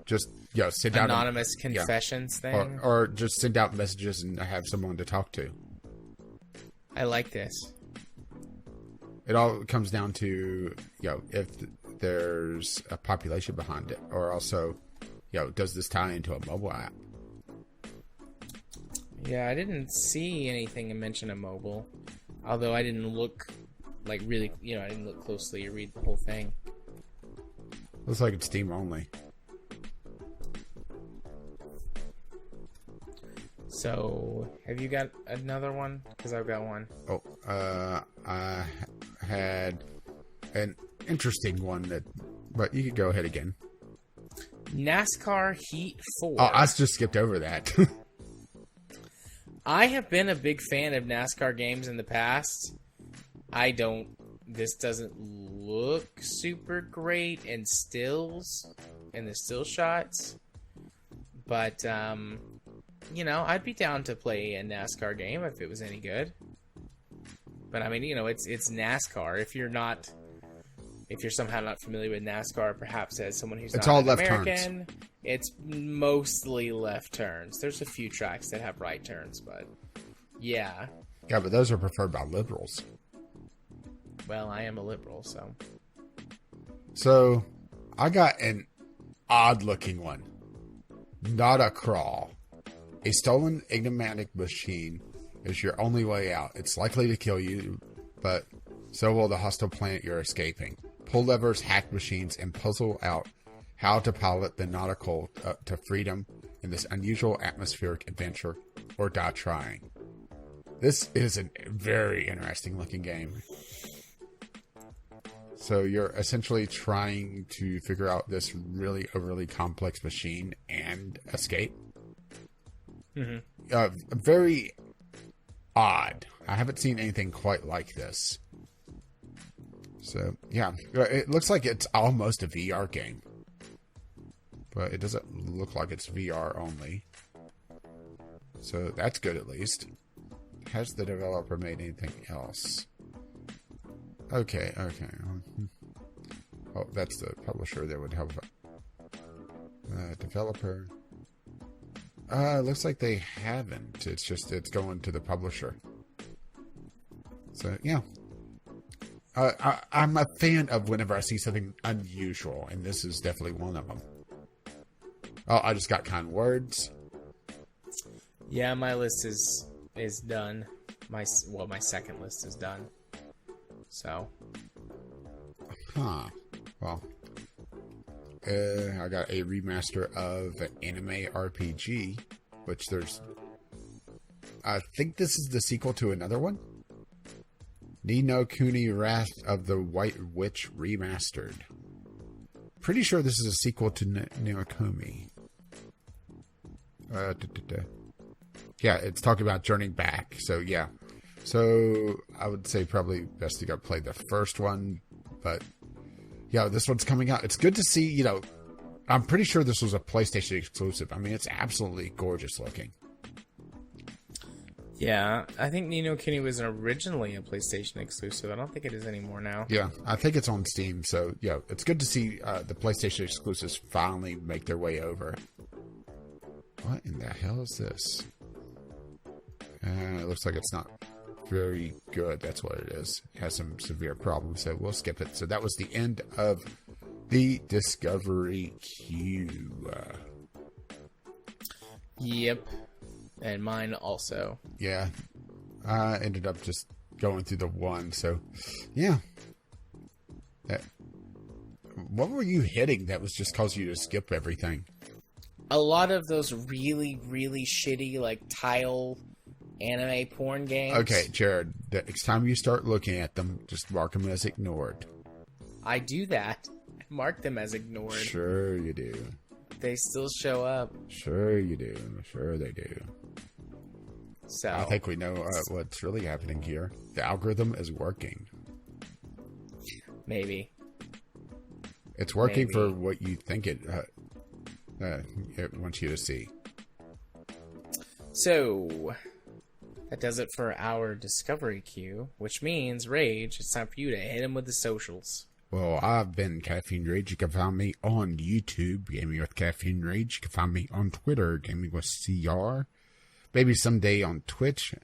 B: just... send out
A: anonymous confessions thing,
B: or just send out messages and have someone to talk to.
A: I like this.
B: It all comes down to if there's a population behind it, or also does this tie into a mobile app?
A: Yeah, I didn't see anything mention a mobile, although I didn't look really, I didn't look closely or read the whole thing.
B: Looks like it's Steam only.
A: So, have you got another one? Because I've got one.
B: Oh, I had an interesting one but you could go ahead again.
A: NASCAR Heat 4.
B: Oh, I just skipped over that.
A: I have been a big fan of NASCAR games in the past. This doesn't look super great in the still shots. But, I'd be down to play a NASCAR game if it was any good. But I mean, it's NASCAR. If you're somehow not familiar with NASCAR, perhaps as someone who's not
B: all
A: American,
B: left turns.
A: It's mostly left turns. There's a few tracks that have right turns, but yeah.
B: Yeah, but those are preferred by liberals.
A: Well, I am a liberal, so.
B: So, I got an odd-looking one. Not a crawl. A stolen enigmatic machine is your only way out. It's likely to kill you, but so will the hostile planet you're escaping. Pull levers, hack machines, and puzzle out how to pilot the nautical to freedom in this unusual atmospheric adventure, or die trying. This is a very interesting looking game. So you're essentially trying to figure out this really overly complex machine and escape. Mm-hmm. Very odd. I haven't seen anything quite like this. So, yeah. It looks like it's almost a VR game. But it doesn't look like it's VR only. So, that's good at least. Has the developer made anything else? Okay. Oh, that's the publisher that would help. Developer. Looks like they haven't. It's going to the publisher. So, yeah. I'm a fan of whenever I see something unusual, and this is definitely one of them. Oh, I just got kind words.
A: Yeah, my list is done. My second list is done. So.
B: Huh. Well. I got a remaster of an anime RPG, which there's... I think this is the sequel to another one. Ni no Kuni Wrath of the White Witch Remastered. Pretty sure this is a sequel to Neokumi. Yeah, it's talking about journeying back. So, yeah. So, I would say probably best to go play the first one. But, yeah, this one's coming out. It's good to see, you know, I'm pretty sure this was a PlayStation exclusive. I mean, it's absolutely gorgeous looking.
A: Yeah, I think Ni no Kuni was originally a PlayStation exclusive. I don't think it is anymore now.
B: Yeah, I think it's on Steam. So, yeah, it's good to see the PlayStation exclusives finally make their way over. What in the hell is this? It looks like it's not very good. That's what it is. It has some severe problems, so we'll skip it. So that was the end of the Discovery Queue.
A: Yep. And mine also.
B: Yeah. I ended up just going through the one, so yeah. What were you hitting that was just causing you to skip everything?
A: A lot of those really, really shitty, like, tile anime porn games.
B: Okay, Jared, the next time you start looking at them, just mark them as ignored.
A: I do that. I mark them as ignored.
B: Sure you do.
A: They still show up.
B: Sure you do. Sure they do.
A: So
B: I think we know what's really happening here. The algorithm is working.
A: Maybe.
B: It's working for what you think it wants you to see.
A: So, that does it for our Discovery Queue, which means, Rage, it's time for you to hit him with the socials.
B: Well, I've been Caffeine Rage. You can find me on YouTube, Gaming with Caffeine Rage. You can find me on Twitter, Gaming with CR. Maybe someday on Twitch,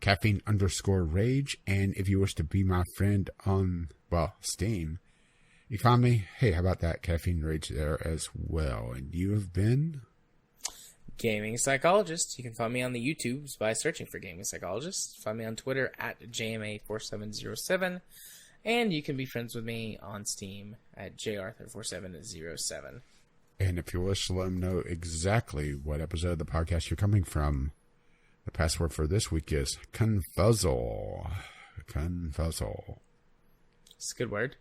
B: Caffeine_Rage. And if you wish to be my friend on, well, Steam, you find me, hey, how about that, Caffeine Rage there as well. And you have been...
A: Gaming Psychologist. You can find me on the YouTubes by searching for Gaming Psychologist. Find me on Twitter at JMA4707. And you can be friends with me on Steam at JArthur4707.
B: And if you wish to let them know exactly what episode of the podcast you're coming from, the password for this week is Confuzzle. Confuzzle.
A: It's a good word.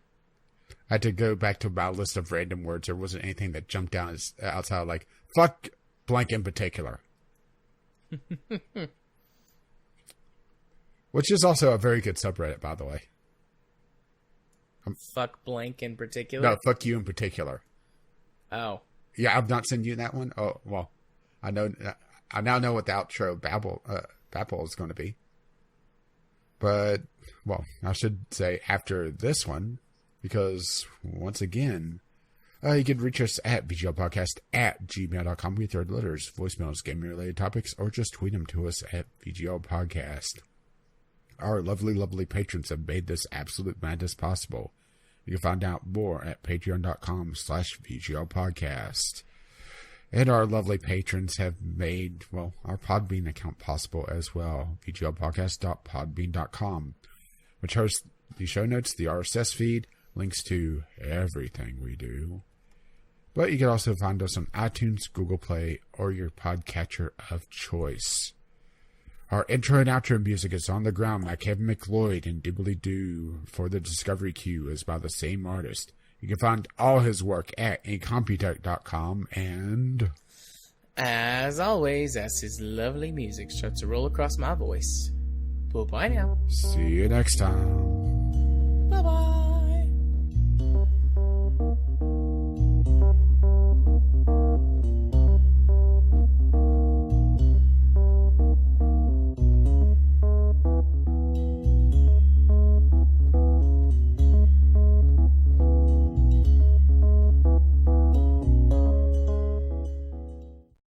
B: I had to go back to my list of random words. There wasn't anything that jumped down outside like, fuck blank in particular. Which is also a very good subreddit, by the way.
A: Fuck blank in particular?
B: No, fuck you in particular.
A: Oh.
B: Yeah, I've not sent you that one. Oh, well, I now know what the outro babble is going to be. But, well, I should say after this one, because once again, you can reach us at vglpodcast@gmail.com with your letters, voicemails, gaming-related topics, or just tweet them to us at vglpodcast. Our lovely, lovely patrons have made this absolute madness possible. You can find out more at patreon.com/VGLpodcast. And our lovely patrons have made, well, our Podbean account possible as well. VGLpodcast.podbean.com, which hosts the show notes, the RSS feed, links to everything we do. But you can also find us on iTunes, Google Play, or your podcatcher of choice. Our intro and outro music is On the Ground by Kevin McLeod and Dibbly Doo for the Discovery Queue is by the same artist. You can find all his work at incompetech.com and...
A: As always, as his lovely music starts to roll across my voice. Bye-bye now.
B: See you next time.